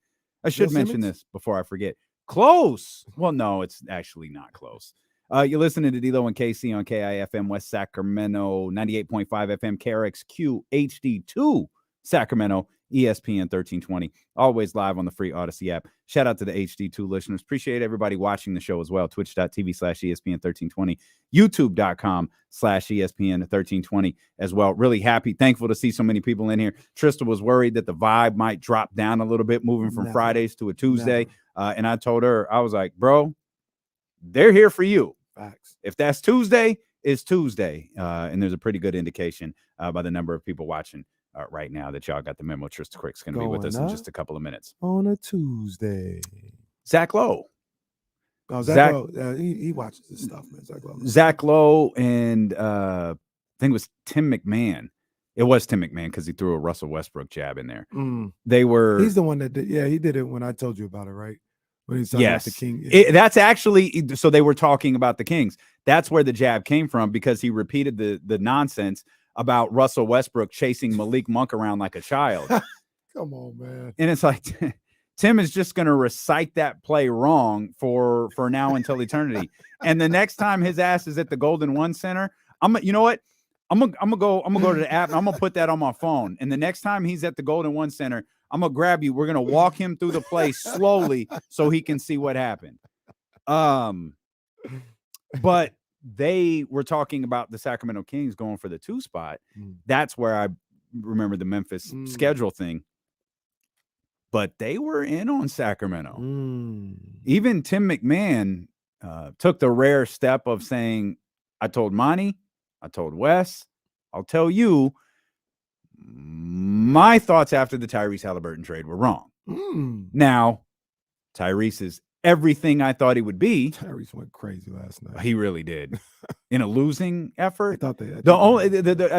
I should mention this before I forget. Close. Well, no, it's actually not close. You're listening to D-Lo and KC on KIFM West Sacramento, 98.5 FM, KRXQ HD2 Sacramento, ESPN 1320. Always live on the free Odyssey app. Shout out to the HD2 listeners. Appreciate everybody watching the show as well. Twitch.tv/ESPN 1320. YouTube.com/ESPN 1320 as well. Really happy, thankful to see so many people in here. Trista was worried that the vibe might drop down a little bit moving from Fridays to a Tuesday. And I told her, I was like, bro, they're here for you. Facts. If that's Tuesday, it's Tuesday. And there's a pretty good indication by the number of people watching right now that y'all got the memo. Trysta Krick's going to be with us in just a couple of minutes. On a Tuesday. Zach Lowe. Oh, Zach Lowe. He watches this stuff, man. Zach Lowe and I think it was Tim McMahon. It was Tim McMahon because he threw a Russell Westbrook jab in there. They were. He's the one that did. Yeah, he did it when I told you about it, right? When he's talking about the King. That's actually. So they were talking about the Kings. That's where the jab came from because he repeated the nonsense about Russell Westbrook chasing Malik Monk around like a child. Come on, man. And it's like Tim is just going to recite that play wrong for now until eternity. And the next time his ass is at the Golden One Center, you know what? I'm gonna go to the app and I'm gonna put that on my phone. And the next time he's at the Golden One Center, I'm gonna grab you. We're gonna walk him through the play slowly so he can see what happened. But they were talking about the Sacramento Kings going for the 2 spot. That's where I remember the Memphis schedule thing. But they were in on Sacramento. Even Tim McMahon took the rare step of saying, I told Monty, I told Wes, I'll tell you, my thoughts after the Tyrese Halliburton trade were wrong. Now, Tyrese is everything I thought he would be. Tyrese went crazy last night. He really did. In a losing effort. I thought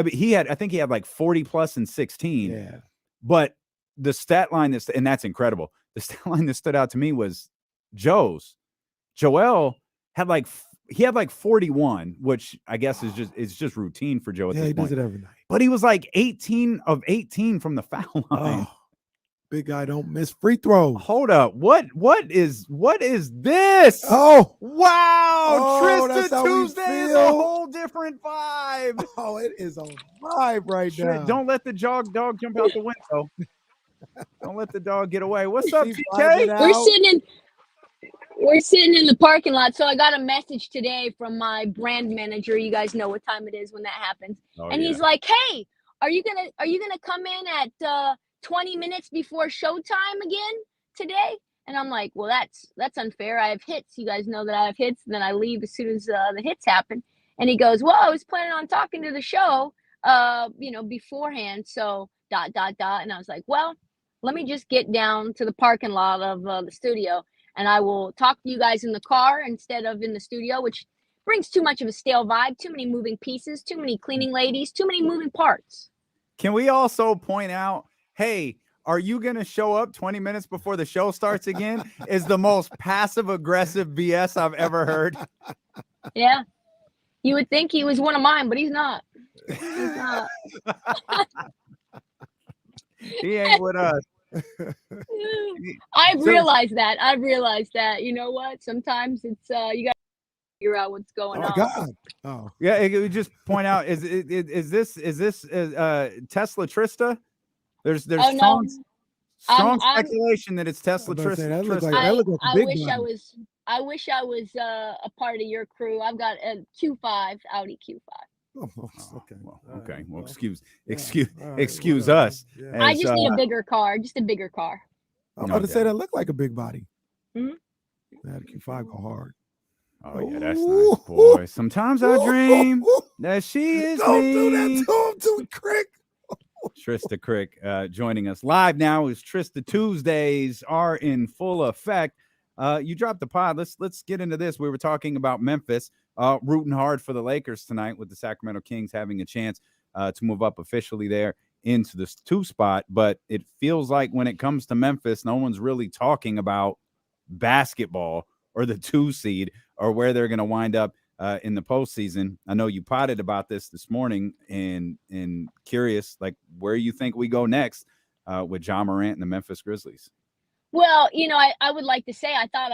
he had like 40 plus and 16. Yeah. But the stat line and that's incredible. The stat line that stood out to me was Joel had like 41, which I guess is just routine for Joe at this he point. does it every night. But he was like 18 of 18 from the foul line. Big guy don't miss free throws. Hold up. What is this? Oh, wow. Trista Tuesday is a whole different vibe. Oh, it is a vibe right now. Don't let the dog jump out the window. Don't let the dog get away. What's up, TK? We're sitting in the parking lot. So I got a message today from my brand manager. You guys know what time it is when that happens. He's like, "Hey, are you gonna come in at 20 minutes before showtime again today?" And I'm like, "Well, that's unfair. I have hits. You guys know that I have hits, and then I leave as soon as the hits happen." And he goes, "Well, I was planning on talking to the show, beforehand. So ... And I was like, "Well, let me just get down to the parking lot of the studio, and I will talk to you guys in the car instead of in the studio, which brings too much of a stale vibe, too many moving pieces, too many cleaning ladies, too many moving parts." Can we also point out, hey, are you going to show up 20 minutes before the show starts again? Is the most passive-aggressive BS I've ever heard. Yeah. You would think he was one of mine, but he's not. He's not. He ain't with us. I've realized that. You know what? Sometimes it's you got to figure out what's going on. God. Oh. Yeah, it would just point out is this Tesla Trista? There's no. Strong I'm- speculation that it's Tesla. I was about to say, that looked Trysta. like- that looked like a big wish I body. was. I wish I was a part of your crew. I've got a Q5 Audi Q5. Oh, okay. Well, All okay. right, Well, all excuse right, us. Yeah. I as, just need a bigger car. Just a bigger car. I'm No about to say doubt. that looked like a big body. Mhm. That Q5 go hard. Oh yeah, that's Ooh, nice, boy. Sometimes I ooh, dream ooh, that she is Don't me. do that to him, too, Krick. Trysta Krick joining us live now as Trysta Tuesdays are in full effect. You dropped the pod. Let's get into this. We were talking about Memphis rooting hard for the Lakers tonight with the Sacramento Kings having a chance to move up officially there into the 2 spot. But it feels like when it comes to Memphis, no one's really talking about basketball or the 2 seed or where they're going to wind up in the postseason. I know you potted about this morning and curious, like where you think we go next with Ja Morant and the Memphis Grizzlies. Well, I would like to say I thought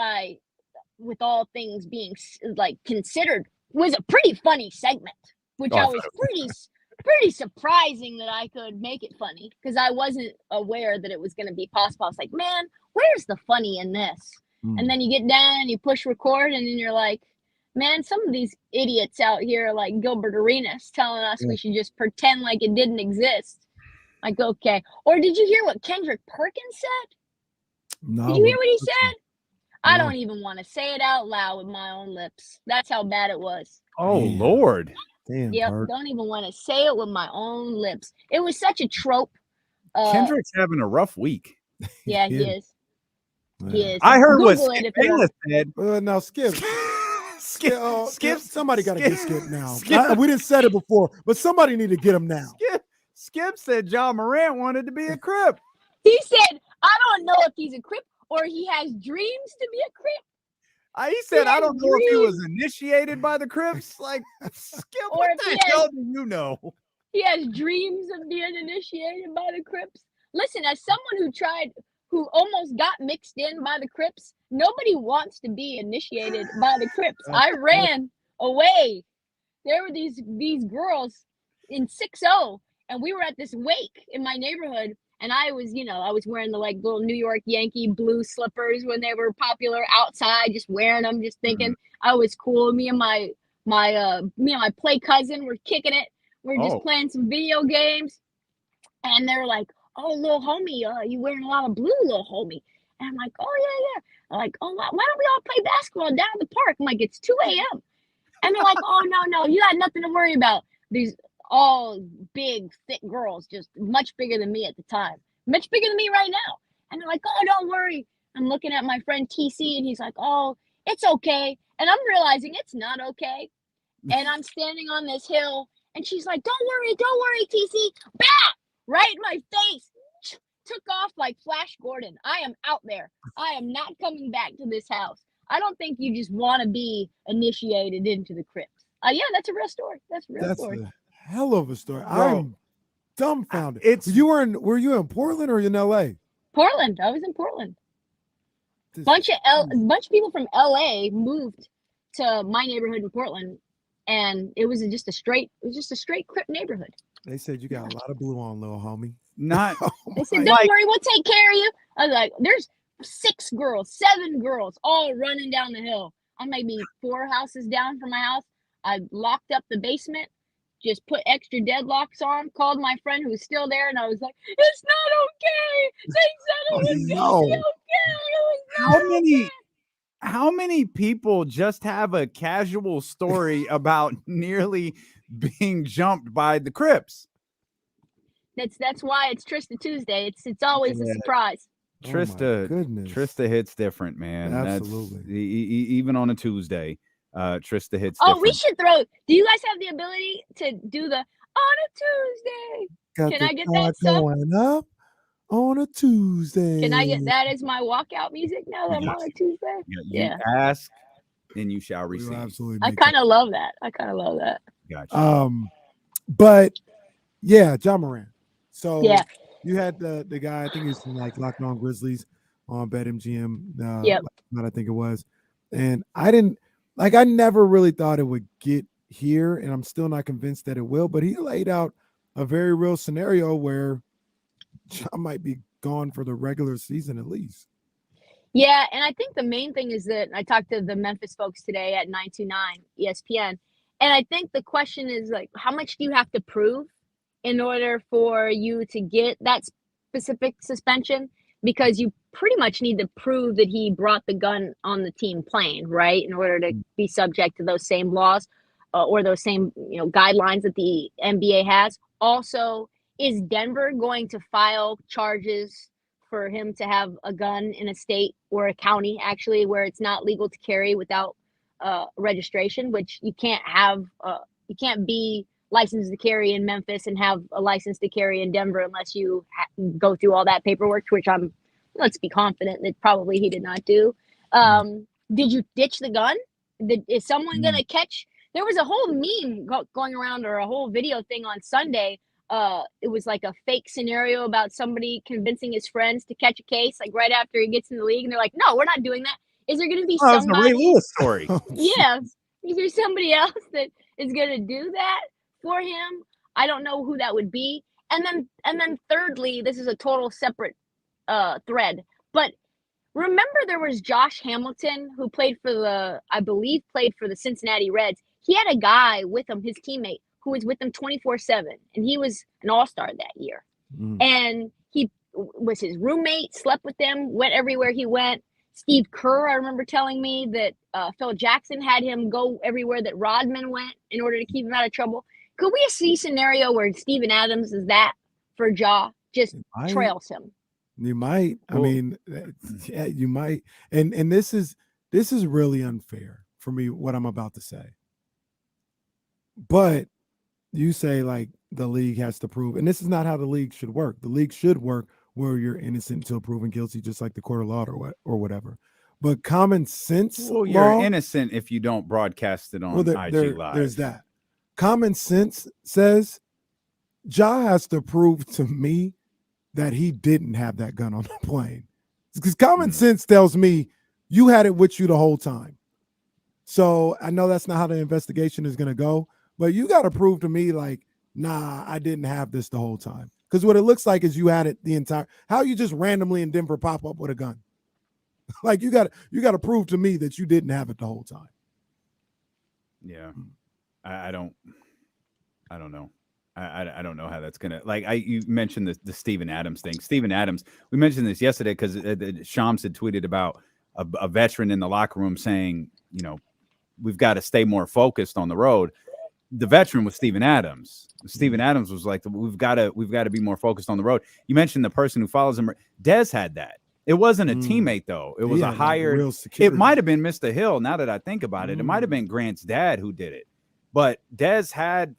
with all things being like considered, was a pretty funny segment, which Oh, I I was pretty surprising that I could make it funny because I wasn't aware that it was going to be possible. I was like, man, where's the funny in this? And then you get down and you push record, and then you're like, man, some of these idiots out here like Gilbert Arenas telling us we should just pretend like it didn't exist. Like, okay. Or did you hear what Kendrick Perkins said? No, Did you hear what he said? I No. don't even want to say it out loud with my own lips. That's how bad it was. Oh, Man. Lord. Damn, Yep, Perk. don't even want to say it with my own lips. It was such a trope. Kendrick's having a rough week. Yeah, he Yeah. is. He is. I heard what Google it Skip if you want. Bayless said. Now, Skip. Skip. Somebody got to get Skip now. Skip. We didn't said it before, but somebody need to get him now. Skip said Ja Morant wanted to be a Crip. He said, I don't know if he's a Crip or he has dreams to be a Crip. He said, I has don't know if he was dreams. initiated by the Crips. Like, Skip, Or what if the he hell has- do you know? He has dreams of being initiated by the Crips. Listen, as someone who almost got mixed in by the Crips, nobody wants to be initiated by the Crips. I ran away. There were these girls in 6-0, and we were at this wake in my neighborhood, and I was wearing the like little New York Yankee blue slippers when they were popular outside, just wearing them, just thinking I was cool. Me and my play cousin were kicking it. We're just playing some video games, and they're like, "Oh, little homie, you wearing a lot of blue, little homie?" And I'm like, "Oh yeah." I'm like, "Oh, why don't we all play basketball down at the park?" I'm like, "It's 2 a.m." And they're like, "Oh no, you got nothing to worry about." These all big, thick girls, just much bigger than me at the time, much bigger than me right now. And they're like, "Oh, don't worry." I'm looking at my friend TC, and he's like, "Oh, it's okay." And I'm realizing it's not okay. And I'm standing on this hill, and she's like, don't worry, TC. Bah! Right in my face. Took off like Flash Gordon. I am out there. I am not coming back to this house. I don't think you just want to be initiated into the Crips. Yeah, that's a real story. That's a real story. A hell of a story. Bro, I'm dumbfounded. Were you in Portland or in LA? Portland. I was in Portland. Bunch of people from LA moved to my neighborhood in Portland, and it was just a straight Crip neighborhood. They said you got a lot of blue on, little homie. Not. They said, "Don't worry, we'll take care of you." I was like, "There's 7 girls, all running down the hill. I'm maybe 4 houses down from my house. I locked up the basement, just put extra deadlocks on, called my friend who was still there, and I was like, "It's not okay. They said it was gonna be okay. It was not How many people just have a casual story about nearly being jumped by the Crips? That's why it's Trysta Tuesday. It's always a surprise. Trysta hits different, man. Absolutely. That's, even on a Tuesday, Trysta hits Oh, different. we should throw. Do you guys have the ability to do the on a Tuesday? Can I get that song? Going up on a Tuesday. Can I get that as my walkout music now that I'm on a Tuesday? You ask, and you shall receive. Absolutely. I kind of love that. Gotcha. But yeah, Ja Morant. So yeah, you had the guy, I think he's from like Locked On Grizzlies on BetMGM. Yep. I think it was. And I never really thought it would get here, and I'm still not convinced that it will, but he laid out a very real scenario where Ja might be gone for the regular season at least. Yeah, and I think the main thing is that I talked to the Memphis folks today at 929 ESPN, and I think the question is like, how much do you have to prove in order for you to get that specific suspension? Because you pretty much need to prove that he brought the gun on the team playing, right, in order to be subject to those same laws or those same guidelines that the NBA has. Also, is Denver going to file charges for him to have a gun in a state or a county actually where it's not legal to carry without registration, which you can't have, you can't be licensed to carry in Memphis and have a license to carry in Denver unless you go through all that paperwork, which let's be confident that probably he did not do. Did you ditch the gun? Is someone going to catch? There was a whole meme going around, or a whole video thing on Sunday. It was like a fake scenario about somebody convincing his friends to catch a case, like right after he gets in the league, and they're like, "No, we're not doing that." Is there going to be somebody? That's the Ray Lewis story. Yeah, is there somebody else that is going to do that for him? I don't know who that would be. And then thirdly, this is a total separate thread, but remember there was Josh Hamilton who played for the Cincinnati Reds. He had a guy with him, his teammate, who was with him 24/7, and he was an all-star that year. And he was his roommate, slept with him, went everywhere he went. Steve Kerr, I remember telling me that Phil Jackson had him go everywhere that Rodman went in order to keep him out of trouble. Could we see a scenario where Steven Adams is that for Ja, just trails him? You might. Cool. I mean, yeah, you might. And this is really unfair for me, what I'm about to say. But you say like the league has to prove, and this is not how the league should work. The league should work where you're innocent until proven guilty, just like the court of law or whatever. But common sense, well, you're innocent if you don't broadcast it on IG Live. There's that. Common sense says Ja has to prove to me that he didn't have that gun on the plane. Because common sense tells me you had it with you the whole time. So I know that's not how the investigation is going to go, but you got to prove to me like, nah, I didn't have this the whole time. Because what it looks like is you had it the entire. How you just randomly in Denver pop up with a gun? Like you got to prove to me that you didn't have it the whole time. Yeah, I don't know. I don't know how that's gonna you mentioned the Steven Adams thing. Steven Adams, we mentioned this yesterday because Shams had tweeted about a veteran in the locker room saying, we've got to stay more focused on the road. The veteran was Steven Adams. Steven Adams was like, we've got to be more focused on the road. You mentioned the person who follows him. Dez had that. It wasn't a teammate though. It was a hired. It might have been Mr. Hill. Now that I think about it, it might have been Grant's dad who did it. But Dez had,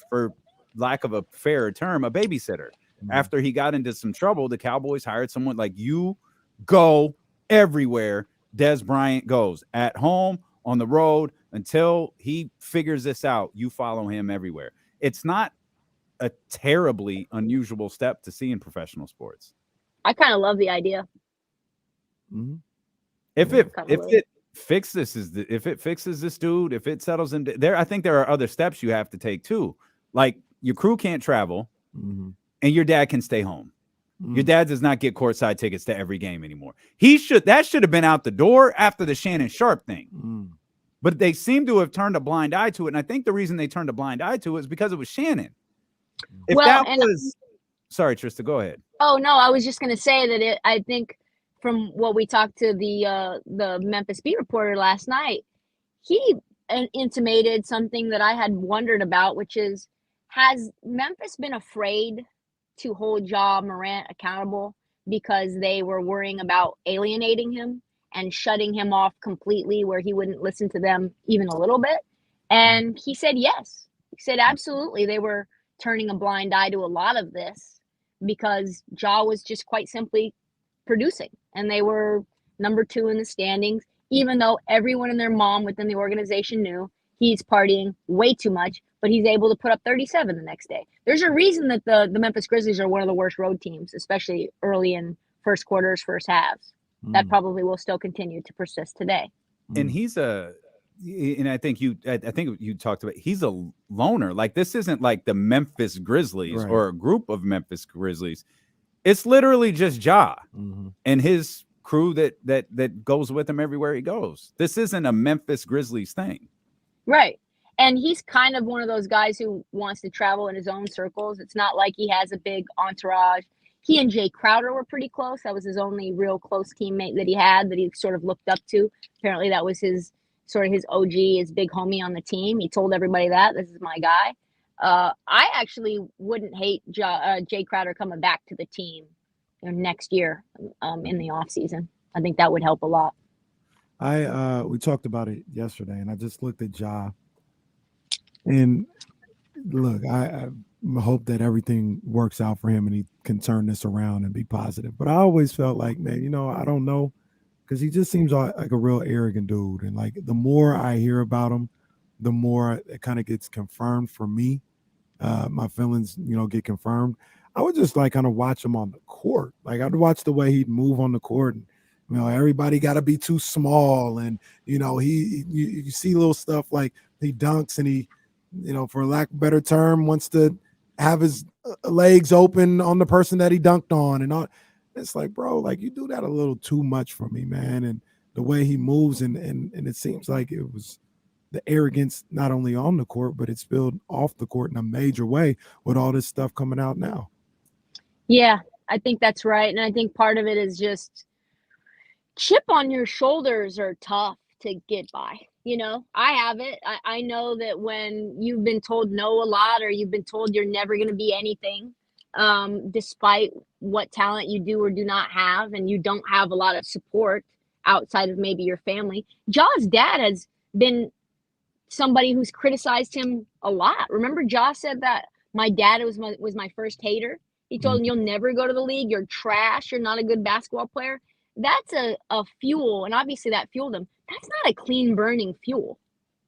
for lack of a fairer term, a babysitter. After he got into some trouble, the Cowboys hired someone like, you go everywhere Dez Bryant goes, at home, on the road, until he figures this out. You follow him everywhere. It's not a terribly unusual step to see in professional sports. I kind of love the idea. If it fixes this dude, if it settles him there, I think there are other steps you have to take too. Like your crew can't travel, and your dad can stay home. Your dad does not get courtside tickets to every game anymore. That should have been out the door after the Shannon Sharp thing. But they seem to have turned a blind eye to it. And I think the reason they turned a blind eye to it is because it was Shannon. Sorry, Trysta, go ahead. Oh, no, I was just going to say that I think from what we talked to the Memphis beat reporter last night, he intimated something that I had wondered about, which is, has Memphis been afraid to hold Ja Morant accountable because they were worrying about alienating him and shutting him off completely where he wouldn't listen to them even a little bit? And he said yes. He said absolutely. They were turning a blind eye to a lot of this because Ja was just quite simply producing, and they were number 2 in the standings, even though everyone and their mom within the organization knew he's partying way too much, but he's able to put up 37 the next day. There's a reason that the Memphis Grizzlies are one of the worst road teams, especially early in first quarters, first halves. That probably will still continue to persist today. And I think you talked about, he's a loner. Like, this isn't like the Memphis Grizzlies or a group of Memphis Grizzlies. It's literally just Ja Mm-hmm. and his crew that goes with him everywhere he goes. This isn't a Memphis Grizzlies thing. Right. And he's kind of one of those guys who wants to travel in his own circles. It's not like he has a big entourage. He and Jay Crowder were pretty close. That was his only real close teammate that he had that he sort of looked up to. Apparently that was his OG, his big homie on the team. He told everybody that this is my guy. I actually wouldn't hate Jay Crowder coming back to the team next year in the offseason. I think that would help a lot. We talked about it yesterday, and I just looked at Ja. And look, I hope that everything works out for him and he can turn this around and be positive. But I always felt like, man, I don't know, because he just seems like a real arrogant dude. And like the more I hear about him, the more it kind of gets confirmed for me. My feelings, get confirmed. I would just like kind of watch him on the court. Like I'd watch the way he'd move on the court, and everybody got to be too small, and you see little stuff like he dunks and he, for lack of a better term, wants to have his legs open on the person that he dunked on, and all. It's like, bro, like you do that a little too much for me, man. And the way he moves, and it seems like it was the arrogance not only on the court, but it spilled off the court in a major way with all this stuff coming out now. Yeah, I think that's right. And I think part of it is just chip on your shoulders are tough to get by. I have it. I know that when you've been told no a lot, or you've been told you're never going to be anything, despite what talent you do or do not have, and you don't have a lot of support outside of maybe your family. Ja's dad has been somebody who's criticized him a lot. Remember, Ja said that my dad was my first hater. He told him, you'll never go to the league. You're trash. You're not a good basketball player. That's a fuel. And obviously that fueled him. That's not a clean burning fuel,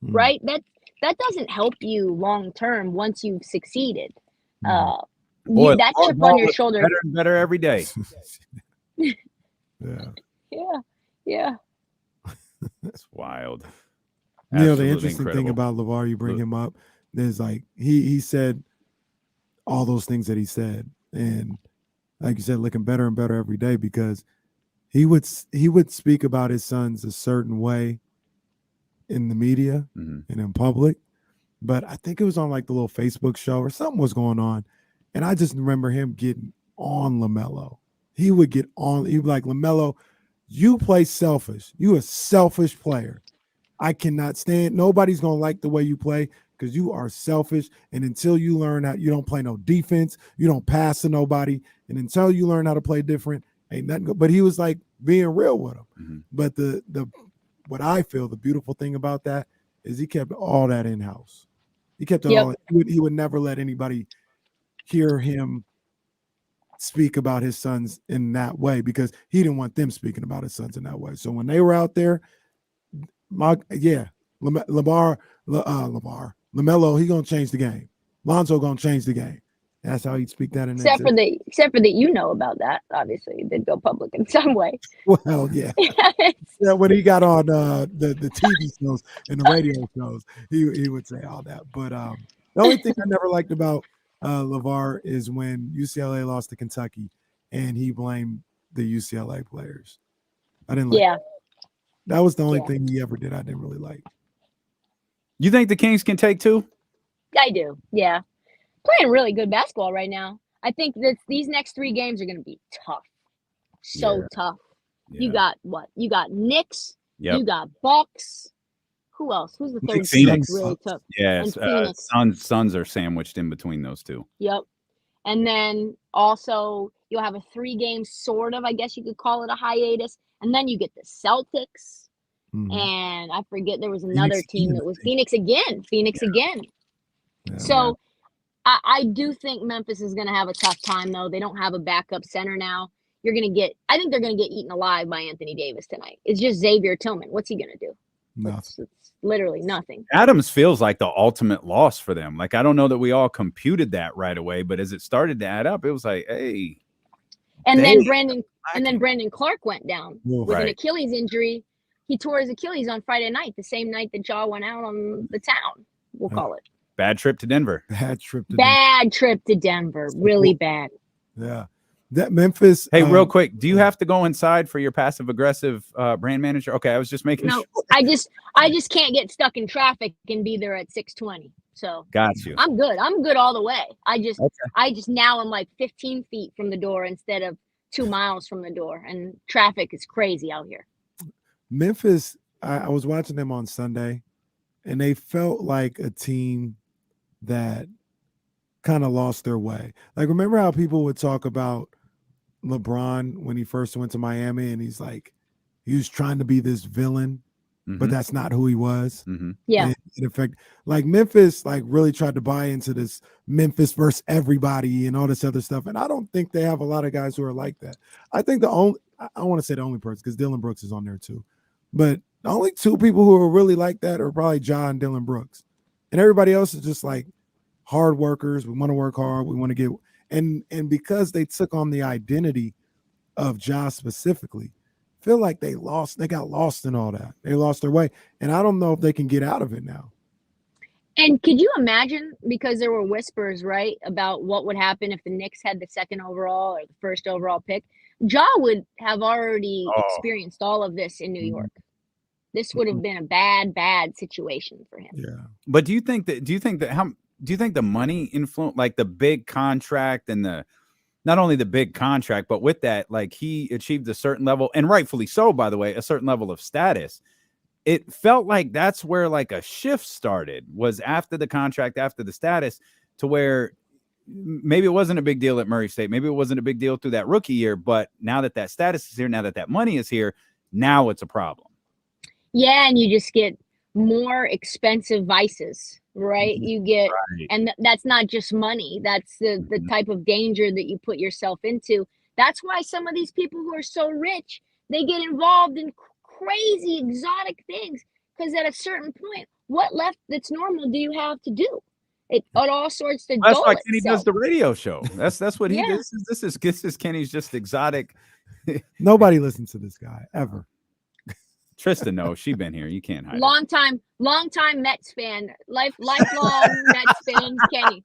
right? That doesn't help you long term once you've succeeded. Boy, that chip on your shoulder. Better and better every day. Yeah. That's wild. The interesting thing about LeVar, you bring him up, there's like he said all those things that he said, and like you said, looking better and better every day, because he would speak about his sons a certain way in the media and in public, but I think it was on like the little Facebook show or something was going on, and I just remember him getting on LaMelo. He would get on. He'd be like, LaMelo, you play selfish. You a selfish player. I cannot stand. Nobody's gonna like the way you play because you are selfish. And until you learn how, you don't play no defense, you don't pass to nobody, and until you learn how to play different, ain't nothing. But he was like being real with him. But the what I feel the beautiful thing about that is he kept all that in house. He kept it all. He would never let anybody hear him speak about his sons in that way, because he didn't want them speaking about his sons in that way. So when they were out there, LaMelo, he gonna change the game. Lonzo gonna change the game. That's how he'd speak that in. Except for that, about that. Obviously, it did go public in some way. Well, yeah. Yeah, when he got on the TV shows and the radio shows, he would say all that. But the only thing I never liked about LeVar is when UCLA lost to Kentucky and he blamed the UCLA players. I didn't like that. That was the only thing he ever did I didn't really like. You think the Kings can take two? I do, yeah. Playing really good basketball right now. I think that these next 3 games are going to be tough. So tough. Yeah. You got what? You got Knicks. Yep. You got Bucks. Who else? Who's the third team that's really tough? Yes, Suns are sandwiched in between those two. Yep. And then also you'll have a 3-game sort of, I guess you could call it a hiatus. And then you get the Celtics. And I forget there was another team that was Phoenix again. Yeah, so I do think Memphis is going to have a tough time, though. They don't have a backup center now. I think they're going to get eaten alive by Anthony Davis tonight. It's just Xavier Tillman. What's he going to do? Nothing. It's literally nothing. Adams feels like the ultimate loss for them. Like, I don't know that we all computed that right away, but as it started to add up, it was like, hey. And then Brandon Clark went down with an Achilles injury. He tore his Achilles on Friday night, the same night that Ja went out on the town. We'll call it. Bad trip to Denver. Bad trip to Denver. Really bad. Yeah. That Memphis. Hey, real quick, do you have to go inside for your passive aggressive brand manager? Okay, I was just making No, sure. I just can't get stuck in traffic and be there at 6:20. So Got you. I'm good all the way. I just now I'm like 15 feet from the door instead of 2 miles from the door, and traffic is crazy out here. Memphis, I was watching them on Sunday, and they felt like a team that kind of lost their way. Like, remember how people would talk about LeBron when he first went to Miami, and he's like, he was trying to be this villain, but that's not who he was. Yeah. And in fact, like Memphis, like really tried to buy into this Memphis versus everybody and all this other stuff. And I don't think they have a lot of guys who are like that. I think I want to say the only person, because Dylan Brooks is on there too, but the only two people who are really like that are probably Ja and Dylan Brooks. And everybody else is just like hard workers. We want to work hard. We want to get, and because they took on the identity of Ja specifically, feel like they got lost in all that. They lost their way. And I don't know if they can get out of it now. And could you imagine, because there were whispers, right, about what would happen if the Knicks had the second overall or the first overall pick? Ja would have already experienced all of this in New York. This would have been a bad situation for him. Yeah. But do you think the money influence, like the big contract and not only the big contract, but with that, like he achieved a certain level, and rightfully so, by the way, a certain level of status. It felt like that's where like a shift started, was after the contract, after the status, to where maybe it wasn't a big deal at Murray State. Maybe it wasn't a big deal through that rookie year, but now that status is here, now that money is here, now it's a problem. Yeah, and you just get more expensive vices, right? You get, and that's not just money. That's the type of danger that you put yourself into. That's why some of these people who are so rich, they get involved in crazy exotic things, because at a certain point, what left that's normal do you have to do? It all sorts to That's dull why Kenny itself. does the radio show. That's what he does. This is Kenny's just exotic. Nobody listens to this guy ever. Trista, no, she been here. You can't hide it. Long time Mets fan, lifelong Mets fan, Kenny.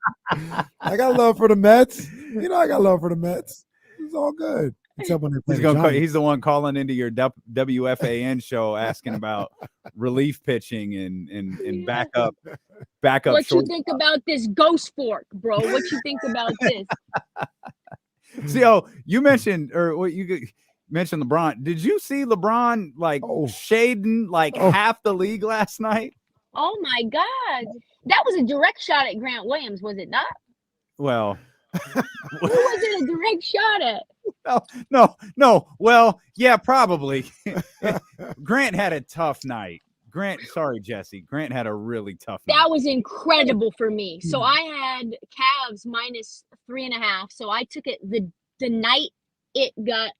I got love for the Mets. You know, I got love for the Mets. It's all good. Except when they play he's the one calling into your WFAN show asking about relief pitching and backup. What you think about this ghost fork, bro? What you think about this? See, you mentioned, or what you mentioned LeBron. Did you see LeBron shading half the league last night? Oh my God, that was a direct shot at Grant Williams, was it not? Well, who was it a direct shot at? No. Well, yeah, probably. Grant had a tough night. Sorry, Jesse. Grant had a really tough night. That was incredible for me. So I had Cavs -3.5. So I took it the night it got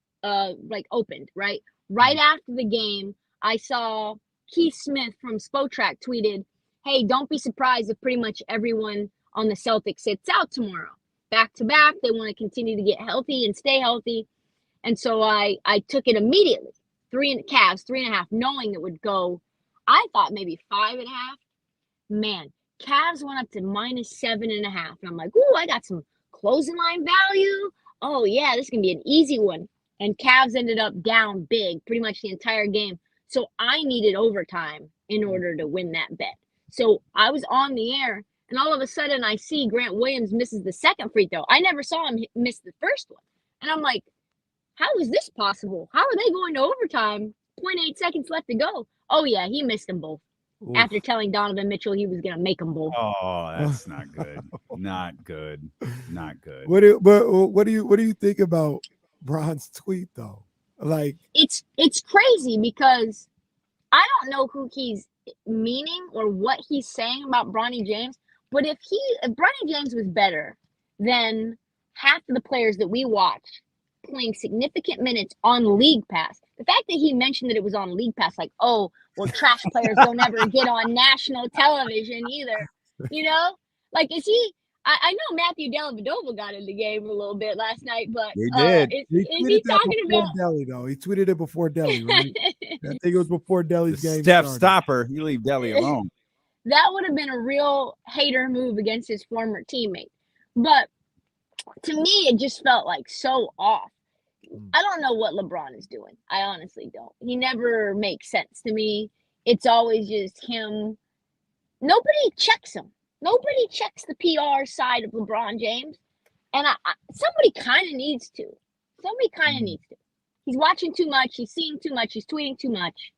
opened, right? Right after the game, I saw Keith Smith from Spotrac tweeted, "Hey, don't be surprised if pretty much everyone on the Celtics sits out tomorrow. Back to back, they want to continue to get healthy and stay healthy." And so I took it immediately. Cavs 3.5, knowing it would go. I thought maybe 5.5. Man, Cavs went up to -7.5, and I'm like, "Ooh, I got some closing line value. Oh yeah, this is gonna be an easy one." And Cavs ended up down big pretty much the entire game. So I needed overtime in order to win that bet. So I was on the air, and all of a sudden I see Grant Williams misses the second free throw. I never saw him miss the first one. And I'm like, how is this possible? How are they going to overtime? 0.8 seconds left to go. Oh, yeah, he missed them both. Oof. After telling Donovan Mitchell he was going to make them both. Oh, that's not good. Not good. What do you think about Bron's tweet though? Like, it's crazy, because I don't know who he's meaning or what he's saying about Bronny James, but if Bronny James was better than half of the players that we watch playing significant minutes on League Pass, the fact that he mentioned that it was on League Pass, like, oh, well, trash players don't ever get on national television either, you know? Like, is he? I know Matthew Dellavedova got in the game a little bit last night, but he did. Is he talking about Delly though? He tweeted it before Delly, right? I think it was before Delly's game. Steph stopper. You leave Delly alone. That would have been a real hater move against his former teammate. But to me, it just felt like so off. I don't know what LeBron is doing. I honestly don't. He never makes sense to me. It's always just him. Nobody checks him. Nobody checks the PR side of LeBron James. And somebody kind of needs to. Somebody kind of needs to. He's watching too much. He's seeing too much. He's tweeting too much.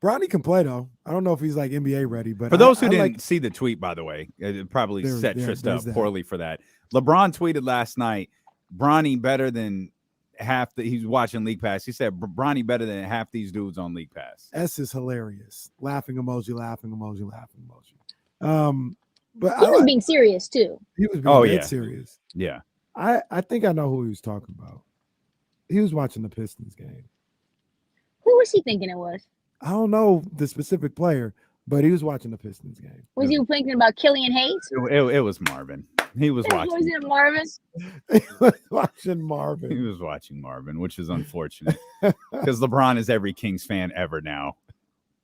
Bronny can play, though. I don't know if he's like NBA ready. But for those who didn't see the tweet, by the way, it probably set Trista up poorly for that. LeBron tweeted last night, Bronny better than half he's watching League Pass. He said Bronny better than half these dudes on League Pass. S is hilarious. Laughing emoji, laughing emoji, laughing emoji. But he was being serious too. He was being serious. Yeah. I think I know who he was talking about. He was watching the Pistons game. Who was he thinking it was? I don't know the specific player, but he was watching the Pistons game. Was he thinking about Killian Hayes? It was Marvin. He was watching. Was it Marvin? He was watching Marvin. He was watching Marvin, which is unfortunate because LeBron is every Kings fan ever now.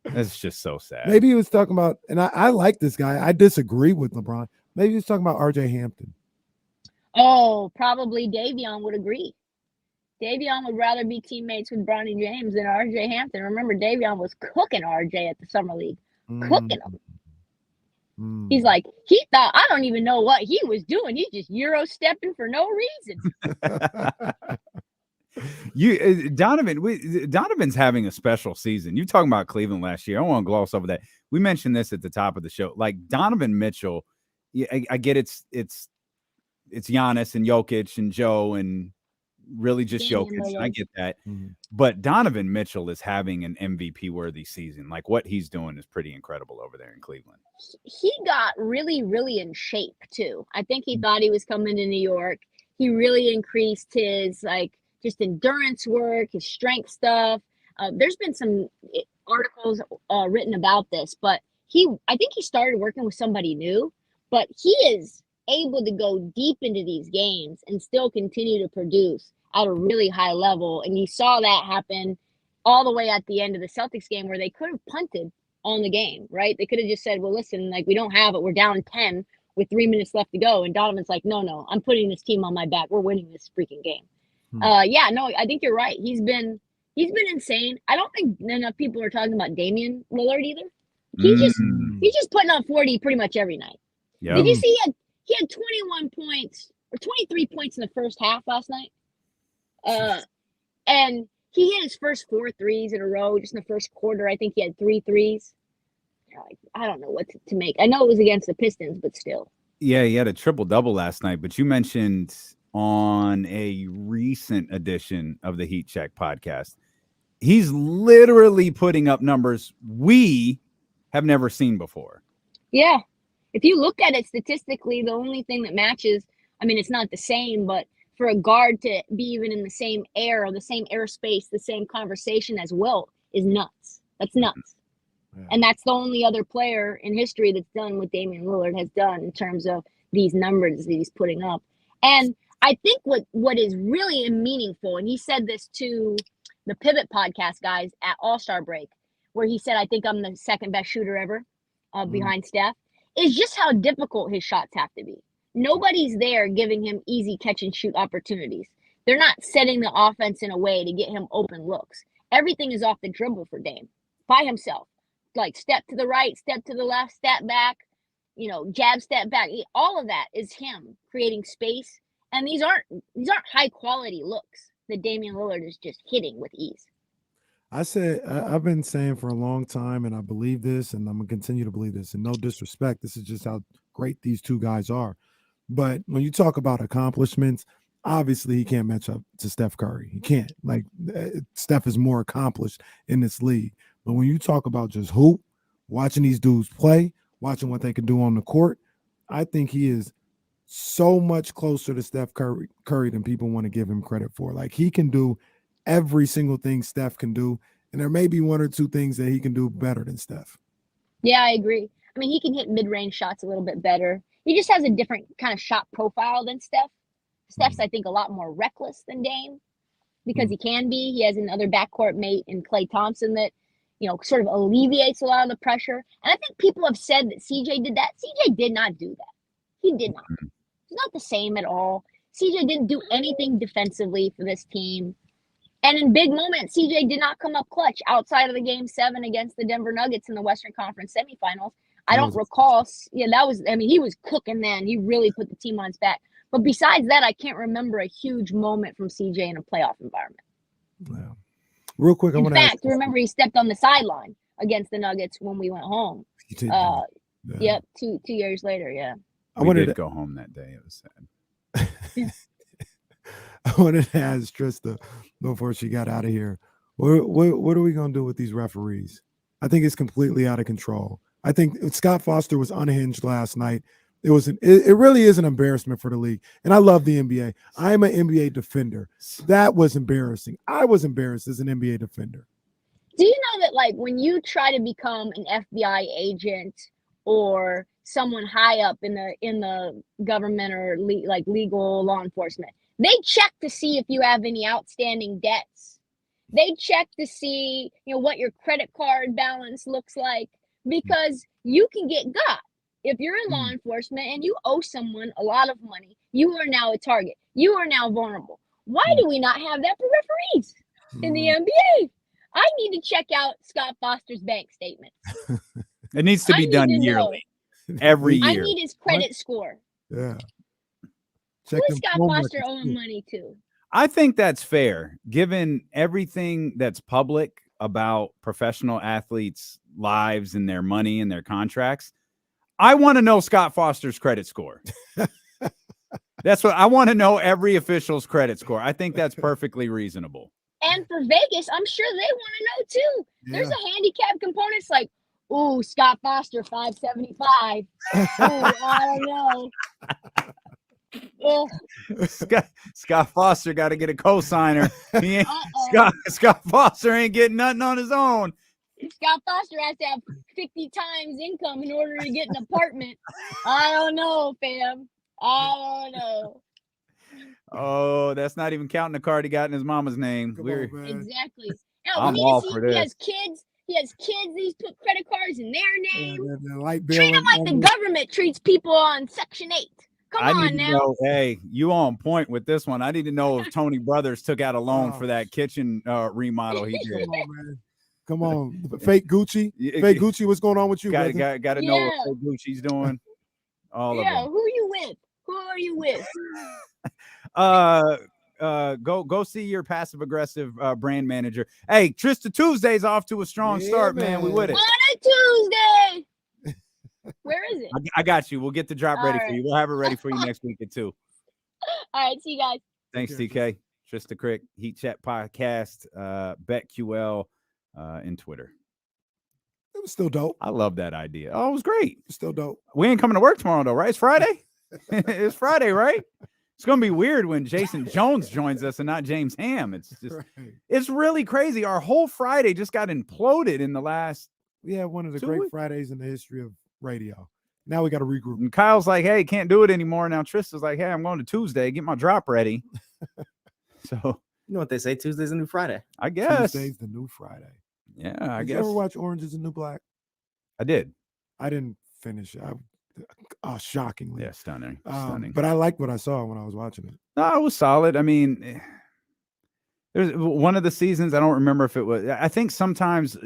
That's just so sad. Maybe he was talking about, and I like this guy. I disagree with LeBron. Maybe he was talking about RJ Hampton. Oh, probably Davion would agree. Davion would rather be teammates with Bronny James than RJ Hampton. Remember, Davion was cooking RJ at the Summer League. Cooking him. He's like, he thought, I don't even know what he was doing. He's just Euro stepping for no reason. Donovan's having a special season. You talking about Cleveland last year. I don't want to gloss over that. We mentioned this at the top of the show. Like Donovan Mitchell, I get it's Giannis and Jokic and Joe and really just Jokic. I get that. But Donovan Mitchell is having an MVP worthy season. Like what he's doing is pretty incredible over there in Cleveland. He got really, really in shape too. I think he thought he was coming to New York. He really increased his just endurance work, his strength stuff. There's been some articles written about this, but I think he started working with somebody new, but he is able to go deep into these games and still continue to produce at a really high level. And you saw that happen all the way at the end of the Celtics game where they could have punted on the game, right? They could have just said, well, listen, we don't have it. We're down 10 with 3 minutes left to go. And Donovan's like, no, I'm putting this team on my back. We're winning this freaking game. I think you're right. He's been insane. I don't think enough people are talking about Damian Lillard either. He's just putting up 40 pretty much every night. Yep. Did you see he had 21 points or 23 points in the first half last night? And he hit his first 4 threes in a row just in the first quarter. I think he had 3 threes. I don't know what to make. I know it was against the Pistons, but still. Yeah, he had a triple-double last night. But you mentioned on a recent edition of the Heat Check podcast, he's literally putting up numbers we have never seen before. Yeah. If you look at it statistically, the only thing that matches, it's not the same, but for a guard to be even in the same air or the same airspace, the same conversation as Wilt is nuts. That's nuts. Yeah. And that's the only other player in history that's done what Damian Lillard has done in terms of these numbers that he's putting up. And I think what is really meaningful, and he said this to the Pivot podcast guys at All-Star break, where he said, I think I'm the second best shooter ever behind Steph, is just how difficult his shots have to be. Nobody's there giving him easy catch and shoot opportunities. They're not setting the offense in a way to get him open looks. Everything is off the dribble for Dame by himself. Step to the right, step to the left, step back, jab, step back. All of that is him creating space. And these aren't high quality looks that Damian Lillard is just hitting with ease. I've been saying for a long time, and I believe this, and I'm going to continue to believe this, and no disrespect, this is just how great these two guys are. But when you talk about accomplishments, obviously he can't match up to Steph Curry. He can't. Steph is more accomplished in this league. But when you talk about just hoop, watching these dudes play, watching what they can do on the court, I think he is so much closer to Steph Curry than people want to give him credit for. He can do every single thing Steph can do, and there may be 1 or 2 things that he can do better than Steph. Yeah, I agree. He can hit mid-range shots a little bit better. He just has a different kind of shot profile than Steph. Steph's, I think, a lot more reckless than Dame because he can be. He has another backcourt mate in Klay Thompson that, sort of alleviates a lot of the pressure. And I think people have said that CJ did that. CJ did not do that. He did not. It's not the same at all. CJ didn't do anything defensively for this team. And in big moments, CJ did not come up clutch outside of the Game 7 against the Denver Nuggets in the Western Conference semifinals. I don't recall. Yeah, he was cooking then. He really put the team on his back. But besides that, I can't remember a huge moment from CJ in a playoff environment. Wow. Real quick, In fact, remember he stepped on the sideline against the Nuggets when we went home. Yep, 2 years later, yeah. I wanted to go home that day. It was sad. I wanted to ask Trysta before she got out of here. What are we going to do with these referees? I think it's completely out of control. I think Scott Foster was unhinged last night. It really is an embarrassment for the league. And I love the NBA. I'm an NBA defender. That was embarrassing. I was embarrassed as an NBA defender. Do you know that, like, when you try to become an FBI agent or someone high up in the government or legal law enforcement, they check to see if you have any outstanding debts. They check to see, what your credit card balance looks like, because you can get got. If you're in law enforcement and you owe someone a lot of money, you are now a target. You are now vulnerable. Why do we not have that for referees in the NBA? I need to check out Scott Foster's bank statement. It needs to be done yearly, every year. I need his credit score. Yeah. Who is Scott Foster owing money to? I think that's fair, given everything that's public about professional athletes' lives and their money and their contracts. I want to know Scott Foster's credit score. That's what I want to know, every official's credit score. I think that's perfectly reasonable. And for Vegas, I'm sure they want to know too. Yeah. There's a handicap component. It's like, ooh, Scott Foster, 575. Ooh, I don't know. Scott Foster got to get a co-signer. He ain't, Scott Foster ain't getting nothing on his own. Scott Foster has to have 50 times income in order to get an apartment. I don't know, fam. I don't know. Oh, that's not even counting the card he got in his mama's name. Exactly. No, I'm all for this. He has kids. He's put credit cards in their name. Treat him like the government treats people on Section 8. Come on now. Hey, you on point with this one. I need to know if Tony Brothers took out a loan for that kitchen remodel he did. Come on, fake Gucci. Fake Gucci, what's going on with you? Got to know what fake Gucci's doing. All of them. Who are you with? Who are you with? Go see your passive aggressive brand manager. Hey, Trysta Tuesday's off to a strong start, man. We with it. On a Tuesday. Where is it? I got you. We'll get the drop ready for you. We'll have it ready for you next week at 2. All right, see you guys. Thanks, TK. Trysta Krick, Heat Chat Podcast, BetQL, and Twitter. It was still dope. I love that idea. Oh, it was great. It's still dope. We ain't coming to work tomorrow though, right? It's Friday. It's Friday, right? It's gonna be weird when Jason Jones joins us and not James Ham. It's just, It's really crazy. Our whole Friday just got imploded in the last. We had one of the great Fridays in the history of radio. Now we got to regroup. And Kyle's like, "Hey, can't do it anymore." Now Trista's like, "Hey, I'm going to Tuesday. Get my drop ready." So you know what they say? Tuesday's a new Friday. I guess Tuesday's the new Friday. Yeah, I guess. You ever watch Orange Is the New Black? I did. I didn't finish. Shockingly. Yeah, stunning. But I liked what I saw when I was watching it. No, it was solid. I mean, there's one of the seasons. I don't remember if it was. I think sometimes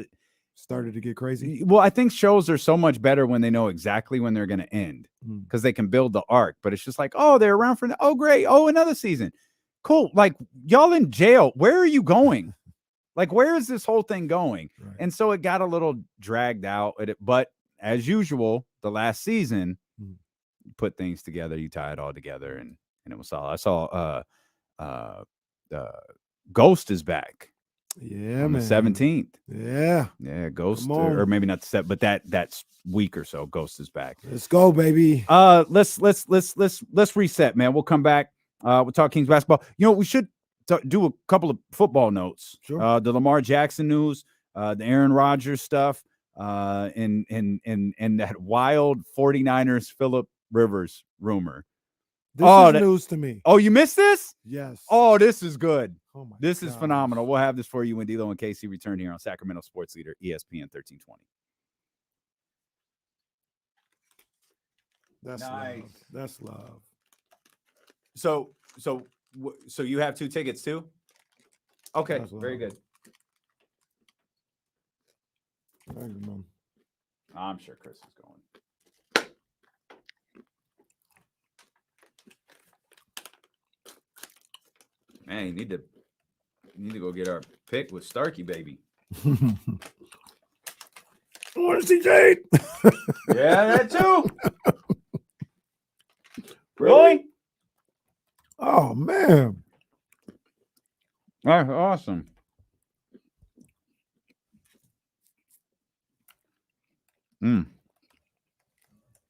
started to get crazy. Well, I think shows are so much better when they know exactly when they're going to end because they can build the arc. But it's just like, oh, they're around for great. Oh, another season. Cool. Like, y'all in jail. Where are you going? Like, where is this whole thing going? Right. And so it got a little dragged out. But as usual, the last season, you put things together, you tie it all together, and it was solid. I saw Ghost is back. Yeah, on man. The 17th. Yeah, Ghost, or maybe not the 7th, but that's week or so. Ghost is back. Let's go, baby. Let's reset, man. We'll come back. We'll talk Kings basketball. We should do a couple of football notes. Sure. The Lamar Jackson news, the Aaron Rodgers stuff, and that wild 49ers Phillip Rivers rumor. This is news to me. Oh, you missed this? Yes. Oh, this is good. Oh my This is phenomenal. We'll have this for you when D'Lo and Casey return here on Sacramento Sports Leader, ESPN 1320. That's nice. Love. That's love. So you have 2 tickets too? Okay, That's what very I- good. Thank you, man. I'm sure Chris is going. Man, you need to go get our pick with Starkey, baby. I want to see Jade. Yeah, that too. Really? Oh man. That's awesome.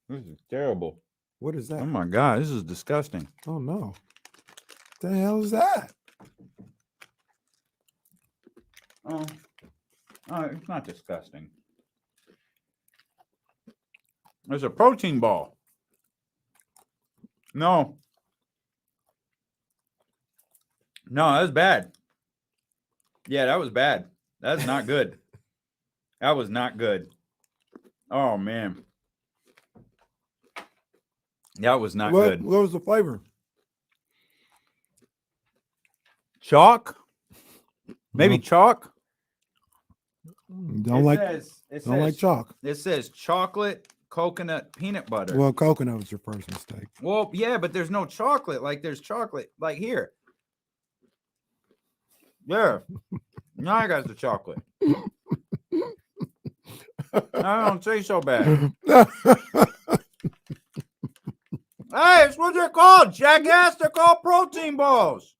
This is terrible. What is that? Oh my God, this is disgusting. Oh no. What the hell is that? Oh, it's not disgusting. It's a protein ball. No, that was bad. Yeah, that was bad. That's not good. That was not good. Oh man, that was not good. What was the flavor? Chalk? Maybe No. chalk? Don't like chalk. It says chocolate coconut peanut butter. Well, coconut was your first mistake. Well, yeah, but there's no chocolate. Like there's chocolate. Like here. There. Now I got the chocolate. I don't say so bad. Hey, it's what they're called, jackass. They're called protein balls.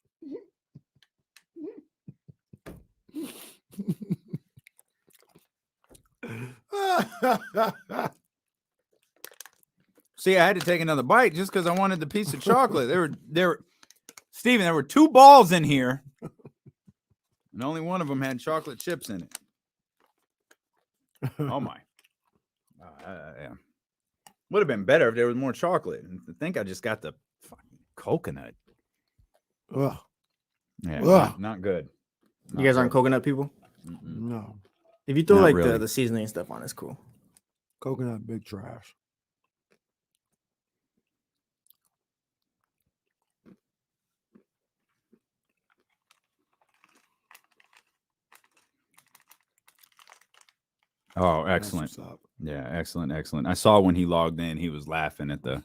See, I had to take another bite just because I wanted the piece of chocolate. There were, Steven, there were 2 balls in here, and only one of them had chocolate chips in it. Oh my! Yeah. Would have been better if there was more chocolate. I think I just got the fucking coconut. Ugh. Yeah, Ugh. not good. You guys aren't coconut people? No. If you throw Not like really. the seasoning and stuff on, it's cool. Coconut, big trash. Oh, That's excellent. what's up. Yeah, excellent, excellent. I saw when he logged in, he was laughing at the.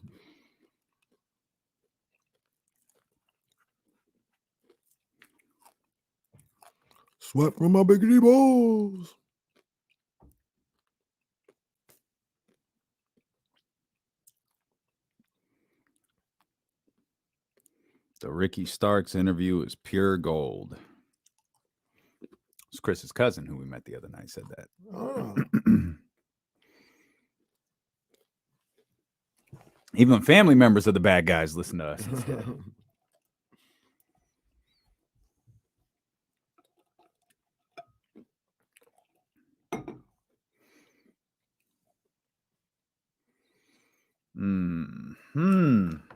Sweat from my biggity balls. The Ricky Starks interview is pure gold. It's Chris's cousin who we met the other night said that. Oh. Even family members of the bad guys listen to us instead.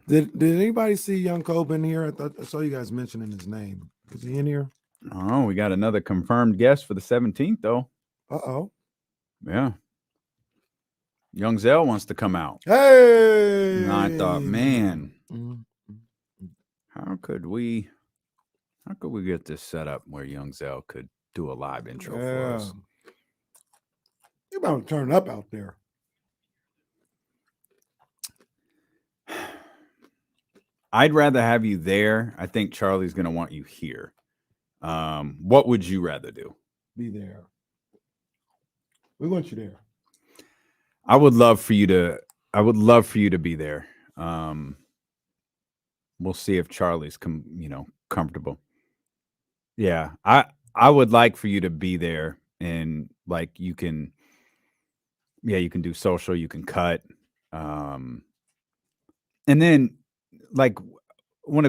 Did anybody see Young Coben here? I saw you guys mentioning his name. Is he in here? Oh, we got another confirmed guest for the 17th, though. Uh-oh. Yeah. Young Zell wants to come out. Hey! And I thought, man, Mhm. how could we get this set up where Young Zell could do a live intro for us? You about to turn up out there. I'd rather have you there. I think Charlie's going to want you here. What would you rather do? Be there. We want you there. I would love for you to be there. We'll see if Charlie's comfortable. Yeah. I would like for you to be there, and like you can do social, you can cut. And then like I want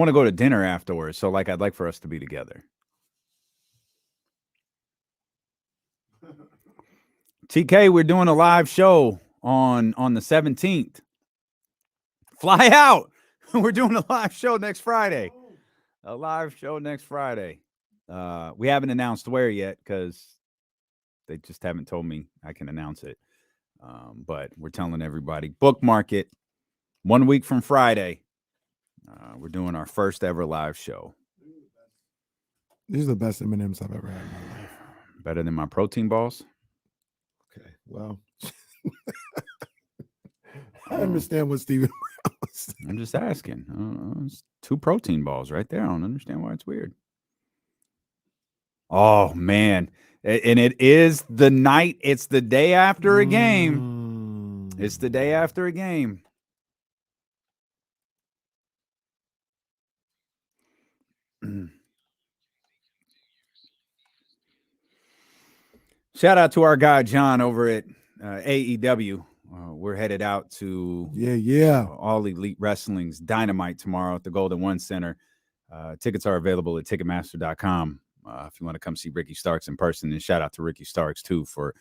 to go to dinner afterwards. So like I'd like for us to be together. TK, we're doing a live show on the 17th. Fly out. We're doing a live show next Friday. A live show next Friday. We haven't announced where yet because they just haven't told me I can announce it. But we're telling everybody, bookmark it 1 week from Friday. We're doing our first ever live show. These are the best M&Ms I've ever had in my life. Better than my protein balls? Okay, well, I understand what Steven Brown was saying. I'm just asking. It's 2 protein balls right there. I don't understand why it's weird. Oh, man. And it is the night. It's the day after a game. It's the day after a game. Shout out to our guy John over at AEW. We're headed out to All Elite Wrestling's Dynamite tomorrow at the Golden One Center. Tickets are available at Ticketmaster.com if you want to come see Ricky Starks in person. And shout out to Ricky Starks too for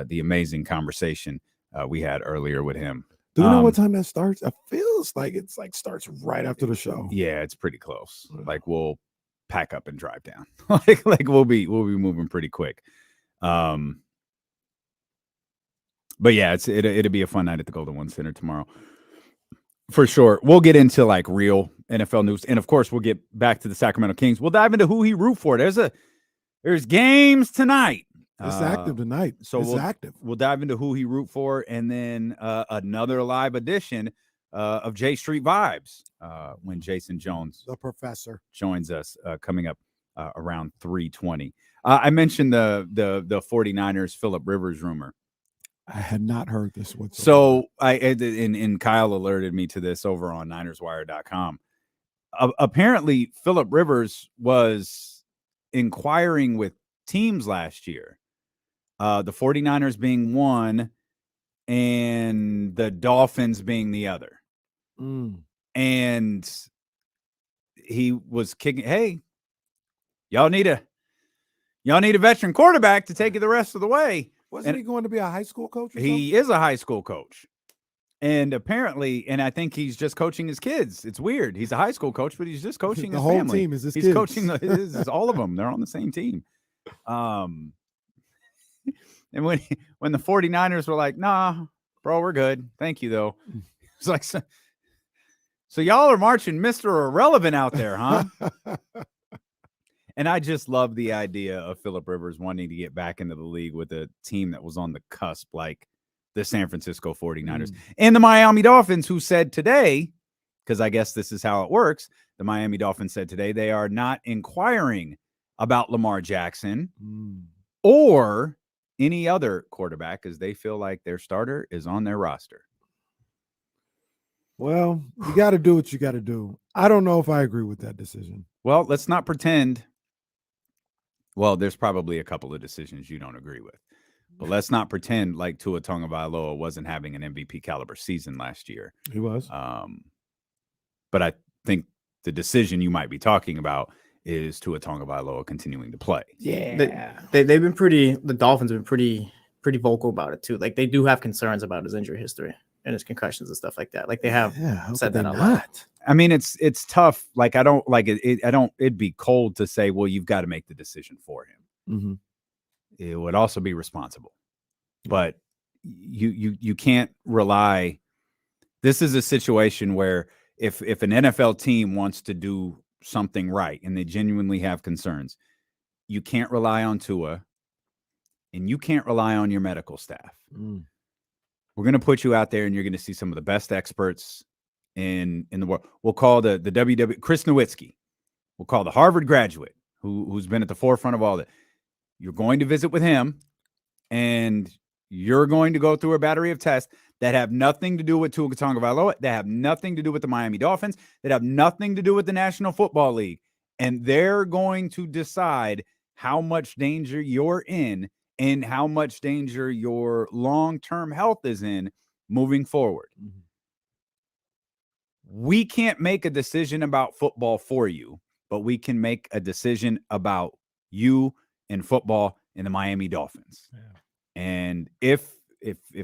the amazing conversation we had earlier with him. Do you know what time that starts? It feels like it's starts right after the show. Yeah, it's pretty close. Like we'll pack up and drive down. like we'll be moving pretty quick. But yeah, it'll be a fun night at the Golden One Center tomorrow. For sure. We'll get into like real NFL news. And of course, we'll get back to the Sacramento Kings. We'll dive into who he root for. There's games tonight. It's active tonight. So it's active. We'll dive into who he root for, and then another live edition of J Street Vibes when Jason Jones, the professor, joins us coming up around 3:20. I mentioned the 49ers Phillip Rivers rumor. I had not heard this one. So and Kyle alerted me to this over on NinersWire.com. Apparently, Phillip Rivers was inquiring with teams last year. The 49ers being one and the Dolphins being the other. And he was kicking, hey, y'all need a veteran quarterback to take you the rest of the way. Wasn't he going to be a high school coach? He is a high school coach. And apparently, and I think he's just coaching his kids. It's weird. He's a high school coach, but he's just coaching his whole family. Team is his he's kids. Coaching all of them. They're on the same team. And when the 49ers were like, nah, bro, we're good. Thank you, though. It's like, so y'all are marching Mr. Irrelevant out there, huh? And I just love the idea of Phillip Rivers wanting to get back into the league with a team that was on the cusp, like the San Francisco 49ers and the Miami Dolphins, who said today, because I guess this is how it works, the Miami Dolphins said today they are not inquiring about Lamar Jackson or any other quarterback because they feel like their starter is on their roster. Well, you got to do what you got to do. I don't know if I agree with that decision. Well, let's not pretend. Well, there's probably a couple of decisions you don't agree with. But let's not pretend like Tua Tagovailoa wasn't having an MVP caliber season last year. He was. But I think the decision you might be talking about is Tua Tagovailoa continuing to play. Yeah. They've been the Dolphins have been pretty vocal about it too. Like they do have concerns about his injury history and his concussions and stuff like that. Like they have said that a lot. I mean, it's tough. Like I don't like it. It'd be cold to say, well, you've got to make the decision for him. It would also be responsible, but you can't rely. This is a situation where if an NFL team wants to do something right and they genuinely have concerns, you can't rely on Tua and you can't rely on your medical staff. We're going to put you out there and you're going to see some of the best experts in the world. We'll call the WW Chris Nowitzki. We'll call the Harvard graduate who's been at the forefront of all that. You're going to visit with him and you're going to go through a battery of tests that have nothing to do with Tua Tagovailoa, that have nothing to do with the Miami Dolphins, that have nothing to do with the National Football League. And they're going to decide how much danger you're in and how much danger your long-term health is in moving forward. We can't make a decision about football for you, but we can make a decision about you and football and the Miami Dolphins. And if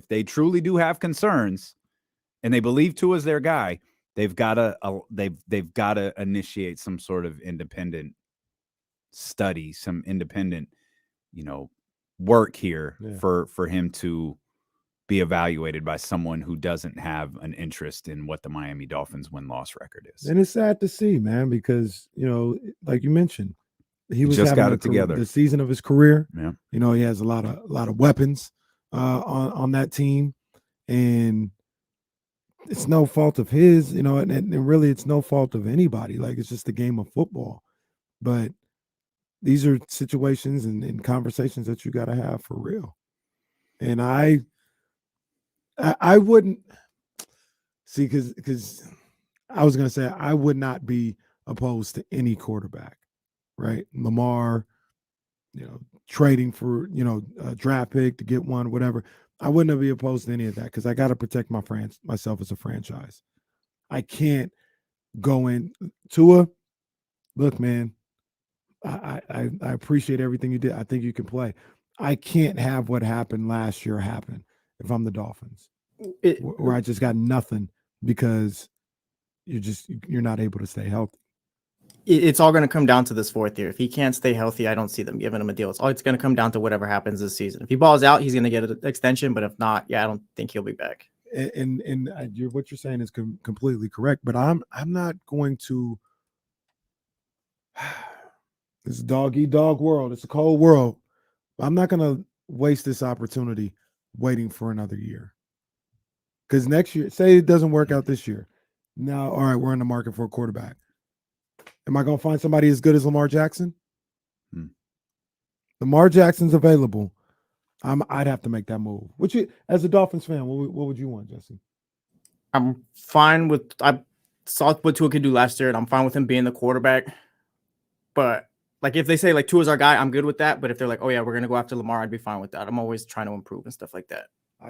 they truly do have concerns and they believe Tua is their guy, they've got to initiate some sort of independent study, some independent, work here for him to be evaluated by someone who doesn't have an interest in what the Miami Dolphins win-loss record is. And it's sad to see, man, because, like you mentioned, he was just having got it together. The season of his career. Yeah. He has a lot of weapons on that team, and it's no fault of his, and really it's no fault of anybody. Like, it's just a game of football. But these are situations and conversations that you got to have for real. And I wouldn't see, because I was going to say I would not be opposed to any quarterback, right? Lamar, trading for, a draft pick to get one, whatever. I wouldn't be opposed to any of that because I got to protect myself as a franchise. I can't go in. Tua, look, man, I appreciate everything you did. I think you can play. I can't have what happened last year happen if I'm the Dolphins, where I just got nothing because you're not able to stay healthy. It's all going to come down to this fourth year. If he can't stay healthy, I don't see them giving him a deal. It's going to come down to whatever happens this season. If he balls out, he's going to get an extension. But if not, I don't think he'll be back. And what you're saying is completely correct. But I'm not going to. It's a dog-eat-dog world. It's a cold world. I'm not going to waste this opportunity waiting for another year. Because next year, say it doesn't work out this year. Now, all right, we're in the market for a quarterback. Am I going to find somebody as good as Lamar Jackson? Lamar Jackson's available. I'd have to make that move. As a Dolphins fan, what would you want, Jesse? I'm fine with. I saw what Tua could do last year, and I'm fine with him being the quarterback. But like, if they say like Tua's our guy, I'm good with that. But if they're like, oh yeah, we're gonna go after Lamar, I'd be fine with that. I'm always trying to improve and stuff like that.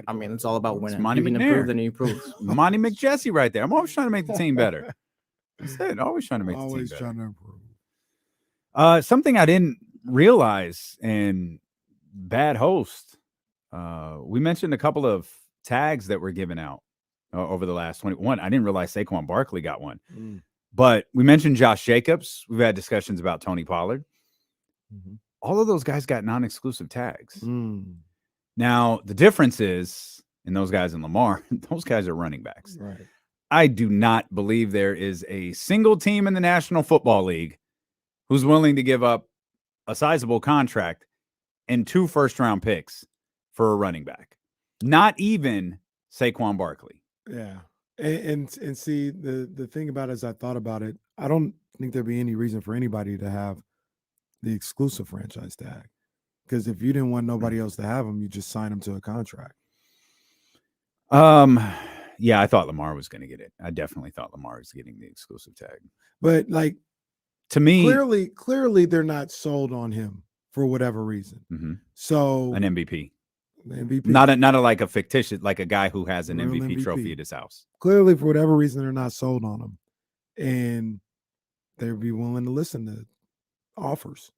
I mean, it's all about winning. Monty you can McNair. improve, then you improve. Monty McJesse right there. I'm always trying to make the team better. I said, always trying to make the team better. Always trying to improve. Something I didn't realize, and bad host. We mentioned a couple of tags that were given out over the last 21. I didn't realize Saquon Barkley got one. But we mentioned Josh Jacobs. We've had discussions about Tony Pollard. All of those guys got non-exclusive tags. Now, the difference is, in those guys and Lamar, those guys are running backs. Right. I do not believe there is a single team in the National Football League who's willing to give up a sizable contract and 2 first-round picks for a running back. Not even Saquon Barkley. Yeah. And see, the thing about it, as I thought about it, I don't think there'd be any reason for anybody to have the exclusive franchise tag. Because if you didn't want nobody else to have them, you just sign them to a contract. Yeah, I thought Lamar was going to get it. I definitely thought Lamar was getting the exclusive tag. But like, to me, clearly they're not sold on him for whatever reason. So an MVP. MVP. Not a like a fictitious, like a guy who has an Real MVP MVP trophy at his house. Clearly, for whatever reason, they're not sold on him, and they'd be willing to listen to offers.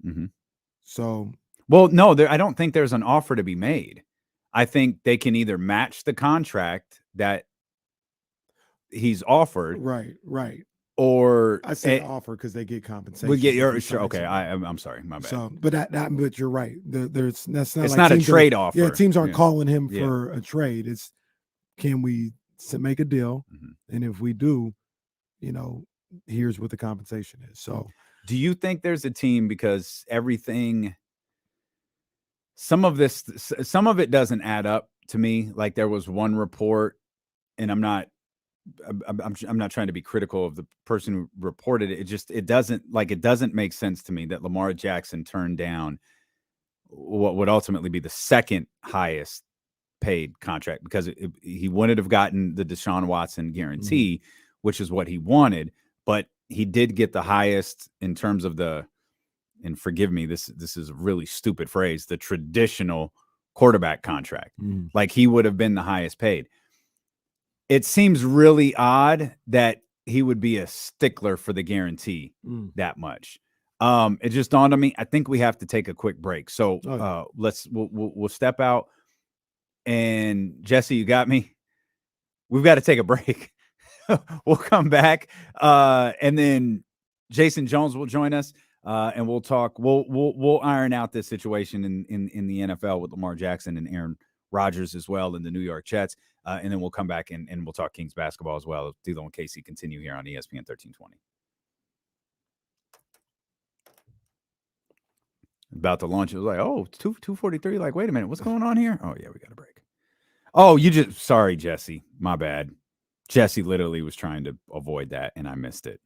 So, well, no, I don't think there's an offer to be made. I think they can either match the contract that he's offered, right, or I say offer because they get compensation. We get your sure. Okay, I'm sorry, my bad. So, but you're right. That's not. It's like not a trade offer. Yeah, teams aren't calling him for a trade. It's, can we make a deal? And if we do, here's what the compensation is. So, do you think there's a team, because some of it doesn't add up to me. Like, there was one report, and I'm not trying to be critical of the person who reported it. It doesn't make sense to me that Lamar Jackson turned down what would ultimately be the second highest paid contract, because he wouldn't have gotten the Deshaun Watson guarantee, which is what he wanted, but he did get the highest in terms of and forgive me, this is a really stupid phrase, the traditional quarterback contract. Like, he would have been the highest paid. It seems really odd that he would be a stickler for the guarantee that much. It just dawned on me. I think we have to take a quick break. So we'll step out. And Jesse, you got me? We've got to take a break. We'll come back. And then Jason Jones will join us. And we'll talk. We'll iron out this situation in the NFL with Lamar Jackson and Aaron Rodgers as well in the New York Jets. And then we'll come back and we'll talk Kings basketball as well. D'Lo and Casey continue here on ESPN 1320. About to launch, it was like, oh, 2:43. Like, wait a minute, what's going on here? Oh, yeah, we got a break. Oh, sorry, Jesse. My bad. Jesse literally was trying to avoid that, and I missed it.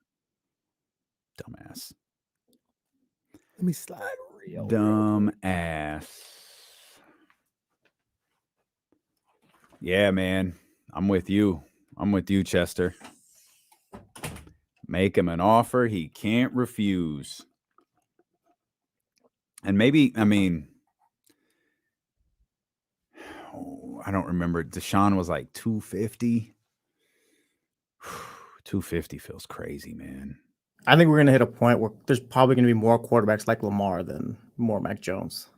Dumbass. Let me slide real. Dumbass. Yeah, man. I'm with you. Chester. Make him an offer he can't refuse. And maybe, I mean, I don't remember. Deshaun was like 250. 250 feels crazy, man. I think we're going to hit a point where there's probably going to be more quarterbacks like Lamar than more Mac Jones.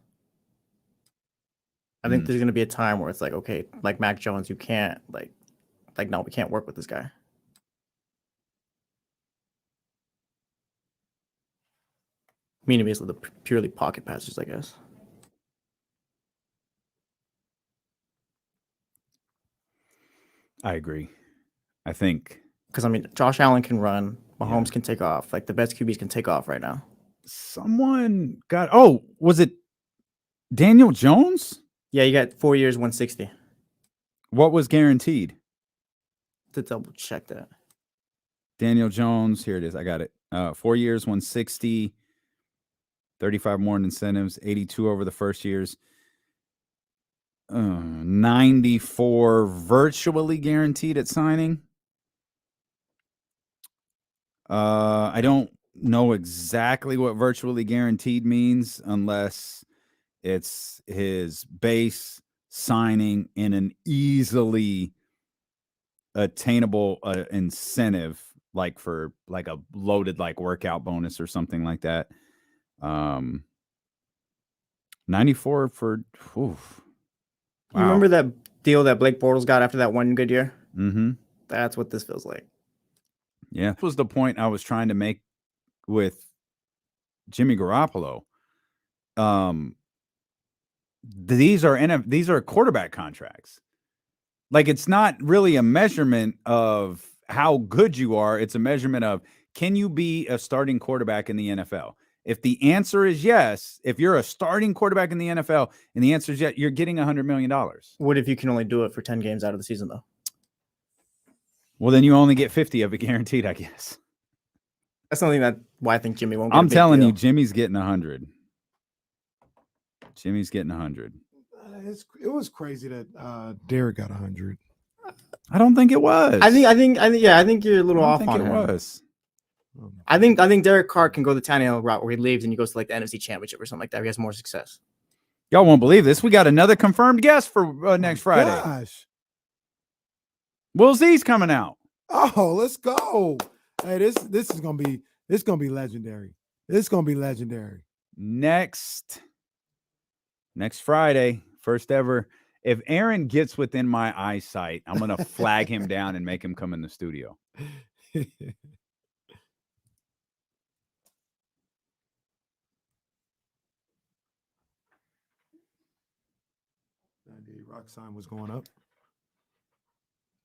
I think there's going to be a time where it's like, okay, like Mac Jones, you can't like, no, we can't work with this guy. Meaning basically the purely pocket passers, I guess. I agree. I think because I mean, Josh Allen can run, Mahomes can take off. Like the best QBs can take off right now. Someone got. Oh, was it Daniel Jones? Yeah, you got 4 years, 160. What was guaranteed? To double check that. Daniel Jones. Here it is. I got it. 4 years, 160. 35 more in incentives, 82 over the first years, 94 virtually guaranteed at signing. I don't know exactly what virtually guaranteed means unless it's his base signing in an easily attainable incentive, like for like a loaded like workout bonus or something like that. 94 for. Oof. Wow. You remember that deal that Blake Bortles got after that one good year? Mm-hmm. That's what this feels like. Yeah, that was the point I was trying to make with Jimmy Garoppolo. These are quarterback contracts. Like, it's not really a measurement of how good you are. It's a measurement of, can you be a starting quarterback in the NFL? If the answer is yes, if you're a starting quarterback in the NFL and the answer is yes, you're getting $100 million. What if you can only do it for 10 games out of the season, though? Well, then you only get 50 of it guaranteed, I guess. That's something why I think Jimmy won't get I'm telling deal. you, Jimmy's getting 100. Jimmy's getting 100. It was crazy that Derek got 100. I don't think it was. I think you're a little off on it. Was. I think Derek Carr can go the Tannehill route where he leaves and he goes to like the NFC Championship or something like that. He has more success. Y'all won't believe this. We got another confirmed guest for next Friday. Gosh. Will Z's coming out. Oh, let's go. Hey, this is gonna be legendary. This is gonna be legendary. Next Friday, first ever. If Aaron gets within my eyesight, I'm gonna flag him down and make him come in the studio. 98 Rock Sign was going up.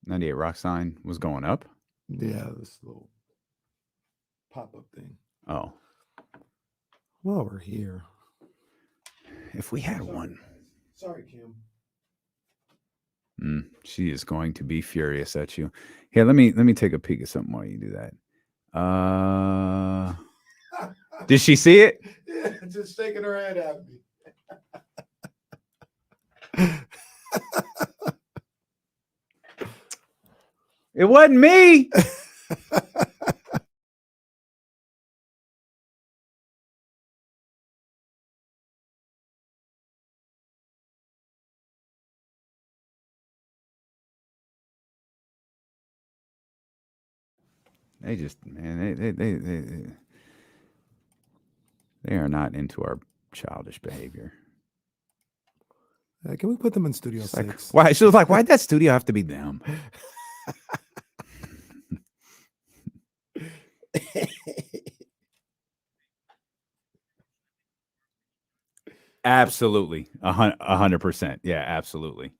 98 Rock Sign was going up? Yeah, this little pop-up thing. Oh. Well, we're here. If we had one. Sorry, Kim. She is going to be furious at you. Here, let me take a peek at something while you do that. Did she see it? Yeah, just shaking her head at me. It wasn't me. They just, man, they are not into our childish behavior. Can we put them in Studio 6? Like, why? She was like, why'd that studio have to be them? Absolutely. 100%. Yeah, absolutely.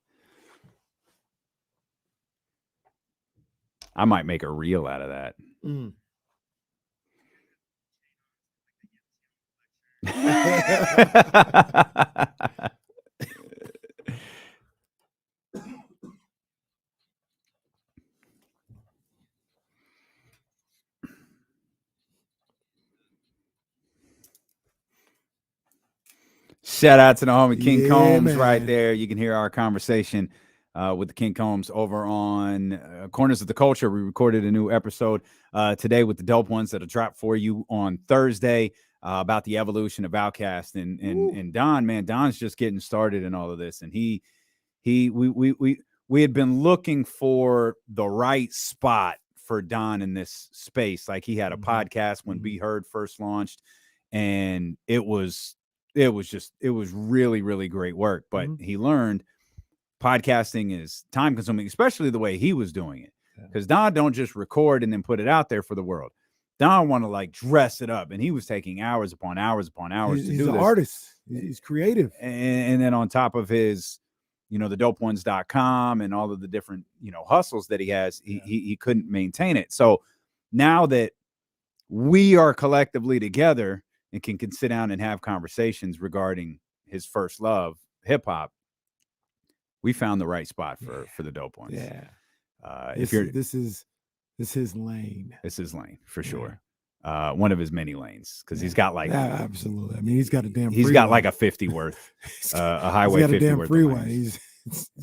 I might make a reel out of that. Mm. Shout out to the homie King Yeah, Combs right man. there. You can hear our conversation with the King Combs over on Corners of the Culture. We recorded a new episode today with the dope ones that'll drop for you on Thursday about the evolution of Outkast and Don. Man, Don's just getting started in all of this, and we had been looking for the right spot for Don in this space. Like, he had a podcast when Be Heard first launched, and it was really, really great work. But he learned podcasting is time consuming, especially the way he was doing it. Because Don don't just record and then put it out there for the world. Don want to like dress it up, and he was taking hours upon hours upon hours to do this. He's an artist. He's creative. And then on top of his, the dopeones.com and all of the different, hustles that he has, he couldn't maintain it. So now that we are collectively together and can sit down and have conversations regarding his first love, hip hop, we found the right spot for the dope ones. Yeah. This is his lane. It's his lane for sure. One of his many lanes, because he's got like absolutely. I mean, he's got a damn. He's got like a 50 worth, a highway. He's got a 50 damn worth freeway. He's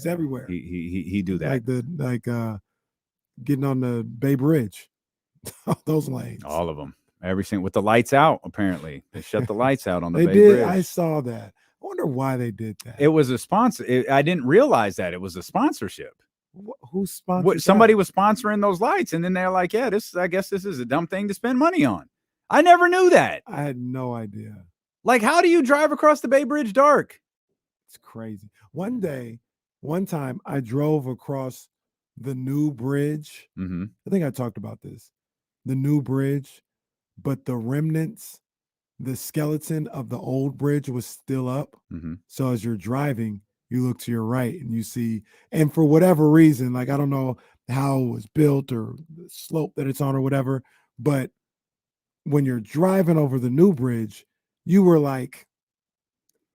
everywhere. He do that. Getting on the Bay Bridge. Those lanes. All of them. Every single with the lights out. Apparently, they shut the lights out on the Bay did. Bridge. I saw that. I wonder why they did that. It was a sponsor. I didn't realize that it was a sponsorship. Who sponsored? Somebody was sponsoring those lights, and then they're like, "Yeah, I guess this is a dumb thing to spend money on." I never knew that. I had no idea. Like, how do you drive across the Bay Bridge dark? It's crazy. One time, I drove across the new bridge. I think I talked about this. The new bridge, but the remnants, the skeleton of the old bridge was still up. So as you're driving, you look to your right and you see, and for whatever reason, like, I don't know how it was built or the slope that it's on or whatever, but when you're driving over the new bridge, you were like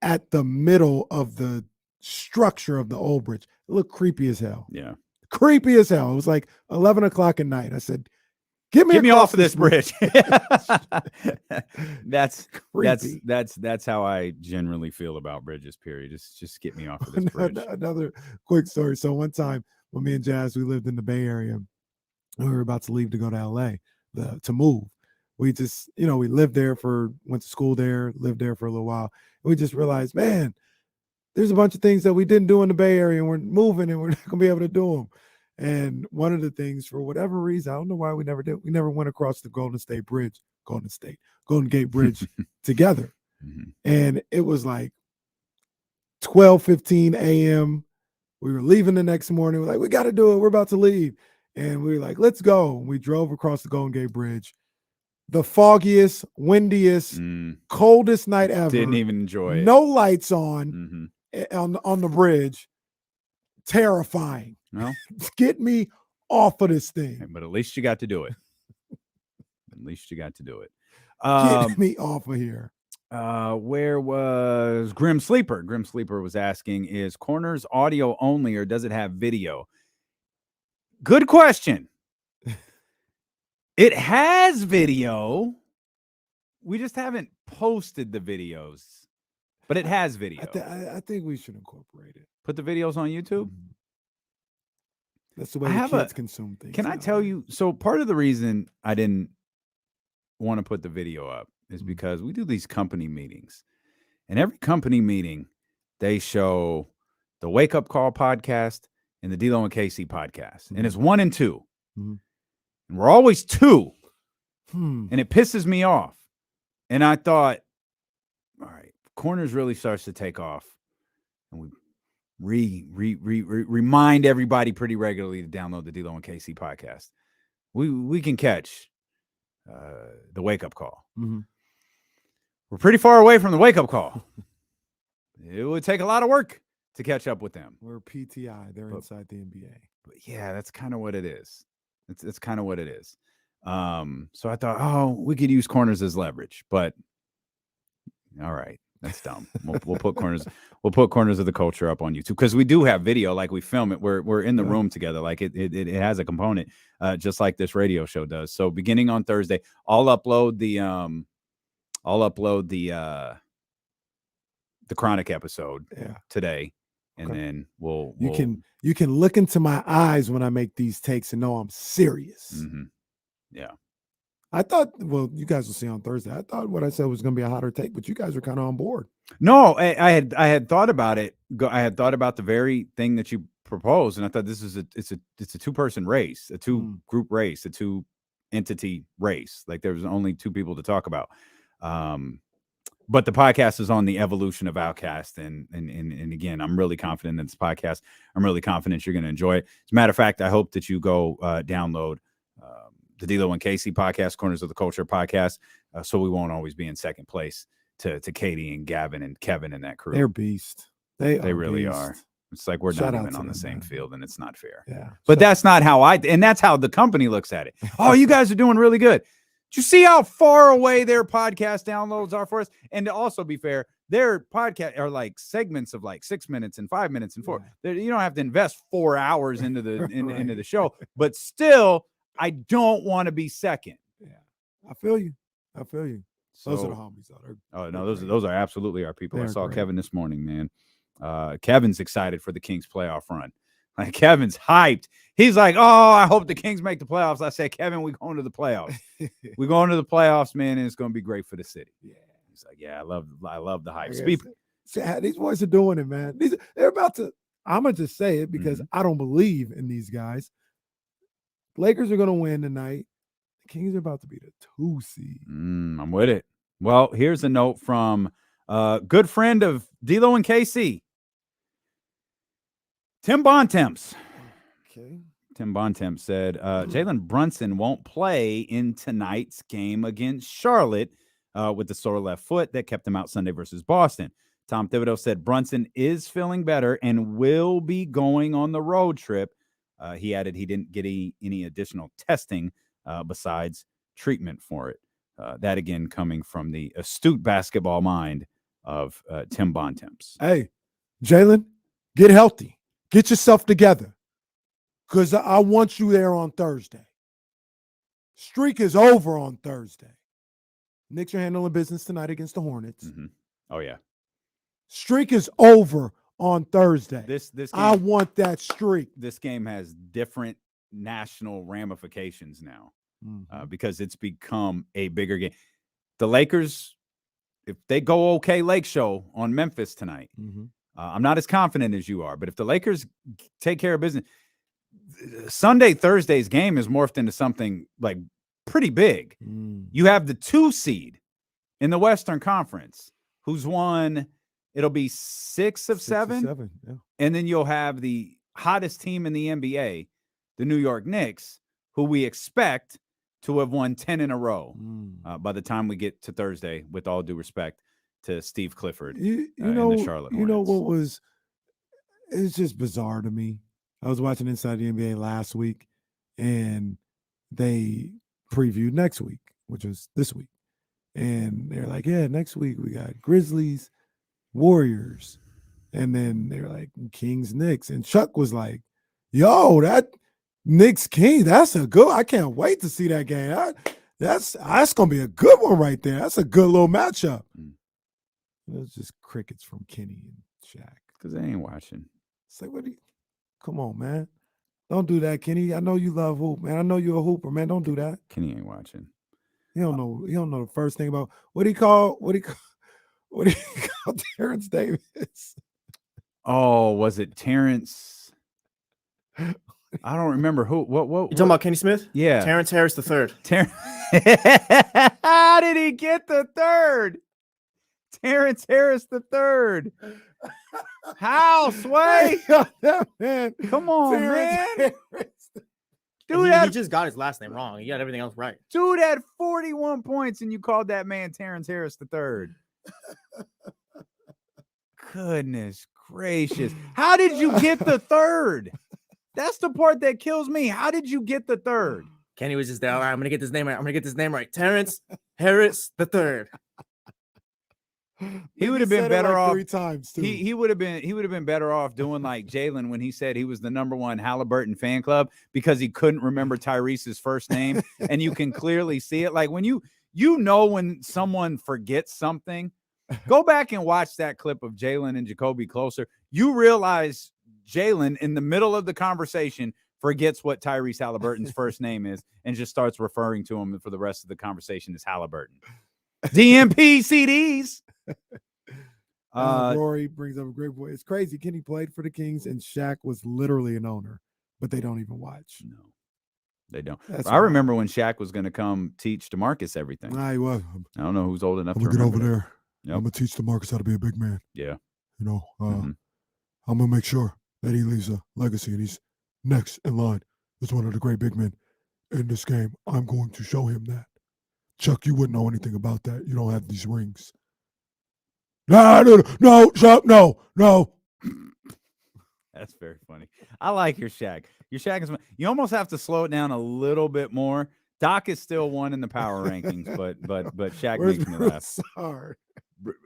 at the middle of the structure of the old bridge. It looked creepy as hell. Yeah. Creepy as hell. It was like 11 o'clock at night. I said, Get me off of this bridge. That's how I generally feel about bridges, period. Just get me off of this bridge. Another quick story. So one time when me and Jazz, we lived in the Bay Area, we were about to leave to go to LA to move. We just, we lived there went to school there, lived there for a little while. And we just realized, man, there's a bunch of things that we didn't do in the Bay Area, and we're moving and we're not going to be able to do them. And one of the things, for whatever reason, I don't know why we never did. We never went across the Golden Gate Bridge together. And it was like 12:15 a.m. We were leaving the next morning. We're like, we got to do it. We're about to leave. And we were like, let's go. And we drove across the Golden Gate Bridge. The foggiest, windiest, coldest night ever. Didn't even enjoy it. No lights on the bridge. Terrifying. No, get me off of this thing. But at least you got to do it. Get me off of here. Where was Grim Sleeper? Grim Sleeper was asking, is Corners audio only or does it have video? Good question. It has video. We just haven't posted the videos, but it has video. I think we should incorporate it. Put the videos on YouTube. That's the way the kids consume things. Can I tell you? So part of the reason I didn't want to put the video up is because we do these company meetings, and every company meeting they show the Wake Up Call podcast and the D-Lo and KC podcast, and it's 1 and 2, and we're always 2, and it pisses me off. And I thought, all right, Corners really starts to take off, and we remind everybody pretty regularly to download the D-Lo and KC podcast. We can catch the Wake Up Call. We're pretty far away from the Wake Up Call. it would take a lot of work to catch up with them. We're PTI. They're inside the NBA. But yeah, that's kind of what it is. It's kind of what it is. So I thought, oh, we could use corners as leverage, but all right, that's dumb. We'll put corners. We'll put Corners of the Culture up on YouTube because we do have video. Like we film it. We're in the room together. Like it has a component, just like this radio show does. So beginning on Thursday, I'll upload the Chronic episode today. And then we'll you can look into my eyes when I make these takes and know I'm serious. Mm-hmm. Yeah. I thought, well, you guys will see on Thursday. I thought what I said was going to be a hotter take, but you guys are kind of on board. No, I had thought about it. I had thought about the very thing that you proposed, and I thought this is it's a 2-person race, a 2-group race, a 2-entity race. Like there was only 2 people to talk about. But the podcast is on the evolution of Outcast, and again, I'm really confident in this podcast. I'm really confident you're going to enjoy it. As a matter of fact, I hope that you go download the D'Lo and Casey podcast, Corners of the Culture podcast, so we won't always be in second place to Katie and Gavin and Kevin and that crew. They're beast. They really beast. are. It's like we're Shout not out even to on the them, same man. field, and it's not fair. Yeah, but that's not how and that's how the company looks at it. Oh, you guys are doing really good. Do you see how far away their podcast downloads are for us? And to also be fair, their podcast are like segments of like 6 minutes and 5 minutes and 4. You don't have to invest 4 hours into the into the show, but still, I don't want to be second. Yeah, I feel you. So, those are the homies. Those are absolutely our people. I saw great. Kevin this morning, man. Kevin's excited for the Kings playoff run. Like Kevin's hyped. He's like, oh, I hope the Kings make the playoffs. I said, Kevin, we're going to the playoffs. We're going to the playoffs, man, and it's going to be great for the city. Yeah. He's like, yeah, I love the hype. These boys are doing it, man. They're about to. I'm gonna just say it because I don't believe in these guys. Lakers are gonna win tonight. The Kings are about to be the 2 seed. I'm with it. Well, here's a note from a good friend of D'Lo and KC. Tim Bontemps. Okay. Tim Bontemps said Jalen Brunson won't play in tonight's game against Charlotte with the sore left foot that kept him out Sunday versus Boston. Tom Thibodeau said Brunson is feeling better and will be going on the road trip. He added he didn't get any additional testing besides treatment for it. That, again, coming from the astute basketball mind of Tim Bontemps. Hey, Jalen, get healthy. Get yourself together, because I want you there on Thursday. Streak is over on Thursday. Knicks are handling business tonight against the Hornets. Mm-hmm. Oh, yeah. Streak is over on Thursday. This game, I want that streak. This game has different national ramifications now because it's become a bigger game. The Lakers, if they go okay Lake Show on Memphis tonight, I'm not as confident as you are, but if the Lakers take care of business, Thursday's game is morphed into something like pretty big. You have the 2 seed in the Western Conference who's won, it'll be 6 of 7. Yeah. And then you'll have the hottest team in the NBA, the New York Knicks, who we expect to have won 10 in a row by the time we get to Thursday, with all due respect to Steve Clifford you know, and the Charlotte Hornets. You know what it's just bizarre to me. I was watching Inside the NBA last week, and they previewed next week, which was this week. And they're like, yeah, next week we got Grizzlies, Warriors. And then they were like, Kings, Knicks. And Chuck was like, yo, that Knicks King, that's a good, I can't wait to see that game. That's going to be a good one right there. That's a good little matchup. It was just crickets from Kenny and Shaq. Because they ain't watching. It's like, come on, man. Don't do that, Kenny. I know you love hoop, man. I know you're a hooper, man. Don't do that. Kenny ain't watching. He don't know the first thing about what he call Terrence Davis. Oh, was it Terrence? I don't remember who. What? You talking about Kenny Smith? Yeah, Terrence Harris III. How did he get the third? Terrence Harris III. How, Sway? Man, come on, Terrence man. Dude, he just got his last name wrong. He got everything else right. Dude had 41 points, and you called that man Terrence Harris III. Goodness gracious. How did you get the third? That's the part that kills me. How did you get the third? Kenny was just there. All right, I'm gonna get this name right. Terrence Harris the third. He would have been better off 3 times too. He would have been better off doing like Jalen when he said he was the #1 Halliburton fan club because he couldn't remember Tyrese's first name, and you can clearly see it. Like when you when someone forgets something, go back and watch that clip of Jalen and Jacoby Closer. You realize Jalen in the middle of the conversation forgets what Tyrese Halliburton's first name is and just starts referring to him for the rest of the conversation as Halliburton. DMP CDs. Rory brings up a great point. It's crazy. Kenny played for the Kings, and Shaq was literally an owner, but they don't even watch. No, they don't. That's I remember when Shaq was going to come teach DeMarcus everything. He was. I don't know who's old enough I'm to gonna get over remember that. there. Yep. I'm gonna teach DeMarcus how to be a big man. Yeah. You know, I'm gonna make sure that he leaves a legacy, and he's next in line as one of the great big men in this game. I'm going to show him that. Chuck, you wouldn't know anything about that. You don't have these rings. No, Chuck, no. That's very funny. I like your Shaq. Your Shaq is. You almost have to slow it down a little bit more. Doc is still 1 in the power rankings, but Shaq Where's makes me laugh. Broussard?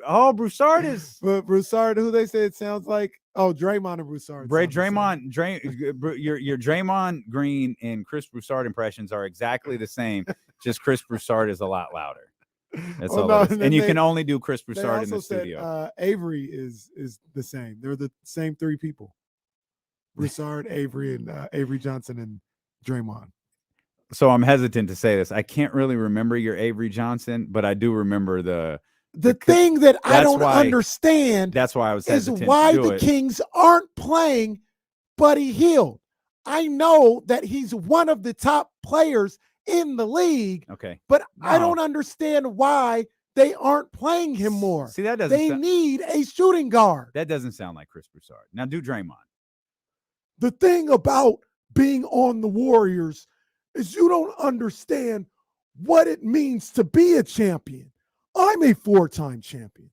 Oh, Broussard is. But Broussard, who they say it sounds like? Oh, Draymond and Broussard. Your Draymond Green and Chris Broussard impressions are exactly the same. Just Chris Broussard is a lot louder. That's all. No, it is. And you can only do Chris Broussard in the studio. Avery is the same. They're the same 3 people. Broussard, Avery, and Avery Johnson and Draymond. So I'm hesitant to say this. I can't really remember your Avery Johnson, but I do remember the thing that I don't understand. That's why I was is hesitant why to do the it. Kings aren't playing Buddy Hield. I know that he's one of the top players in the league. Okay. But I don't understand why they aren't playing him more. See, that doesn't. They need a shooting guard. That doesn't sound like Chris Broussard. Now do Draymond. The thing about being on the Warriors is you don't understand what it means to be a champion. I'm a 4-time champion.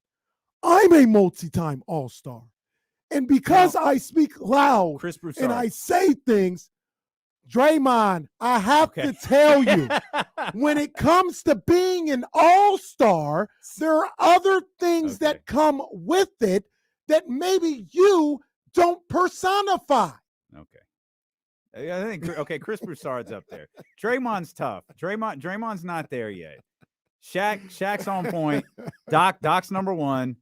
I'm a multi-time All-Star. And because I speak loud Chris Broussard. and I say things, Draymond, I have to tell you, when it comes to being an all-star, there are other things that come with it that maybe you don't personify. Okay. I think Chris Broussard's up there. Draymond's tough. Draymond's not there yet. Shaq's on point. Doc's #1.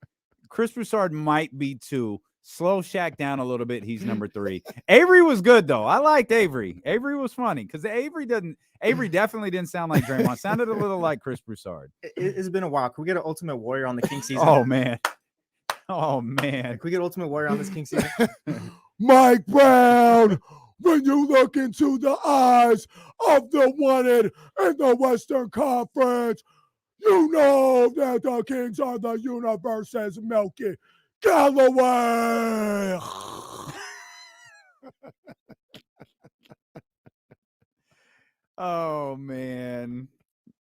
Chris Broussard might be 2. Slow Shaq down a little bit. He's #3. Avery was good though. I liked Avery. Avery was funny because Avery definitely didn't sound like Draymond. Sounded a little like Chris Broussard. It's been a while. Can we get an Ultimate Warrior on the King season? Oh man. Can we get Ultimate Warrior on this King season? Mike Brown, when you look into the eyes of the wanted in the Western Conference, you know that the Kings are the universe's Milky Galloway. Oh man.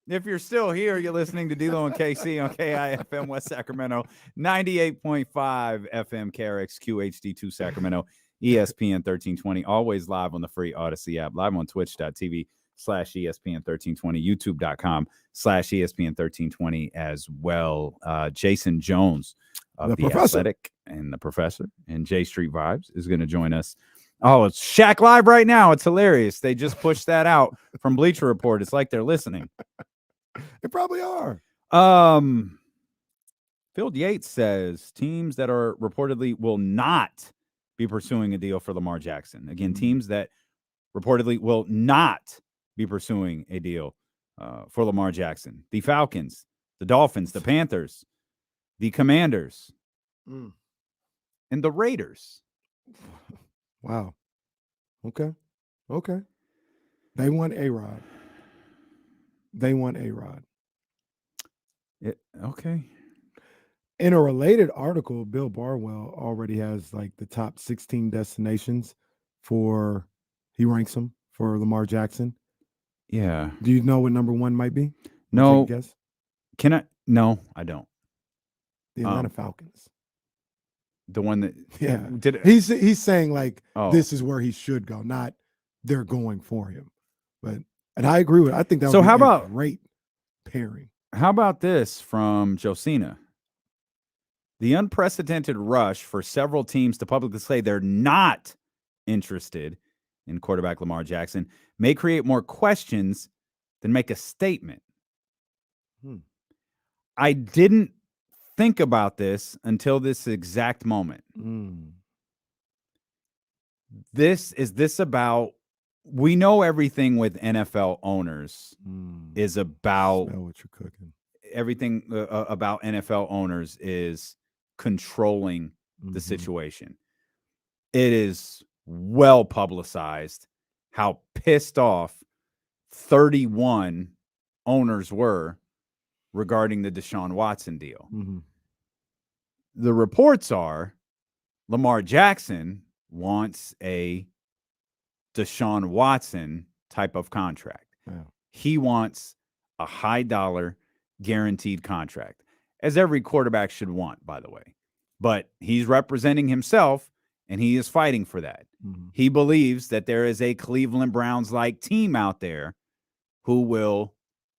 If you're still here, you're listening to D-Lo and KC on KIFM West Sacramento, 98.5 FM KRX QHD2 Sacramento, ESPN 1320, always live on the free Odyssey app, live on twitch.tv/ESPN1320, youtube.com/ESPN1320 as well. Jason Jones of the Athletic and the Professor and J Street Vibes is going to join us. Oh, it's Shaq Live right now. It's hilarious. They just pushed that out from Bleacher Report. It's like they're listening. They probably are. Phil Yates says teams that are reportedly will not be pursuing a deal for Lamar Jackson. Again, teams that reportedly will not be pursuing a deal for Lamar Jackson. The Falcons, the Dolphins, the Panthers, the Commanders, and the Raiders. Wow. Okay. They want A-Rod. Okay. In a related article, Bill Barwell already has like the top 16 destinations he ranks them for Lamar Jackson. Yeah. Do you know what #1 might be? No. Guess. Can I? No, I don't. The Atlanta Falcons. The one that did it. He's saying like Oh. this is where he should go, not they're going for him. And I agree with it. I think that So would be how a about- great pairing. How about this from Josina? The unprecedented rush for several teams to publicly say they're not interested in quarterback Lamar Jackson may create more questions than make a statement. I didn't think about this until this exact moment. This about, we know everything with NFL owners is about Smell what you're cooking. everything about NFL owners is controlling the situation. It is well publicized how pissed off 31 owners were regarding the Deshaun Watson deal. The reports are Lamar Jackson wants a Deshaun Watson type of contract. He wants a high dollar guaranteed contract, as every quarterback should want, by the way. But he's representing himself, and he is fighting for that. He believes that there is a Cleveland Browns-like team out there who will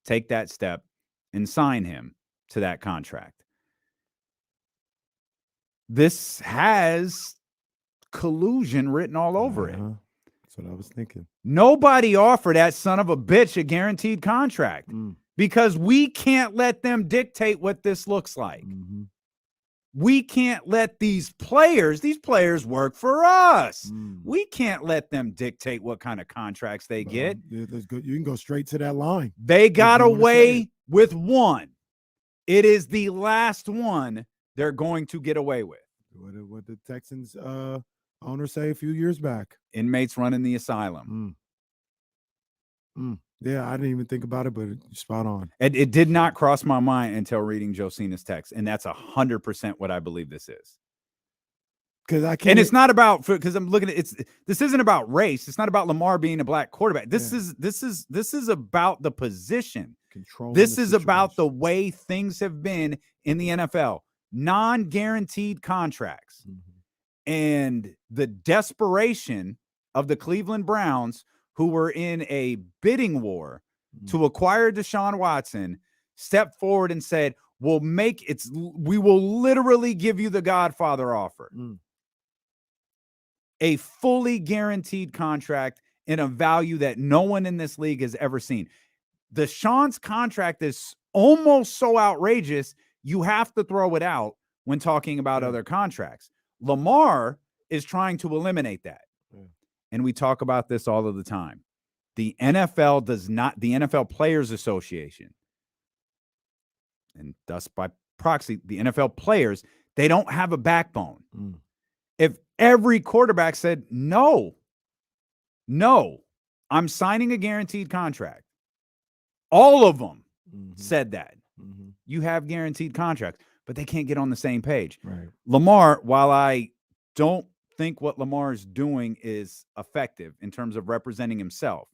take that step and sign him to that contract. This has collusion written all over it. That's what I was thinking. Nobody offered that son of a bitch a guaranteed contract because we can't let them dictate what this looks like. We can't let these players work for us. We can't let them dictate what kind of contracts they get. You can go straight to that line. They got away with one. It is the last one they're going to get away with. What the Texans owner say a few years back. Inmates running the asylum. Yeah, I didn't even think about it, but it's spot on. It did not cross my mind until reading Josina's text, and that's 100% what I believe this is. Because I can't. And it's not about, because I'm looking at this isn't about race. It's not about Lamar being a black quarterback. This is about the position. Control. This is about the way things have been in the NFL. Non-guaranteed contracts. And the desperation of the Cleveland Browns, who were in a bidding war to acquire Deshaun Watson, stepped forward and said, we will literally give you the Godfather offer. A fully guaranteed contract in a value that no one in this league has ever seen. Deshaun's contract is almost so outrageous, you have to throw it out when talking about other contracts. Lamar is trying to eliminate that. And we talk about this all of the time. The NFL the NFL Players Association, and thus by proxy, the NFL players, they don't have a backbone. If every quarterback said, no, I'm signing a guaranteed contract. All of them said that. You have guaranteed contracts, but they can't get on the same page. Right. Lamar, while I don't think what Lamar is doing is effective in terms of representing himself,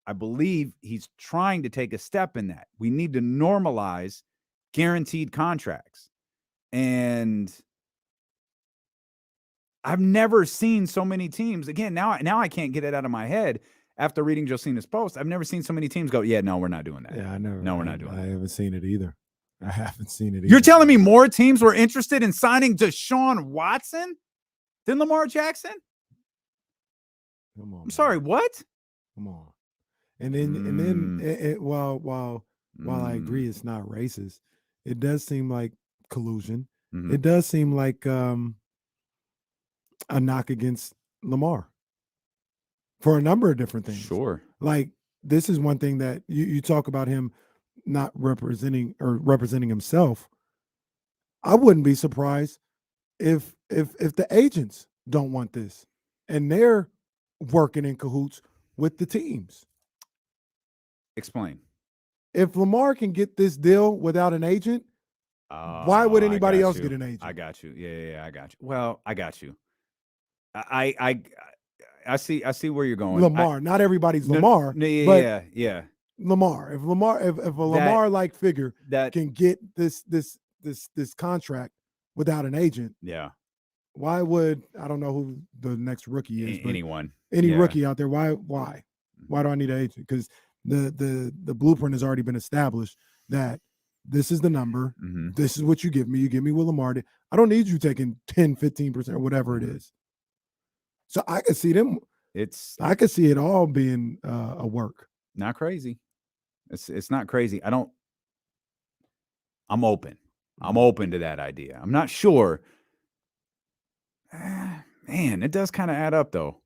I believe he's trying to take a step in that. We need to normalize guaranteed contracts. And I've never seen so many teams. Again, now I can't get it out of my head after reading Josina's post. I've never seen so many teams go, yeah, no, we're not doing that. Yeah, I know. No, we're not doing that. I haven't seen it either. I haven't seen it either. You're telling me more teams were interested in signing Deshaun Watson than Lamar Jackson? Come on. I'm sorry, what? Come on. And then while I agree it's not racist, it does seem like collusion. It does seem like a knock against Lamar for a number of different things. Sure. Like, this is one thing that you talk about him not representing himself. I wouldn't be surprised if the agents don't want this and they're working in cahoots with the teams. Explain. If Lamar can get this deal without an agent, why would anybody else get an agent? I got you. Yeah, I got you. Well, I got you. I see where you're going. Lamar, not everybody's Lamar. Yeah. Lamar. If a Lamar-like figure that can get this contract without an agent, yeah, Why would I don't know who the next rookie is? But Anyone, any rookie out there? Why do I need an agent? Because the blueprint has already been established that this is the number. Mm-hmm. This is what you give me. You give me Will Lamar. I don't need you taking 10, 15% or whatever it is. So I can see them. I could see it all being a work. Not crazy. It's not crazy. I'm open. I'm open to that idea. I'm not sure. Man, it does kind of add up though.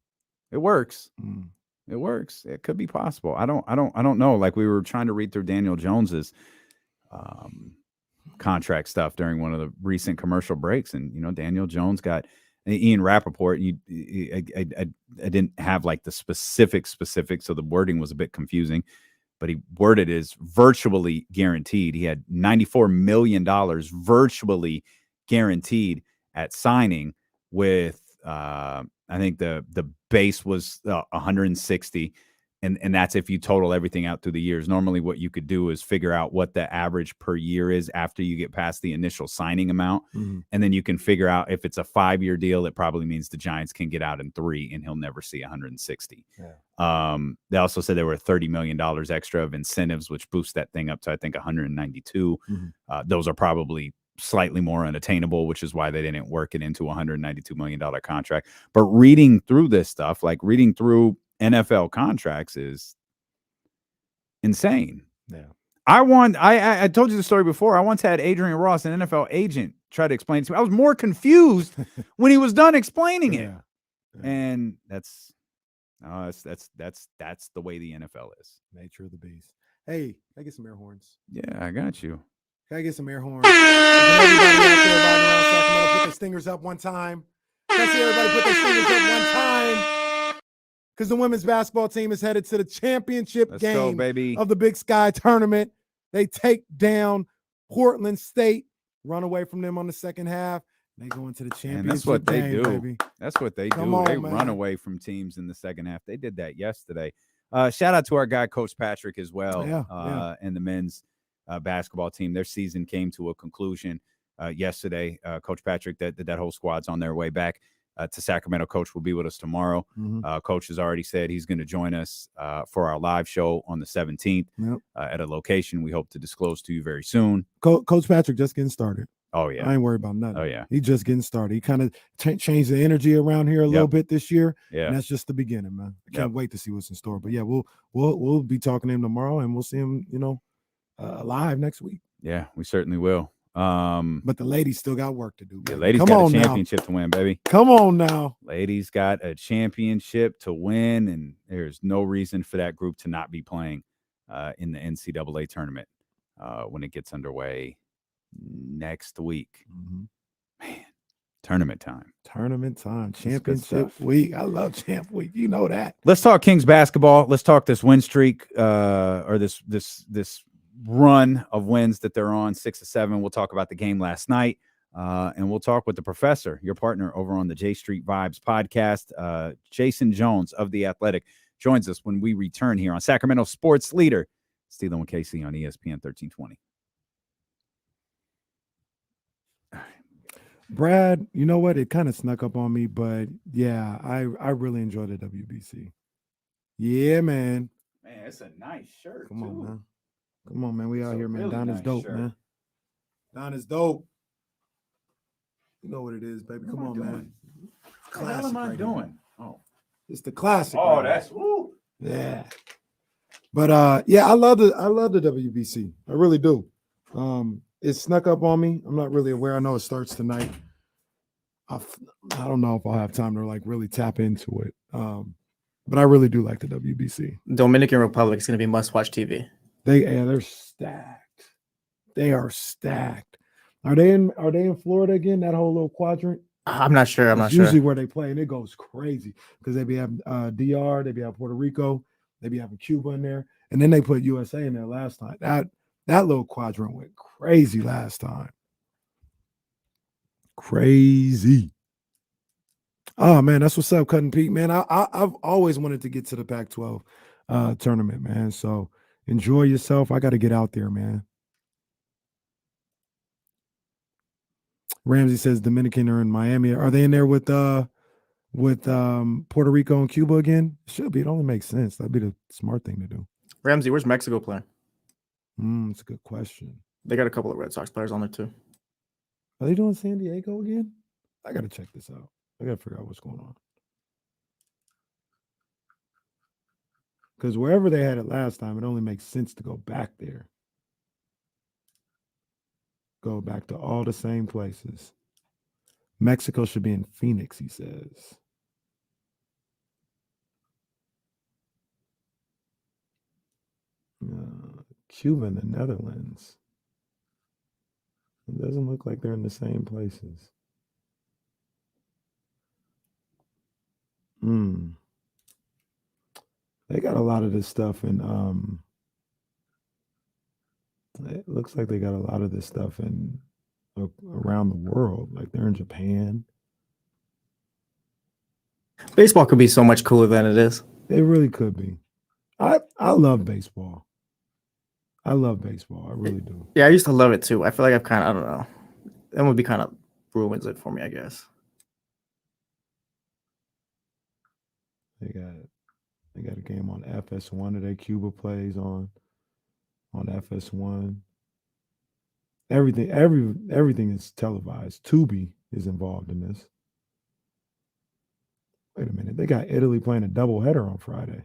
It works. It works. It could be possible. I don't know. Like we were trying to read through Daniel Jones's contract stuff during one of the recent commercial breaks, and Daniel Jones got Ian Rappaport. I didn't have like the specifics, so the wording was a bit confusing. But he worded it as virtually guaranteed. He had $94 million virtually guaranteed at signing, with I think the base was 160, and that's if you total everything out through the years. Normally, what you could do is figure out what the average per year is after you get past the initial signing amount, and then you can figure out if it's a 5-year deal. It probably means the Giants can get out in 3, and he'll never see 160. Yeah. They also said there were $30 million extra of incentives, which boosts that thing up to I think 192. Those are probably slightly more unattainable, which is why they didn't work it into a $192 million contract. But reading through this stuff, like reading through NFL contracts, is insane. Yeah. I told you the story before. I once had Adrian Ross, an NFL agent, try to explain to me. I was more confused when he was done explaining it. Yeah. And that's the way the NFL is. Nature of the beast. Hey, can I get some air horns? Yeah, I got you. Can I get some air horns? Everybody out there riding around Sacramento, put their stingers up one time. Let's see everybody put their stingers up one time. Because the women's basketball team is headed to the championship game of the Big Sky tournament. They take down Portland State, run away from them on the second half. They go into the championship game. That's what they do. Baby. That's what they Come do. on, They man. run away from teams in the second half. They did that yesterday. Shout out to our guy, Coach Patrick, as well, and the men's basketball team. Their season came to a conclusion yesterday. Coach Patrick, that whole squad's on their way back to Sacramento. Coach will be with us tomorrow. Coach has already said he's going to join us for our live show on the 17th at a location we hope to disclose to you very soon. Coach Patrick just getting started. Oh, yeah. I ain't worried about nothing. Oh, yeah. He just getting started. He kind of changed the energy around here a little bit this year. Yeah. And that's just the beginning, man. I can't wait to see what's in store. But, yeah, we'll be talking to him tomorrow, and we'll see him, live next week. Yeah, we certainly will. But the ladies still got work to do. The ladies got a championship to win, baby. Come on now. Ladies got a championship to win, and there's no reason for that group to not be playing in the NCAA tournament when it gets underway next week. Man, tournament time. Championship week. I love champ week. You know that. Let's talk Kings basketball. Let's talk this win streak or this run of wins that they're on, 6-7. We'll talk about the game last night, and we'll talk with the professor, your partner over on the J Street Vibes podcast. Jason Jones of The Athletic joins us when we return here on Sacramento Sports Leader, Steeler and KC on ESPN 1320. Brad, you know what? It kind of snuck up on me, but yeah, I really enjoyed the WBC. Yeah, man. Man, it's a nice shirt. Come on, man. We out here, man. Don is dope, man. Don is dope. You know what it is, baby. Come on, man. What the hell am I doing? Oh, it's the classic. Oh, that's woo. Yeah. But yeah, I love the WBC. I really do. It snuck up on me. I'm not really aware. I know it starts tonight. I don't know if I'll have time to like really tap into it. But I really do like the WBC. Dominican Republic is going to be must-watch TV. They're stacked. They are stacked. Are they in Florida again? That whole little quadrant? I'm not sure. It's usually where they play, and it goes crazy because they be having DR, they be having Puerto Rico, they be having Cuba in there, and then they put USA in there last time. That little quadrant went crazy last time. Crazy. Oh man, that's what's up, Cutting Pete, man. I've always wanted to get to the Pac-12 tournament, man. So enjoy yourself. I got to get out there, man. Ramsey says Dominican are in Miami. Are they in there with Puerto Rico and Cuba again? Should be. It only makes sense. That'd be the smart thing to do. Ramsey, where's Mexico playing? It's a good question. They got a couple of Red Sox players on there too. Are they doing San Diego again? I gotta check this out. I gotta figure out what's going on. Because wherever they had it last time, it only makes sense to go back there. Go back to all the same places. Mexico should be in Phoenix, he says. Cuba and the Netherlands. It doesn't look like they're in the same places. They got a lot of this stuff in it looks like they got a lot of this stuff in around the world. Like they're in Japan. Baseball could be so much cooler than it is. They really could be. I love baseball. I love baseball. I really do. Yeah, I used to love it too. I feel like I've kind of, I don't know. That would be kind of ruins it for me, I guess. They got a game on FS1 today. Cuba plays on FS1. Everything is televised. Tubi is involved in this. Wait a minute. They got Italy playing a doubleheader on Friday.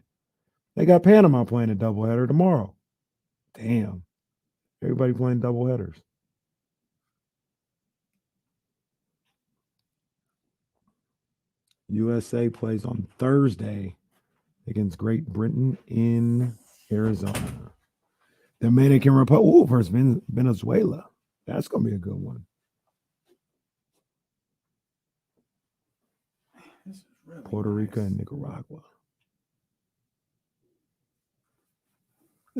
They got Panama playing a doubleheader tomorrow. Damn. Everybody playing doubleheaders. USA plays on Thursday against Great Britain in Arizona. Dominican Republic versus Venezuela. That's going to be a good one. Really Puerto Rico and Nicaragua.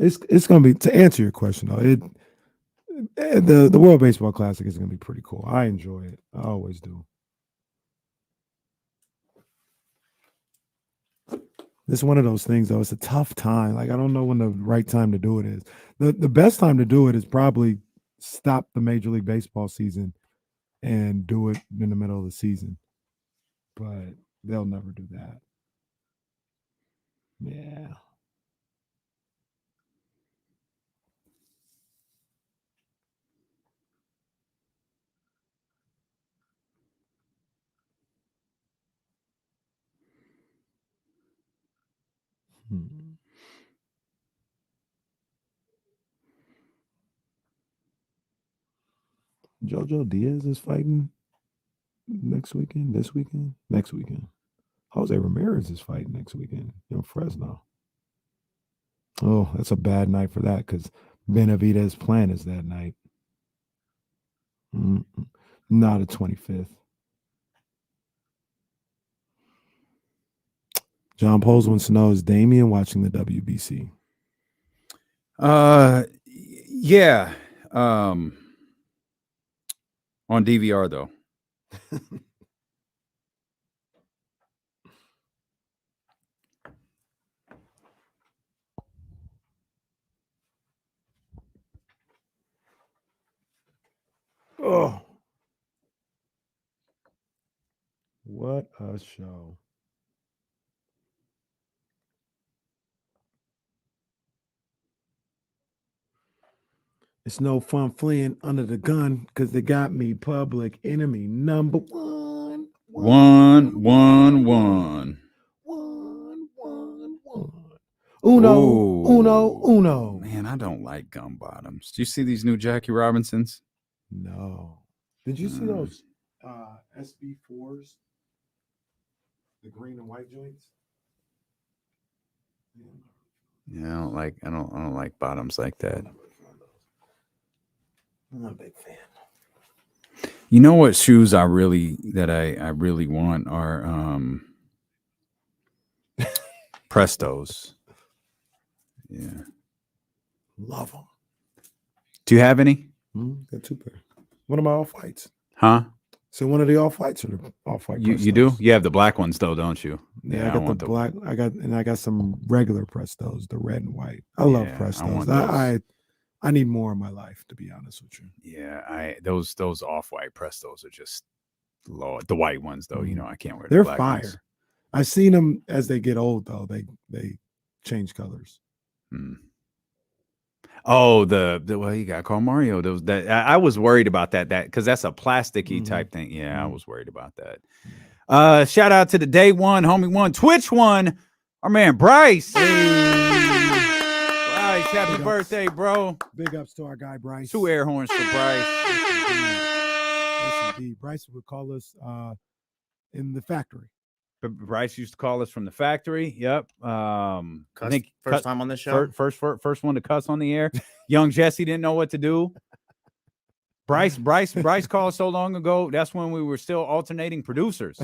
It's going to be, to answer your question though, the World Baseball Classic is going to be pretty cool. I enjoy it. I always do. It's one of those things though. It's a tough time. Like I don't know when the right time to do it is. The best time to do it is probably stop the Major League Baseball season and do it in the middle of the season. But they'll never do that. Yeah. JoJo Diaz is fighting next weekend. Jose Ramirez is fighting next weekend in Fresno. Oh, that's a bad night for that because Benavidez's plan is that night. Not the 25th. John Poles wants to know, is Damian watching the WBC? Yeah. On DVR though. Oh, what a show. It's no fun fleeing under the gun because they got me public enemy number one. Uno. Man, I don't like gum bottoms. Do you see these new Jackie Robinsons? No. Did you see those SB4s? The green and white joints? Yeah, I don't like bottoms like that. I'm not a big fan. You know what shoes I really want are Prestos. Yeah. Love them. Do you have any? Got two pair. One of my off whites. Huh? So one of the off whites or the off white. You do? You have the black ones though, don't you? Yeah, I got the black. I got some regular Prestos, the red and white. I love Prestos. I need more in my life, to be honest with you. Yeah, those off-white Prestos are just Lord. The white ones, though, I can't wear. They're the black fire. ones. I've seen them as they get old, though. They change colors. Oh, well, you got to call Mario. Those that I was worried about that because that's a plasticky type thing. Yeah, I was worried about that. Shout out to the day one, homie one, Twitch one, our man Bryce. Bryce, happy birthday, bro. Big ups to our guy Bryce. 2 air horns for Bryce. Yes, indeed. Bryce would call us in the factory. Bryce used to call us from the factory. Yep. I think first time on the show. First one to cuss on the air. Young Jesse didn't know what to do. Bryce called so long ago. That's when we were still alternating producers.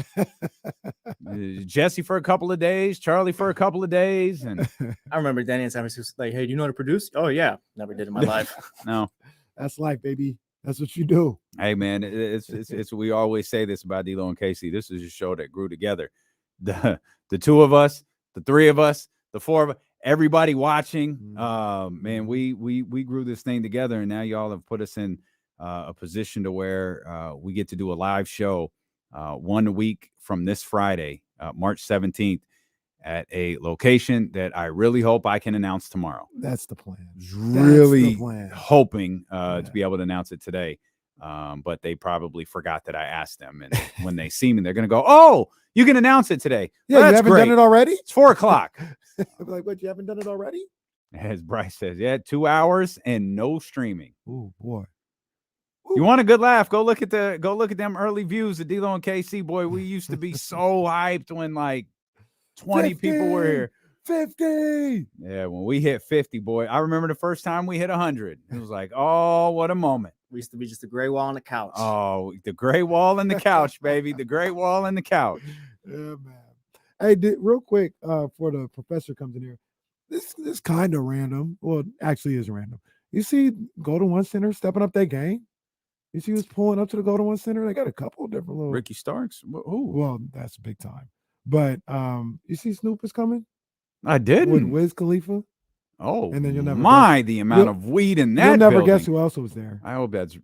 Jesse for a couple of days, Charlie for a couple of days, and I remember Danny and Sammy was like, "Hey, do you know how to produce?" Oh yeah, never did in my life. No, that's life, baby. That's what you do. Hey man, it's we always say this about D-Lo and Casey. This is a show that grew together. The 2 of us, the 3 of us, the 4 of us, everybody watching. Man, we grew this thing together, and now y'all have put us in a position to where we get to do a live show 1 week from this Friday, March 17th, at a location that I really hope I can announce tomorrow. That's the plan. Really hoping to be able to announce it today. But they probably forgot that I asked them. And when they see me, they're going to go, "Oh, you can announce it today." Yeah, well, you haven't done it already? It's 4:00. I'm like, what? You haven't done it already? As Bryce says, 2 hours and no streaming. Oh boy. You want a good laugh? Go look at them early views of D-Lo and KC. Boy, we used to be so hyped when like 20 50, people were here. 50. Yeah, when we hit 50, boy. I remember the first time we hit 100. It was like, oh, what a moment. We used to be just a gray wall on the couch. Oh, the gray wall and the couch, baby. The gray wall and the couch. Yeah, man. Hey, real quick, before the professor comes in here, this kind of random. Well, actually is random. You see Golden One Center stepping up their game? You see who's pulling up to the Golden One Center? They got a couple of different little Ricky Starks. Who? Well, that's big time. But you see Snoop is coming? I didn't. With Wiz Khalifa. Oh, and then you'll never guess. The amount of weed in that. You'll never building. Guess who else was there. I hope that's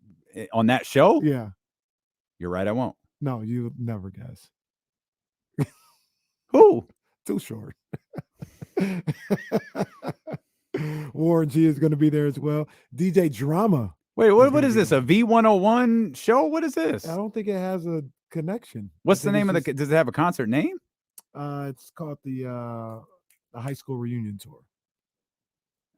on that show. Yeah, you're right. I won't. No, you'll never guess. Who? Too short. Warren G is going to be there as well. DJ Drama. Wait, what is this? A V101 show? What is this? I don't think it has a connection. What's the name of the? Does it have a concert name? It's called the high school reunion tour.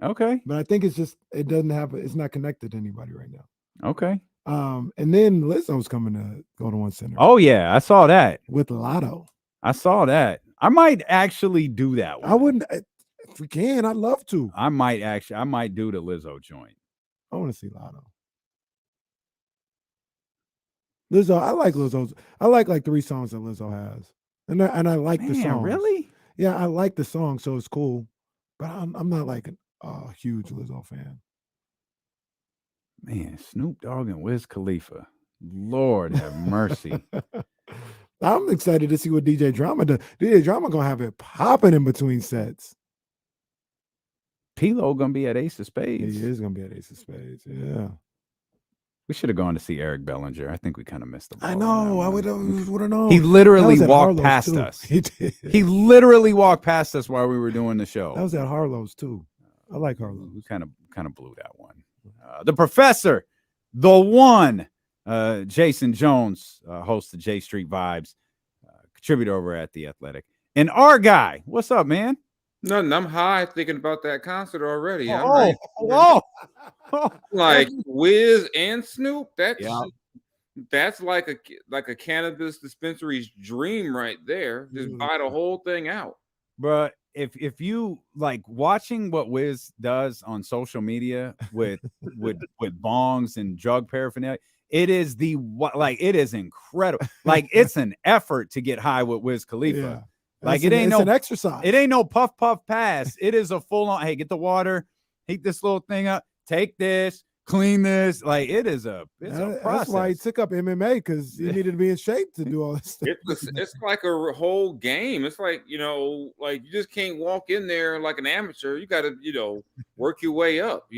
Okay. But I think it doesn't have it's not connected to anybody right now. Okay. And then Lizzo's coming to Golden One Center. Oh yeah, I saw that. With Lotto. I saw that. I might actually do that one. I wouldn't if we can, I'd love to. I might do the Lizzo joint. I want to see Lotto. Lizzo, I like Lizzo's. I like 3 songs that Lizzo has. And I like the song. Really? Yeah, I like the song, so it's cool. But I'm not like a huge Lizzo fan. Man, Snoop Dogg and Wiz Khalifa. Lord have mercy. I'm excited to see what DJ Drama does. DJ Drama gonna have it popping in between sets. P-Lo gonna be at Ace of Spades. He is gonna be at Ace of Spades. Yeah. We should have gone to see Eric Bellinger. I think we kind of missed the ball. I know. I would have known. He literally walked past us. He did. He literally walked past us while we were doing the show. That was at Harlow's too. I like Harlow's. We kind of blew that one. The professor, the one, Jason Jones, host of J Street Vibes, contributor over at The Athletic, and our guy. What's up, man? Nothing. I'm high thinking about that concert already. Like Wiz and Snoop. That's like a cannabis dispensary's dream right there. Just buy the whole thing out. But if you like watching what Wiz does on social media with bongs and drug paraphernalia, it is it is incredible. Like it's an effort to get high with Wiz Khalifa. Yeah. Like it's an exercise. It ain't no puff pass. It is a full on. Hey, get the water, heat this little thing up, take this, clean this. Like it's a process. That's why he took up MMA, because he needed to be in shape to do all this stuff. It's like a whole game. It's like, like you just can't walk in there like an amateur. You got to, work your way up,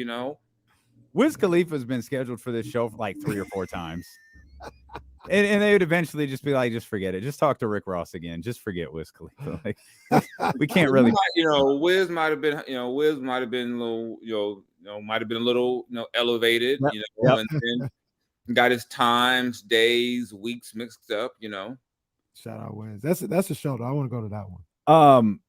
Wiz Khalifa's been scheduled for this show for like 3 or 4 times. And they would eventually just be like, just forget it. Just talk to Rick Ross again. Just forget Wiz Khalifa. Like, we can't really, Wiz might have been, Wiz might have been a little, might have been a little, elevated, and then got his times, days, weeks mixed up, Shout out Wiz. That's a show though. I want to go to that one.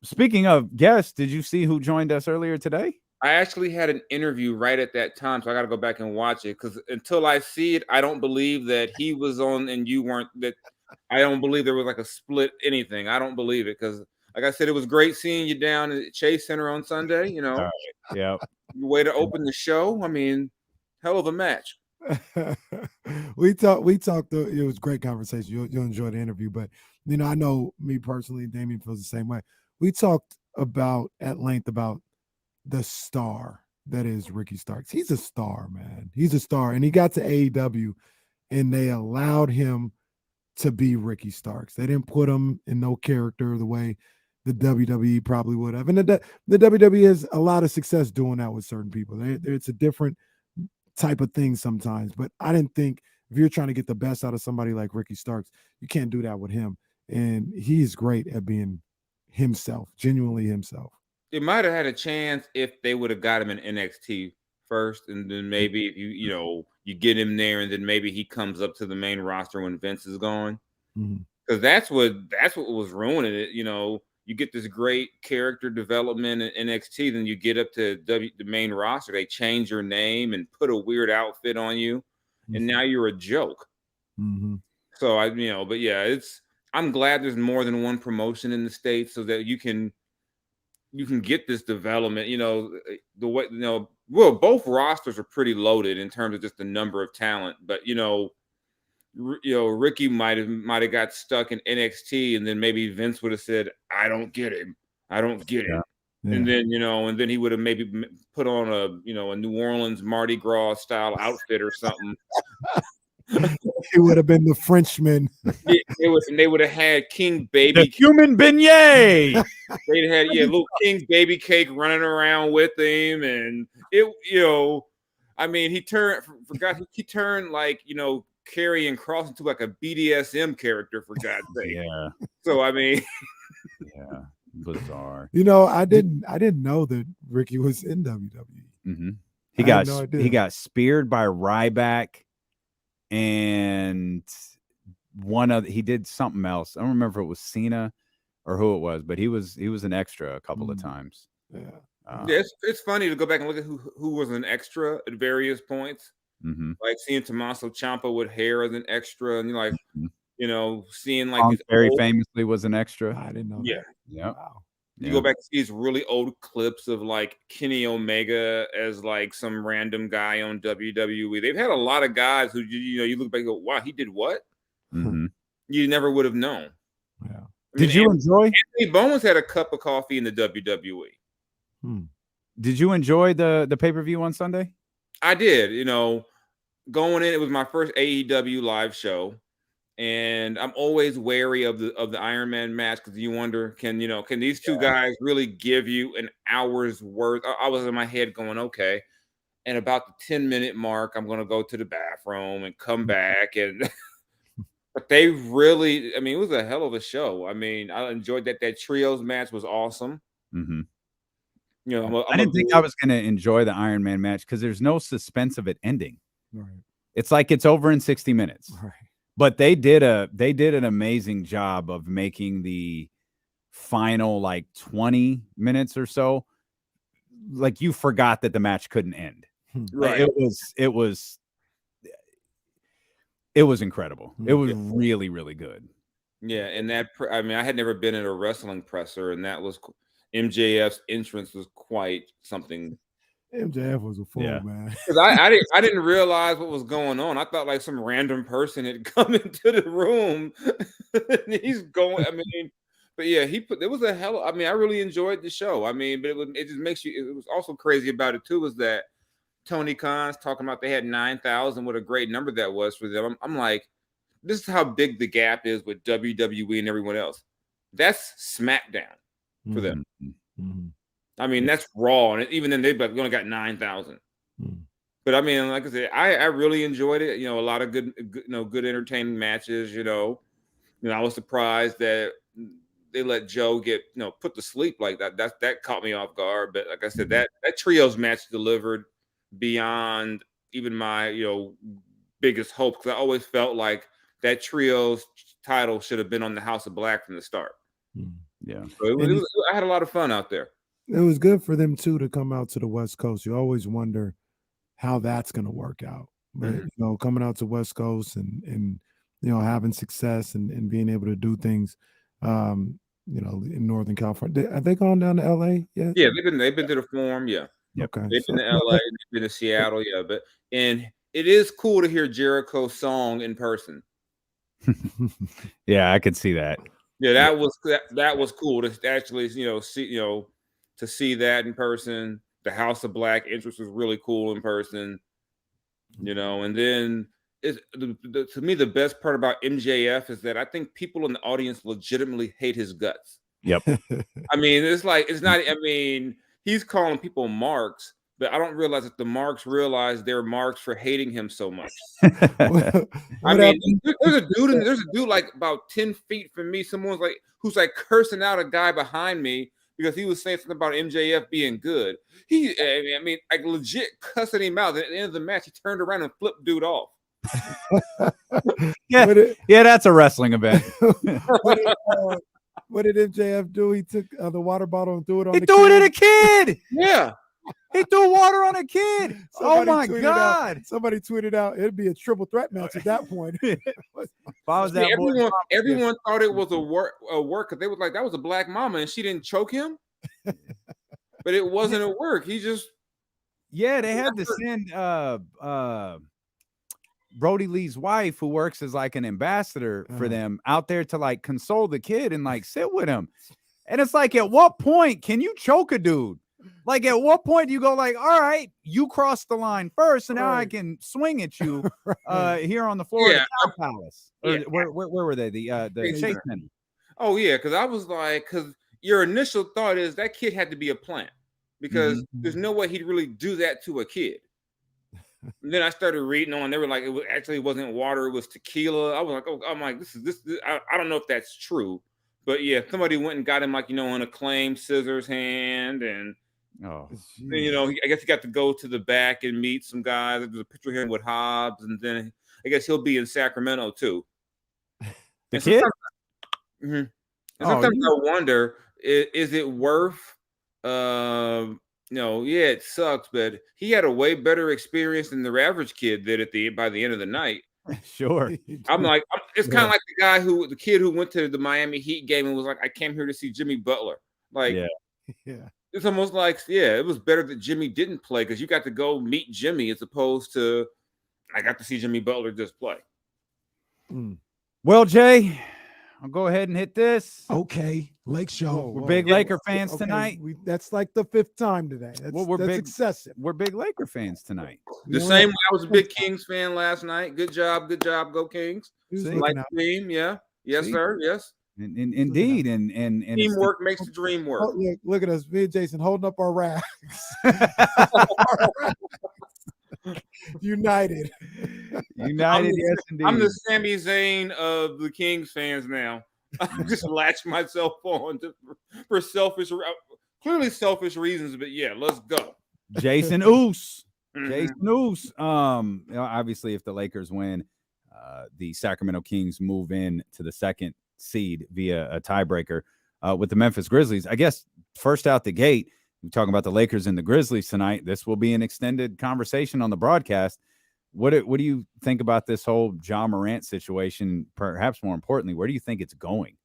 Speaking of guests, did you see who joined us earlier today? I actually had an interview right at that time, so I got to go back and watch it because until I see it, I don't believe that he was on and you weren't. That I don't believe there was like a split anything. I don't believe it because, like I said, it was great seeing you down at Chase Center on Sunday. Yeah, way to open the show. I mean, hell of a match. We talked. It was a great conversation. You'll enjoy the interview, but I know me personally, Damian feels the same way. We talked at length about the star that is Ricky Starks. He's a star, man. He's a star, and he got to AEW, and they allowed him to be Ricky Starks. They didn't put him in no character the way the WWE probably would have. And the WWE has a lot of success doing that with certain people. It's a different type of thing sometimes, but I didn't think if you're trying to get the best out of somebody like Ricky Starks, you can't do that with him. And he's great at being himself, genuinely himself. It might have had a chance if they would have got him in NXT first, and then maybe if you get him there, and then maybe he comes up to the main roster when Vince is gone, because that's what was ruining it. You get this great character development in NXT, then you get up to the main roster, they change your name and put a weird outfit on you, and now you're a joke. So but yeah, I'm glad there's more than one promotion in the States so that you can get this development. The way both rosters are pretty loaded in terms of just the number of talent, but Ricky might have got stuck in NXT, and then maybe Vince would have said, I don't get him. Yeah. And then he would have maybe put on a New Orleans Mardi Gras style outfit or something. He would have been the Frenchman. They would have had King Baby, the human beignet. They'd had little King Baby Cake running around with him, and he turned like Karrion Kross into like a BDSM character, for God's sake. Yeah. So yeah, bizarre. I didn't know that Ricky was in WWE. He got speared by Ryback. And he did something else. I don't remember if it was Cena or who it was, but he was an extra a couple of times. Yeah. It's funny to go back and look at who was an extra at various points. Like seeing Tommaso Ciampa with hair as an extra, and seeing like very famously was an extra. I didn't know. Yeah. That. Wow. You go back to these really old clips of like Kenny Omega as like some random guy on WWE. They've had a lot of guys who you look back and go, wow, he did what? You never would have known. Yeah. Did you enjoy? Anthony Bowens had a cup of coffee in the WWE. Did you enjoy the pay-per-view on Sunday? I did. Going in, it was my first AEW live show. And I'm always wary of the Iron Man match because you wonder, can these two guys really give you an hour's worth? I was in my head going, okay. And about the 10-minute mark, I'm going to go to the bathroom and come back. But they really, it was a hell of a show. I enjoyed that. That trios match was awesome. I didn't think I was going to enjoy the Iron Man match because there's no suspense of it ending. Right. It's like it's over in 60 minutes. Right. But they did an amazing job of making the final like 20 minutes or so like you forgot that the match couldn't end. Right. It was incredible. It was really, really good. Yeah, and I had never been in a wrestling presser, and that was MJF's entrance was quite something. MJF was a fool, man. Because I didn't realize what was going on. I thought like some random person had come into the room. And he's going. But yeah, it was a hell. I really enjoyed the show. But it just makes you. It was also crazy about it too was that Tony Khan's talking about they had 9,000. What a great number that was for them. I'm like, this is how big the gap is with WWE and everyone else. That's SmackDown for them. Mm-hmm. That's Raw, and even then they've only got 9,000. But I mean, like I said, I really enjoyed it. A lot of good entertaining matches. I was surprised that they let Joe get put to sleep like that. That caught me off guard. But like I said, that trios match delivered beyond even my biggest hope, because I always felt like that trios title should have been on the House of Black from the start. Yeah, so I had a lot of fun out there. It was good for them too to come out to the West Coast. You always wonder how that's going to work out, but coming out to West Coast and having success and being able to do things, in Northern California. Have they gone down to LA yet? Yeah, they've been to the Forum. Yeah, okay. They've been to LA. They've been to Seattle. Yeah, and it is cool to hear Jericho's song in person. Yeah, I could see that. Yeah, that was cool to actually see that in person. The House of Black entrance was really cool in person, and then to me, the best part about MJF is that I think people in the audience legitimately hate his guts. Yep. I mean, it's not, he's calling people marks, but I don't realize that the marks realize they're marks for hating him so much. I mean, there's a dude like about 10 feet from me, who's like cursing out a guy behind me because he was saying something about MJF being good. Like legit cussing him out. At the end of the match, he turned around and flipped dude off. Yeah, that's a wrestling event. What did MJF do? He took the water bottle and threw it on. He threw it at a kid. Yeah, he threw water on a kid. Oh my God! Somebody tweeted out it'd be a triple threat match at that point. If I was that everyone thought it was a work because they was like, that was a black mama and she didn't choke him. But it wasn't a work. He just they had to send Brody Lee's wife, who works as like an ambassador for them, out there to like console the kid and like sit with him. And it's like, at what point can you choke a dude? Like, at what point do you go like, all right, you crossed the line first, and now I can swing at you here on the floor of the Cow Palace. Where were they? The Chase Men. Oh yeah, because I was like, because your initial thought is that kid had to be a plant, because there's no way he'd really do that to a kid. And then I started reading on. They were like, it wasn't water; it was tequila. I was like, oh, I'm like, this. I don't know if that's true, but yeah, somebody went and got him like an acclaimed scissors hand, and then, I guess he got to go to the back and meet some guys. There's a picture of him with Hobbs, and then I guess he'll be in Sacramento too. The kid. And sometimes I wonder, is it worth? It sucks, but he had a way better experience than the average kid did by the end of the night. Sure. I'm like, it's kind of like the kid who went to the Miami Heat game and was like, I came here to see Jimmy Butler. Like, it's almost like, it was better that Jimmy didn't play because you got to go meet Jimmy as opposed to I got to see Jimmy Butler just play. Well, Jay, I'll go ahead and hit this. Okay, Lake Show. We're big Laker fans tonight. That's like the 5th time today. That's excessive. We're big Laker fans tonight. The same way I was a big Kings fan last night. Good job, go Kings. Like the team, yes, sir, yes. Indeed, and teamwork makes the dream work. Oh, look at us, me and Jason holding up our rags. United, yes, indeed. I'm the Sami Zayn of the Kings fans now. I just latched myself on for clearly selfish reasons, but yeah, let's go. Jason Oos. Jason Oos. Obviously, if the Lakers win, the Sacramento Kings move in to the 2nd seed via a tiebreaker with the Memphis Grizzlies. I guess first out the gate, we're talking about the Lakers and the Grizzlies tonight. This will be an extended conversation on the broadcast. What do you think about this whole Ja Morant situation? Perhaps more importantly, where do you think it's going?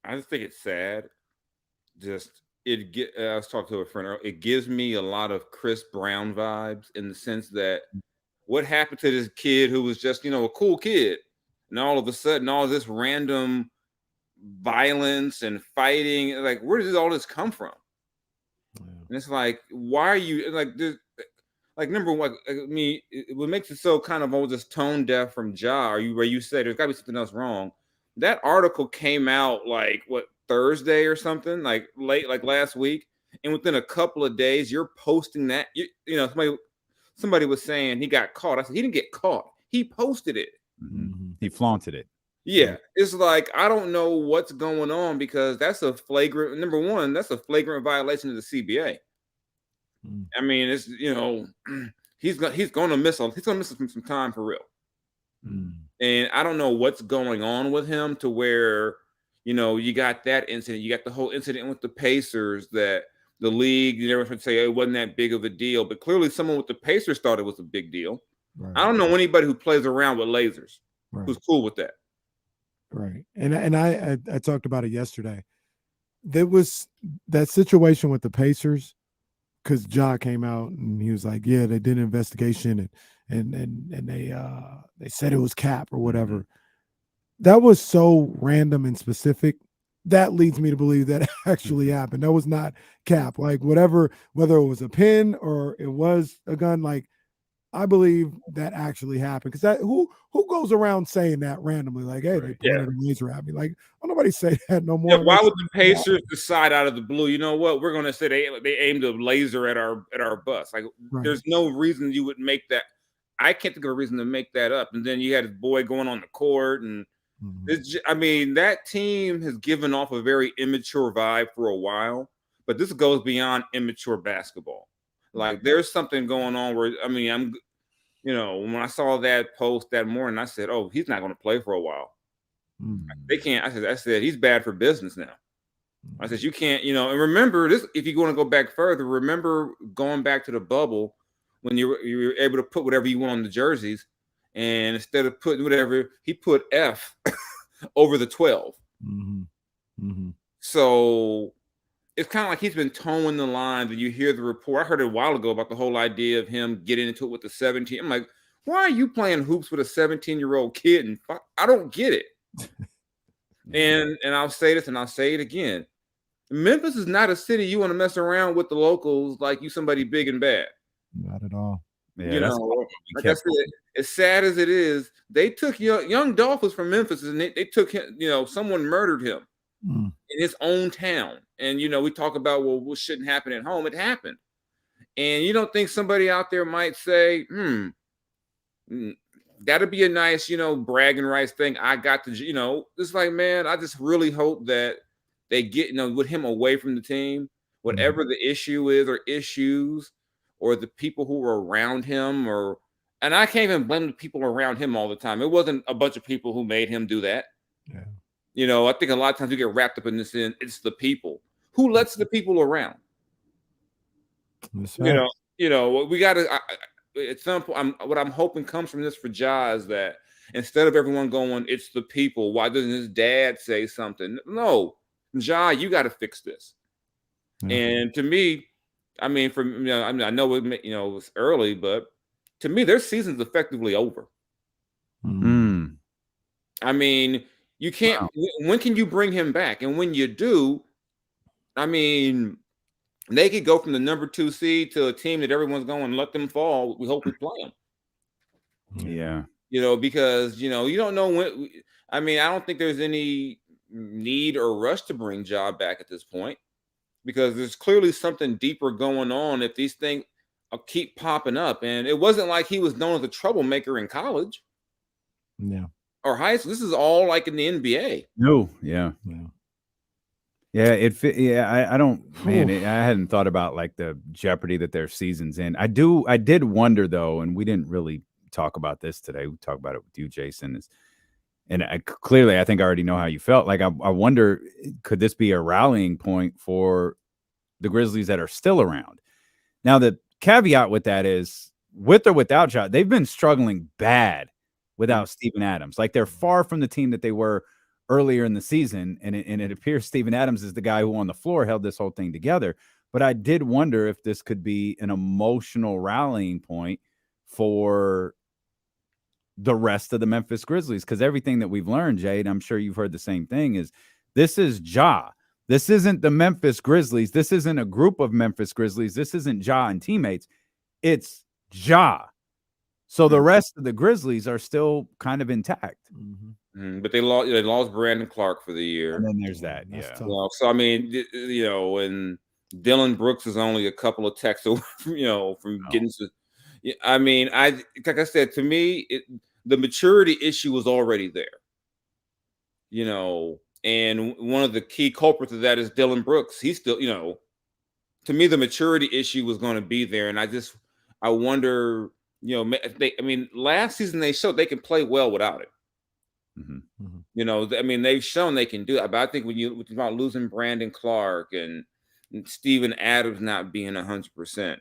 I just think it's sad. I was talking to a friend earlier. It gives me a lot of Chris Brown vibes in the sense that what happened to this kid who was just, a cool kid, and all of a sudden all this random violence and fighting, like, where did all this come from? And it's like, why are you like number one? What makes it so kind of all just tone deaf from Ja? Where you said there's got to be something else wrong? That article came out like Thursday or something, like late, like last week, and within a couple of days, you're posting that. somebody was saying he got caught. I said, he didn't get caught. He posted it. He flaunted it. Yeah. It's like, I don't know what's going on because that's a flagrant, number one, that's a flagrant violation of the CBA. I mean, it's, he's going to miss some time for real. And I don't know what's going on with him to where, you got that incident. You got the whole incident with the Pacers that the league, you never would say it wasn't that big of a deal, but clearly someone with the Pacers thought it was a big deal. Right. I don't know anybody who plays around with lasers who's cool with that. Right. And I talked about it yesterday. There was that situation with the Pacers because Ja came out and he was like, yeah, they did an investigation and they said it was cap or whatever. That was so random and specific. That leads me to believe that actually happened. That was not cap. Like whether it was a pin or it was a gun, like I believe that actually happened. Because that who goes around saying that randomly? Like, hey, they pointed a laser at me. Like, nobody say that no more. Yeah, why would the Pacers decide out of the blue? You know what? We're gonna say they aimed a laser at our bus. Like, there's no reason you would make that. I can't think of a reason to make that up. And then you had his boy going on the court, and that team has given off a very immature vibe for a while. But this goes beyond immature basketball. Like, there's something going on where when I saw that post that morning, I said, "Oh, he's not going to play for a while. They can't." I said he's bad for business now. I said you can't, and remember this. If you want to go back further, remember going back to the bubble when you were able to put whatever you want on the jerseys, and instead of putting whatever, he put F over the 12. So it's kind of like he's been towing the line. That you hear the report. I heard it a while ago about the whole idea of him getting into it with the 17. I'm like, why are you playing hoops with a 17-year-old kid? And I don't get it. and I'll say this and I'll say it again. Memphis is not a city you want to mess around with the locals like you somebody big and bad. Not at all. Yeah, like I said, as sad as it is, they took young Dolph was from Memphis and they took him. Someone murdered him in his own town. And, we talk about, well, what shouldn't happen at home. It happened. And you don't think somebody out there might say, that'd be a nice, bragging rights thing. I got to, it's like, man, I just really hope that they get, with him away from the team, whatever the issue is or issues or the people who were around him and I can't even blame the people around him all the time. It wasn't a bunch of people who made him do that. Yeah. I think a lot of times you get wrapped up in this, it's the people. Who lets the people around? We got to, at some point, what I'm hoping comes from this for Ja is that instead of everyone going, it's the people, why doesn't his dad say something? No, Ja, you got to fix this. And to me, I know it was early, but to me, their season's effectively over. I mean, you can't, when can you bring him back? And when you do, they could go from the number 2 seed to a team that everyone's going, let them fall. We hope we play them. Yeah. Because, you don't know when. I don't think there's any need or rush to bring Ja back at this point because there's clearly something deeper going on if these things keep popping up. And it wasn't like he was known as a troublemaker in college. Yeah. Or high school. This is all like in the NBA. No. Yeah. I don't, man, I hadn't thought about like the jeopardy that their season's in. I did wonder though, and we didn't really talk about this today. We talked about it with you, Jason. And clearly, I think I already know how you felt. Like, I wonder, could this be a rallying point for the Grizzlies that are still around? Now, the caveat with that is, with or without Ja, they've been struggling bad without Steven Adams. Like, they're far from the team that they were earlier in the season, and it appears Steven Adams is the guy who on the floor held this whole thing together. But I did wonder if this could be an emotional rallying point for the rest of the Memphis Grizzlies, because everything that we've learned, Jade, I'm sure you've heard the same thing, is this is Ja. This isn't the Memphis Grizzlies. This isn't a group of Memphis Grizzlies. This isn't Ja and teammates. It's Ja. So the rest of the Grizzlies are still kind of intact. But they lost Brandon Clark for the year. And then there's that. Yeah. Well, so, and Dylan Brooks is only a couple of texts away from, from getting to, I mean, like I said, to me, the maturity issue was already there. You know, and one of the key culprits of that is Dylan Brooks. He's still, you know, to me, the maturity issue was going to be there, and I wonder, you know, I mean, last season they showed they can play well without it. You know, I mean, they've shown they can do it. But I think when you about losing Brandon Clark and Steven Adams not being 100%,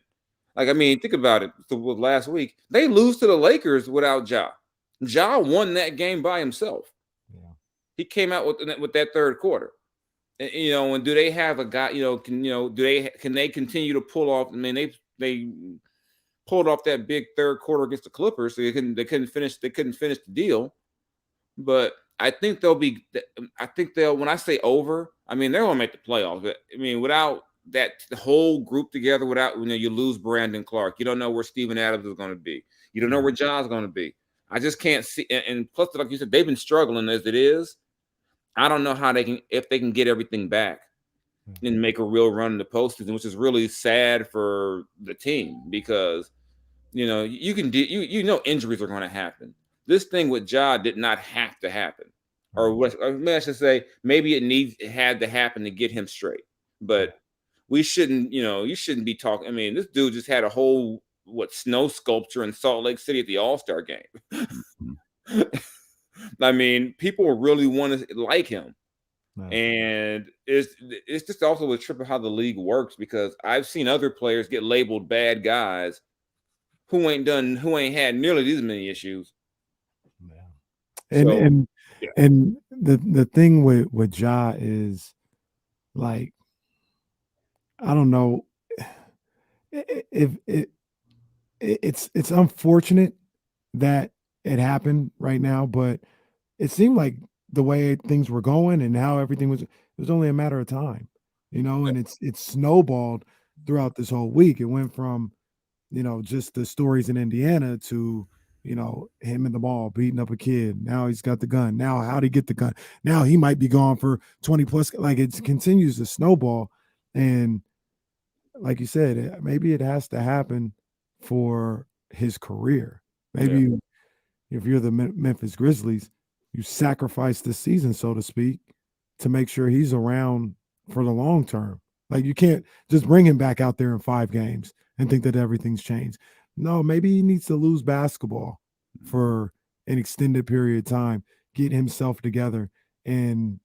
like, I mean, think about it. Last week they lose to the Lakers without Ja. Ja won that game by himself. Yeah. He came out with that third quarter. And, you know, and do they have a guy? You know, can they continue to pull off? I mean, they pulled off that big third quarter against the Clippers, so they couldn't finish the deal. But I think they'll when I say over, I mean they're gonna make the playoffs. But, I mean, without that the whole group together, without, you know, you lose Brandon Clark, you don't know where Steven Adams is going to be. You don't know where John's going to be. I just can't see. And plus, like you said, they've been struggling as it is. I don't know how if they can get everything back and make a real run in the postseason, which is really sad for the team because, you know, you know injuries are going to happen. This thing with Ja did not have to happen, or maybe I should say, maybe it had to happen to get him straight. But we shouldn't, you know, you shouldn't be talking. I mean, this dude just had a whole snow sculpture in Salt Lake City at the All-Star game. I mean, people really want to like him. And it's just also a trip of how the league works, because I've seen other players get labeled bad guys who ain't had nearly these many issues. And the thing with Ja is, like, I don't know if it's unfortunate that it happened right now, but it seemed like the way things were going and how everything was, it was only a matter of time, you know, and it's snowballed throughout this whole week. It went from, you know, just the stories in Indiana to, you know, him in the mall beating up a kid. Now he's got the gun. Now how'd he get the gun? Now he might be gone for 20 plus. Like, it continues to snowball. And like you said, maybe it has to happen for his career. Maybe if you're the Memphis Grizzlies, you sacrifice the season, so to speak, to make sure he's around for the long term. Like, you can't just bring him back out there in 5 games and think that everything's changed. No, maybe he needs to lose basketball for an extended period of time, get himself together, and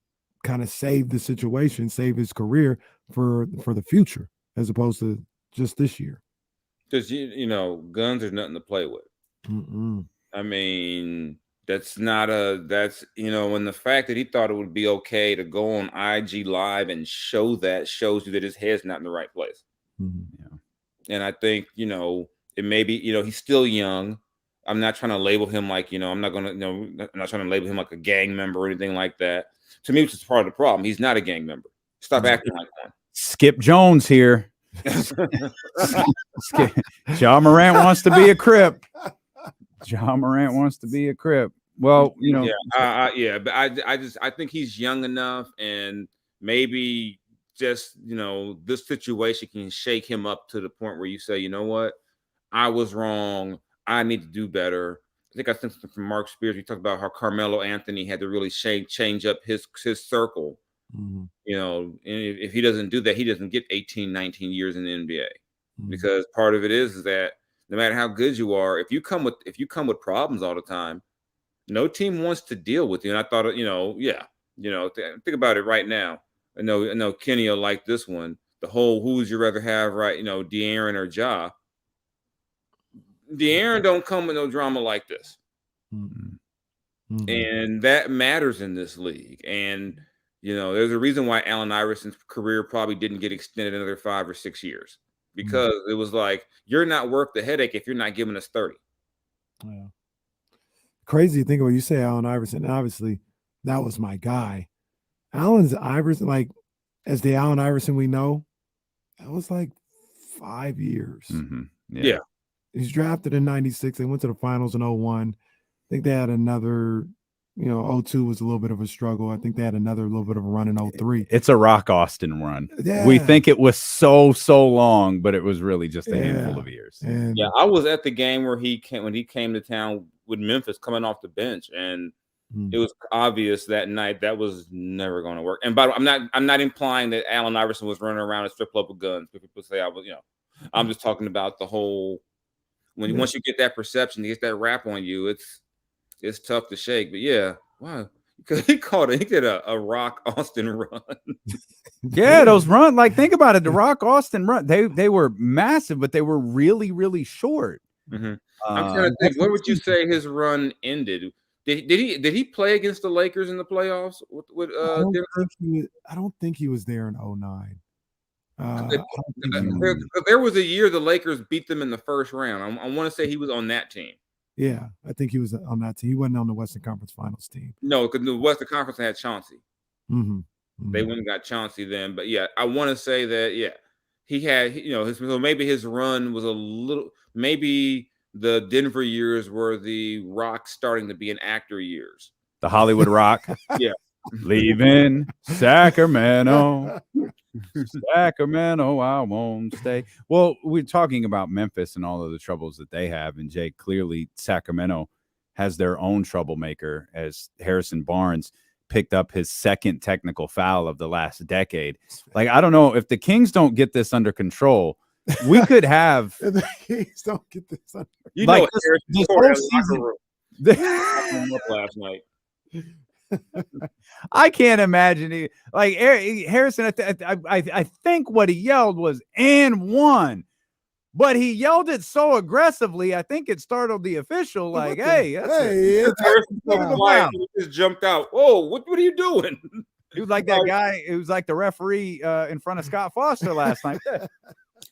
kind of save the situation, save his career for the future, as opposed to just this year. Because, you know, guns are nothing to play with. I mean, that's, you know, and the fact that he thought it would be okay to go on IG Live and shows you that his head's not in the right place. And I think, you know, it may be, you know, he's still young. I'm not trying to label him like, you know, I'm not trying to label him like a gang member or anything like that. To me, which is part of the problem. He's not a gang member. Stop acting like one. Skip Jones here. Ja Morant wants to be a Crip. Ja Morant wants to be a Crip. Well, you know, but I think he's young enough, and maybe just, you know, this situation can shake him up to the point where you say, you know what, I was wrong. I need to do better. I think I sent something from Mark Spears. We talked about how Carmelo Anthony had to really change up his circle. You know, and if he doesn't do that, he doesn't get 18, 19 years in the NBA. Because part of it is that no matter how good you are, if you come with problems all the time, no team wants to deal with you. And I thought, you know, think about it right now. I know Kenny will like this one. The whole who would you rather have, right? You know, De'Aaron or Ja. De'Aaron don't come with no drama like this. And that matters in this league. And, you know, there's a reason why Allen Iverson's career probably didn't get extended another 5 or 6 years, because it was like, you're not worth the headache if you're not giving us 30. Yeah. Crazy to think about. You say Allen Iverson. Obviously, that was my guy. Allen Iverson, like, as the Allen Iverson we know, that was like 5 years. Yeah. He's drafted in 96. They went to the finals in 01. I think they had another 02 was a little bit of a struggle. I think they had another little bit of a run in 03. It's a Rock Austin run. Yeah. We think it was so long, but it was really just a handful of years. And Yeah, I was at the game where when he came to town with Memphis coming off the bench, and it was obvious that night that was never going to work. And by the way, I'm not implying that Allen Iverson was running around a strip club with guns. People say I was, I'm just talking about the whole once you get that perception, you get that rap on you, it's tough to shake. But yeah, wow. Because he did a Rock Austin run. Yeah, those run, like, think about it. The Rock Austin run, they were massive, but they were really, really short. I'm trying to think. Where would you say his run ended? Did he play against the Lakers in the playoffs with I don't think he was there in 09. There was a year the Lakers beat them in the first round. I want to say he was on that team. Yeah, I think he was on that team. He wasn't on the Western Conference Finals team. No, because the Western Conference had Chauncey. They went and got Chauncey then. But yeah, I want to say that, he had, so maybe his run was a little, maybe the Denver years were the Rock starting to be an actor years. The Hollywood Rock. Yeah. Leaving Sacramento. Sacramento, I won't stay. Well, we're talking about Memphis and all of the troubles that they have. And Jay, clearly Sacramento has their own troublemaker as Harrison Barnes picked up his second technical foul of the last decade. Like, I don't know if the Kings don't get this under control, we could have. If the Kings don't get this under control. This whole season. Last night. I can't imagine Harrison. I think what he yelled was "and one," but he yelled it so aggressively. I think it startled the official. Like, Harrison just jumped out. Whoa, what are you doing? He was like that guy. It was like the referee in front of Scott Foster last night.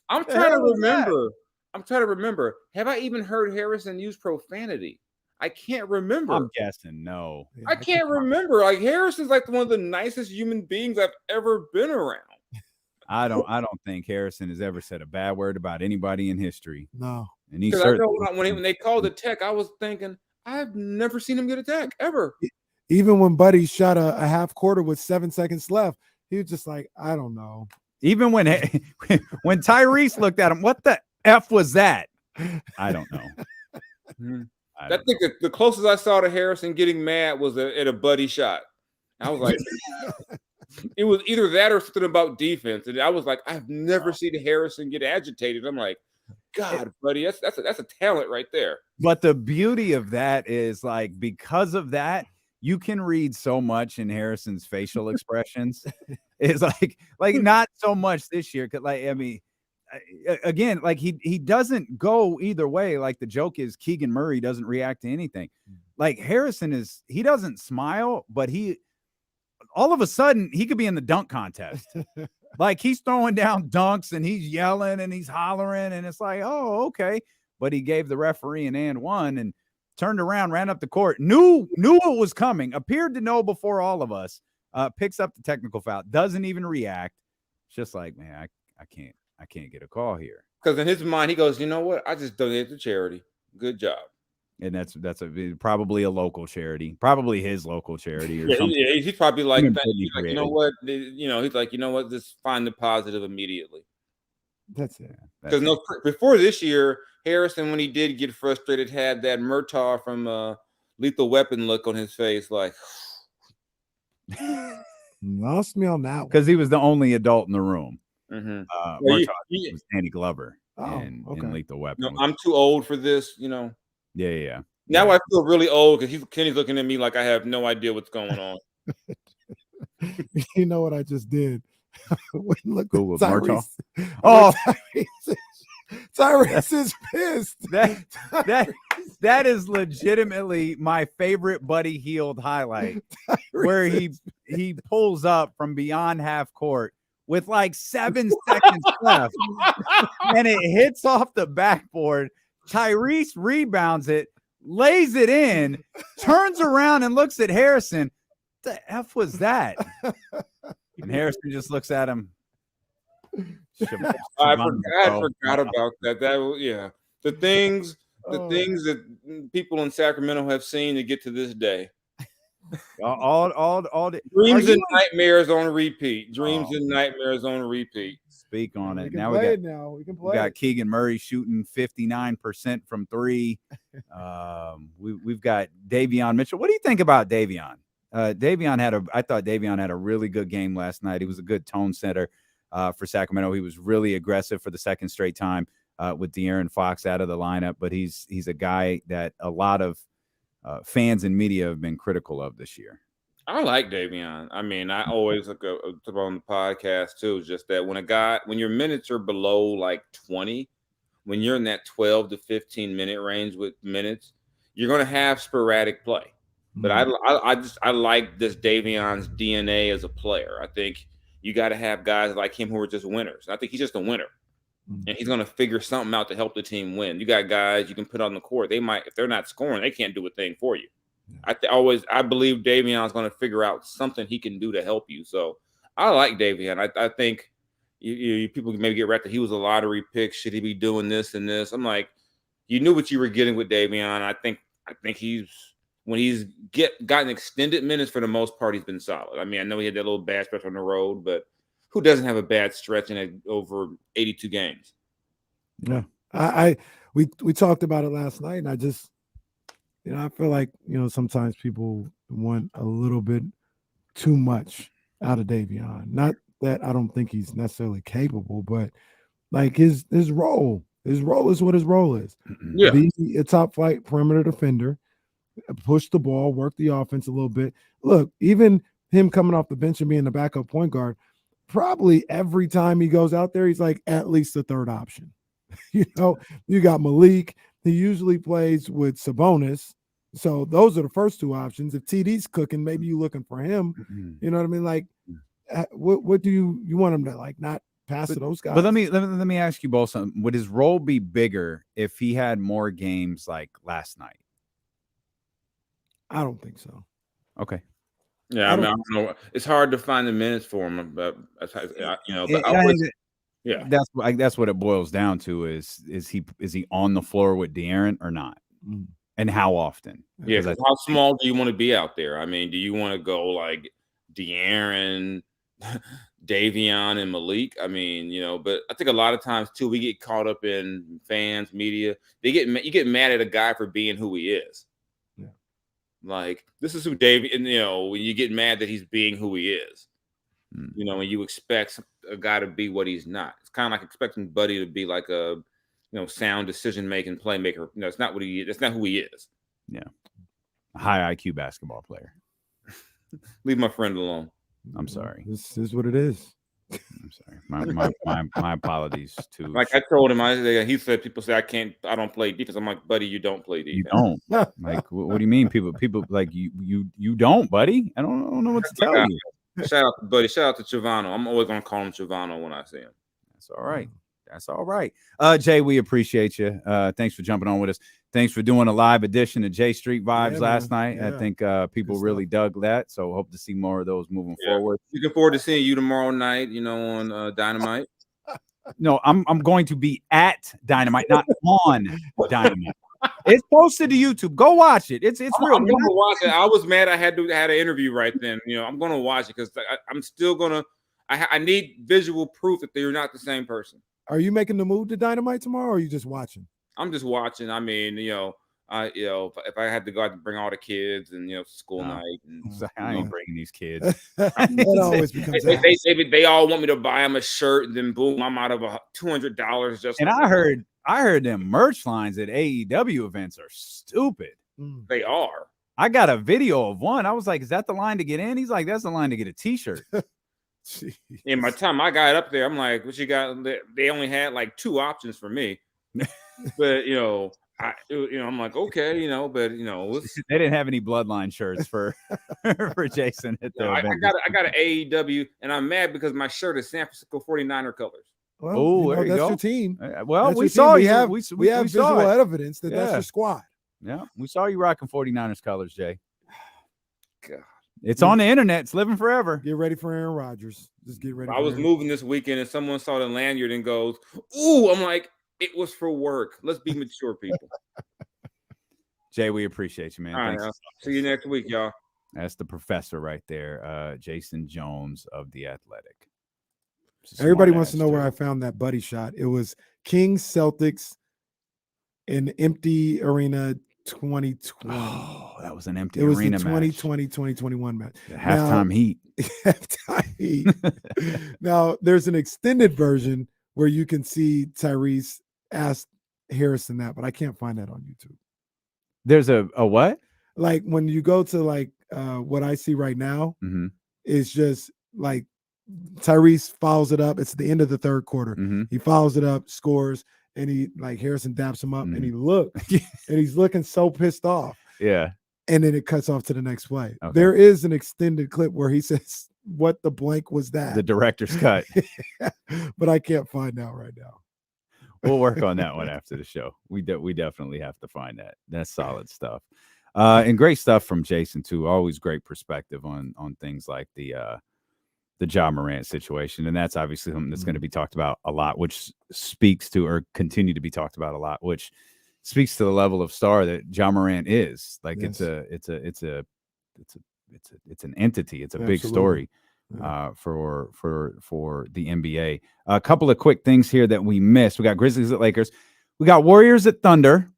I'm trying to remember. Have I even heard Harrison use profanity? I can't remember. I'm guessing no. I can't remember. Like, Harrison's like one of the nicest human beings I've ever been around. I don't think Harrison has ever said a bad word about anybody in history. No. And he's when they called the tech, I was thinking, I've never seen him get a tech ever. Even when Buddy shot a half quarter with 7 seconds left, he was just like, I don't know. Even when Tyrese looked at him, what the F was that? I don't know. I think the closest I saw to Harrison getting mad was at a Buddy shot. I was like, it was either that or something about defense. And I was like, I've never seen Harrison get agitated. I'm like, God, Buddy, that's a talent right there. But the beauty of that is, like, because of that, you can read so much in Harrison's facial expressions. It's like not so much this year. Again, like he doesn't go either way. Like, the joke is Keegan Murray doesn't react to anything. Like, Harrison he doesn't smile, but all of a sudden he could be in the dunk contest. Like, he's throwing down dunks and he's yelling and he's hollering, and it's like, oh, okay. But he gave the referee an and one and turned around, ran up the court, knew it was coming, appeared to know before all of us, picks up the technical foul, doesn't even react. It's just like, man, I can't get a call here. Because in his mind, he goes, you know what? I just donated to charity. Good job. And that's probably a local charity, probably his local charity or something. Yeah, he's probably like, he's like, you know what? He's like, you know what? Just find the positive immediately. That's it. Because before this year, Harrison, when he did get frustrated, had that Murtaugh from Lethal Weapon look on his face, like. Lost me on that one. Because he was the only adult in the room. Murtaugh was Danny Glover in okay. Lethal Weapon. No, I'm too old for this, Yeah. Now I feel really old because Kenny's looking at me like I have no idea what's going on. You know what I just did? Look, Google Tyrese. Oh, Tyrese is pissed. That is legitimately my favorite Buddy Hield highlight, where he pulls up from beyond half court with like 7 seconds left, and it hits off the backboard. Tyrese rebounds it, lays it in, turns around and looks at Harrison. What the F was that? And Harrison just looks at him. I forgot about that. The things that people in Sacramento have seen to get to this day. All the Dreams and nightmares on repeat. Dreams and nightmares on repeat. Speak on it. We Now we can play. We got Keegan Murray shooting 59% from 3. We've got Davion Mitchell. What do you think about Davion? I thought Davion had a really good game last night. He was a good tone setter for Sacramento. He was really aggressive for the second straight time with De'Aaron Fox out of the lineup. But he's a guy that a lot of fans and media have been critical of this year. I like Davion. I mean, I always look on the podcast too, just that when your minutes are below like 20, when you're in that 12 to 15 minute range with minutes, you're going to have sporadic play. But I like this Davion's DNA as a player. I think you got to have guys like him who are just winners. I think he's just a winner. And he's going to figure something out to help the team win. You got guys you can put on the court. They might, if they're not scoring, they can't do a thing for you. I believe Davion's going to figure out something he can do to help you. So I like Davion. I think people maybe get right that he was a lottery pick. Should he be doing this and this? I'm like, you knew what you were getting with Davion. I think when he's gotten extended minutes for the most part, he's been solid. I mean, I know he had that little bad stretch on the road, but who doesn't have a bad stretch in over 82 games? Yeah, we talked about it last night, and I just, I feel like, sometimes people want a little bit too much out of Davion. Not that I don't think he's necessarily capable, but like his role is what his role is. Yeah, be a top flight perimeter defender, push the ball, work the offense a little bit. Look, even him coming off the bench and being the backup point guard, probably every time he goes out there, he's like at least the third option. You got Malik. He usually plays with Sabonis. So those are the first two options. If TD's cooking, maybe you're looking for him. You know what I mean? Like, what do you want him to like not pass to those guys? But let me ask you both something. Would his role be bigger if he had more games like last night? I don't think so. Okay. Yeah, I don't know. It's hard to find the minutes for him, but yeah, that's what it boils down to. Is he on the floor with De'Aaron or not, and how often? Yeah, how small do you want to be out there? I mean, do you want to go like De'Aaron, Davion, and Malik? I mean, but I think a lot of times too, we get caught up in fans, media. You get mad at a guy for being who he is. Like, this is who David, and when you get mad that he's being who he is, when you expect a guy to be what he's not. It's kind of like expecting Buddy to be like a, sound decision-making playmaker. No, it's not what he is. That's not who he is. Yeah. A high IQ basketball player. Leave my friend alone. I'm sorry. This is what it is. I'm sorry. My apologies to. Like I told him, he said people say I don't play defense. I'm like, buddy, you don't play defense. You don't. Like, what do you mean? People like you don't, buddy. I don't know what to tell you. Shout out to Buddy. Shout out to Chivano. I'm always gonna call him Chivano when I see him. That's all right. That's all right. Jay, we appreciate you. Thanks for jumping on with us. Thanks for doing a live edition of J Street Vibes last night. Yeah. I think people really dug that. So hope to see more of those moving forward. Looking forward to seeing you tomorrow night, on Dynamite. No, I'm going to be at Dynamite, not on Dynamite. It's posted to YouTube. Go watch it. It's real. I'm going to watch it. I was mad I had an interview right then. I'm going to watch it because I'm still going to – I need visual proof that they're not the same person. Are you making the move to Dynamite tomorrow, or are you just watching? I'm just watching. I mean, if I had to go out and bring all the kids and school night, and I ain't bringing these kids. It always becomes they all want me to buy them a shirt, and then boom, I'm out of $200 just. And I heard them merch lines at AEW events are stupid. They are. I got a video of one. I was like, "Is that the line to get in?" He's like, "That's the line to get a T-shirt." And by the time I got up there, I'm like, "What you got?" They only had like 2 options for me, but I'm like, okay, but they didn't have any bloodline shirts for Jason at the event. I got an AEW, and I'm mad because my shirt is San Francisco 49er colors. Well, that's go. Your team. Well, that's we saw you. We have visual evidence that that's your squad. Yeah, we saw you rocking 49ers colors, Jay. God. It's on the internet. It's living forever. Get ready for Aaron Rodgers. Just get ready. I was moving this weekend, and someone saw the lanyard and goes, "Ooh!" I'm like, "It was for work. Let's be mature people." Jay, we appreciate you, man. All right, see you next week, y'all. That's the professor right there, Jason Jones of The Athletic. Everybody wants to know where I found that buddy shot. It was Kings Celtics in empty arena 2020. Oh, that was an empty It was arena the 2020, 2021 match. The halftime heat. Halftime heat. Now, there's an extended version where you can see Tyrese ask Harrison that, but I can't find that on YouTube. There's a what? Like when you go to like what I see right now, it's just like Tyrese fouls it up. It's the end of the third quarter. He fouls it up, scores, and he like Harrison daps him up, and he looks, and he's looking so pissed off. Yeah. And then it cuts off to the next play. Okay. There is an extended clip where he says, "What the blank was that?" The director's cut. But I can't find out right now. We'll work on that one after the show. We definitely have to find that. That's solid stuff. And great stuff from Jason too. Always great perspective on things like the Ja Morant situation. And that's obviously something that's going to be talked about a lot, which speaks to, or continue to be talked about a lot, which speaks to the level of star that Ja Morant is. Like it's an entity. It's a big story for the NBA. A couple of quick things here that we missed. We got Grizzlies at Lakers. We got Warriors at Thunder.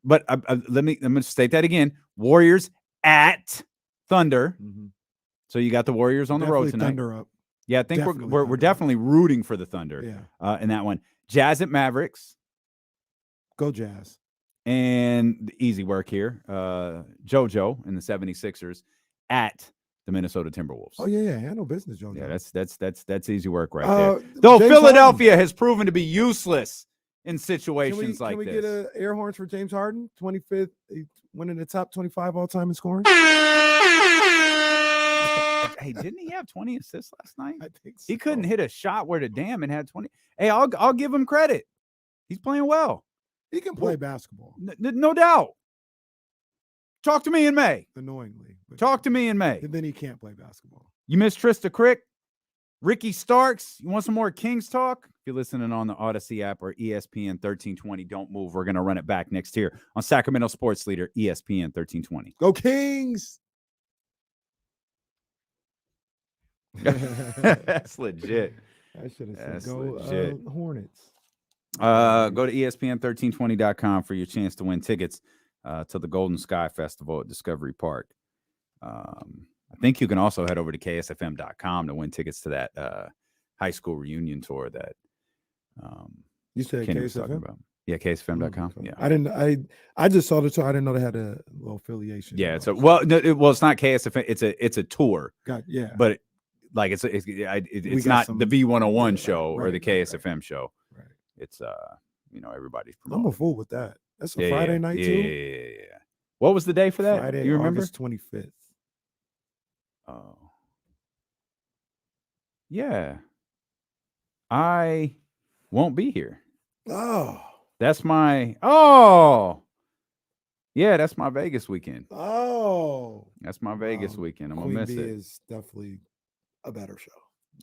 But I'm going to state that again. Warriors at Thunder. So you got the Warriors on the road tonight. Thunder up. Yeah, I think we're definitely rooting for the Thunder in that one. Jazz at Mavericks. Go Jazz. And easy work here. JoJo and the 76ers at the Minnesota Timberwolves. Oh, yeah. Handle business, JoJo. Yeah, that's easy work right there. Though James Philadelphia Harden has proven to be useless in situations like this. Can we get an air horns for James Harden? 25th, winning the top 25 all time in scoring. Hey, didn't he have 20 assists last night? I think so. He couldn't hit a shot where the damn and had 20. Hey, I'll give him credit. He's playing well. He can play basketball. No doubt. Talk to me in May. Annoyingly. Talk to me in May. And then he can't play basketball. You miss Trysta Krick? Ricky Starks? You want some more Kings talk? If you're listening on the Odyssey app or ESPN 1320, don't move. We're going to run it back next year on Sacramento Sports Leader, ESPN 1320. Go Kings! That's legit. I should have said That's go legit. Hornets. Go to ESPN1320.com for your chance to win tickets to the Golden Sky Festival at Discovery Park. I think you can also head over to KSFM.com to win tickets to that high school reunion tour that you said Kendrick was talking KSFM? about. Yeah, KSFM.com. Okay. Yeah. I just saw the tour. I didn't know they had a little affiliation. Yeah, it's it's not KSFM. It's a tour. Yeah. But it's not the V101 show or the KSFM show. Right. It's everybody's promoting. I'm a fool with that. That's a Friday night too. Yeah. What was the day for that? Friday, Do you remember? August 25th. Oh. Yeah. I won't be here. Oh. That's my that's my Vegas weekend. Oh. That's my Vegas weekend. I'm gonna miss Queen Bee it. is definitely a better show.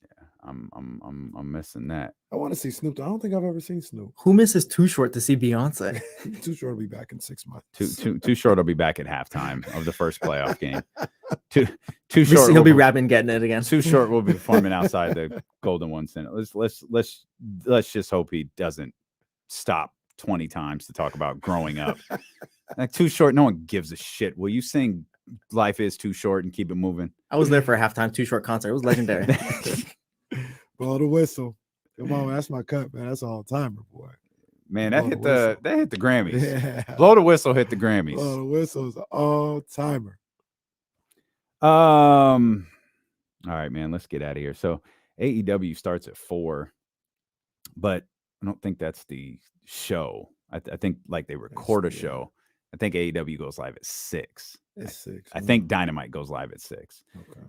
Yeah, I'm missing that. I want to see Snoop. I don't think I've ever seen Snoop. Who misses Too Short to see Beyonce? Too Short will be back in 6 months. Too Short will be back at halftime of the first playoff game. Too Short. He'll be rapping, getting it again. Too Short will be performing outside the Golden One Center. Let's just hope he doesn't stop 20 times to talk about growing up. Like Too Short, no one gives a shit. Will you sing "Life Is Too Short" and keep it moving? I was there for a halftime Too Short concert. It was legendary. Blow the whistle. Come on, that's my cut, man. That's all timer, boy. Man, that hit the Grammys. Yeah. Blow the Whistle hit the Grammys. Blow the whistle is all timer. All right, man. Let's get out of here. So AEW starts at 4, but I don't think that's the show. I think like they record a show. I think AEW goes live at 6. It's 6. I think Dynamite goes live at 6. Okay.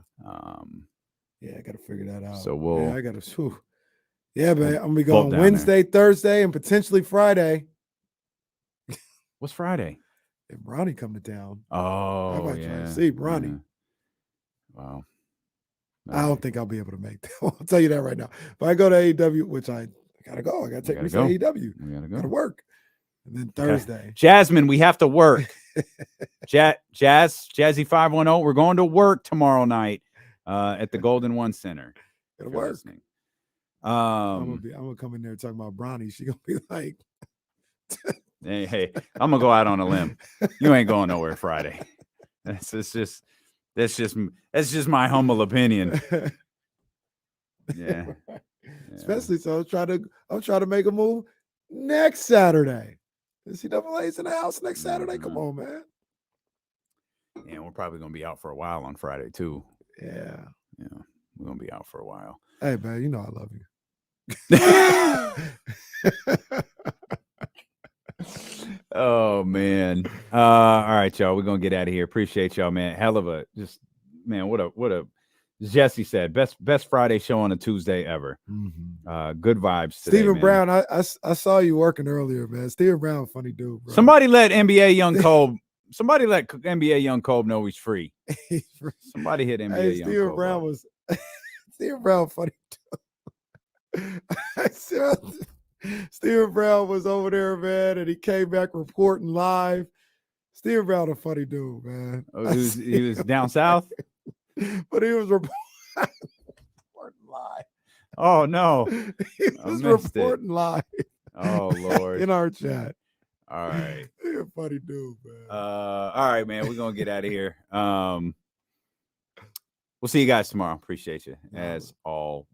Yeah, I got to figure that out. So I got to. Yeah, man. I'm gonna be going Wednesday, Thursday, and potentially Friday. What's Friday? If Ronnie come to town. Oh, I might try to see Ronnie. Yeah. Wow. I don't think I'll be able to make that. I'll tell you that right now. If I go to AEW, which I gotta go. I gotta take me to AEW. We gotta go. Gotta work. And then Thursday. Jasmine, we have to work. Jazzy 510. We're going to work tomorrow night at the Golden One Center. It'll work. I'm gonna come in there talking about Bronny. She gonna be like, hey, I'm gonna go out on a limb. You ain't going nowhere Friday. That's just my humble opinion. Yeah. Especially so I'm trying to make a move next Saturday. NCAA's in the house next Saturday. Come on, man. Yeah, we're probably gonna be out for a while on Friday too. Yeah. We're gonna be out for a while. Hey, man, you know I love you. Oh man. All right, y'all. We're gonna get out of here. Appreciate y'all, man. Hell of a what a Jesse said, best Friday show on a Tuesday ever. Good vibes today, Stephen man. Brown, I saw you working earlier, man. Stephen Brown, funny dude, bro. Somebody let NBA Young Kobe know he's free. Somebody hit NBA Young Stephen Kobe. Brown was Stephen Brown funny too. Stephen Brown was over there, man, and he came back reporting live. Stephen Brown a funny dude, man. Oh, he was down south? But he was reporting live. Oh no. He was reporting live. Oh Lord. In our chat. All right. He's a funny dude, man. All right, man. We're gonna get out of here. We'll see you guys tomorrow. Appreciate you as always.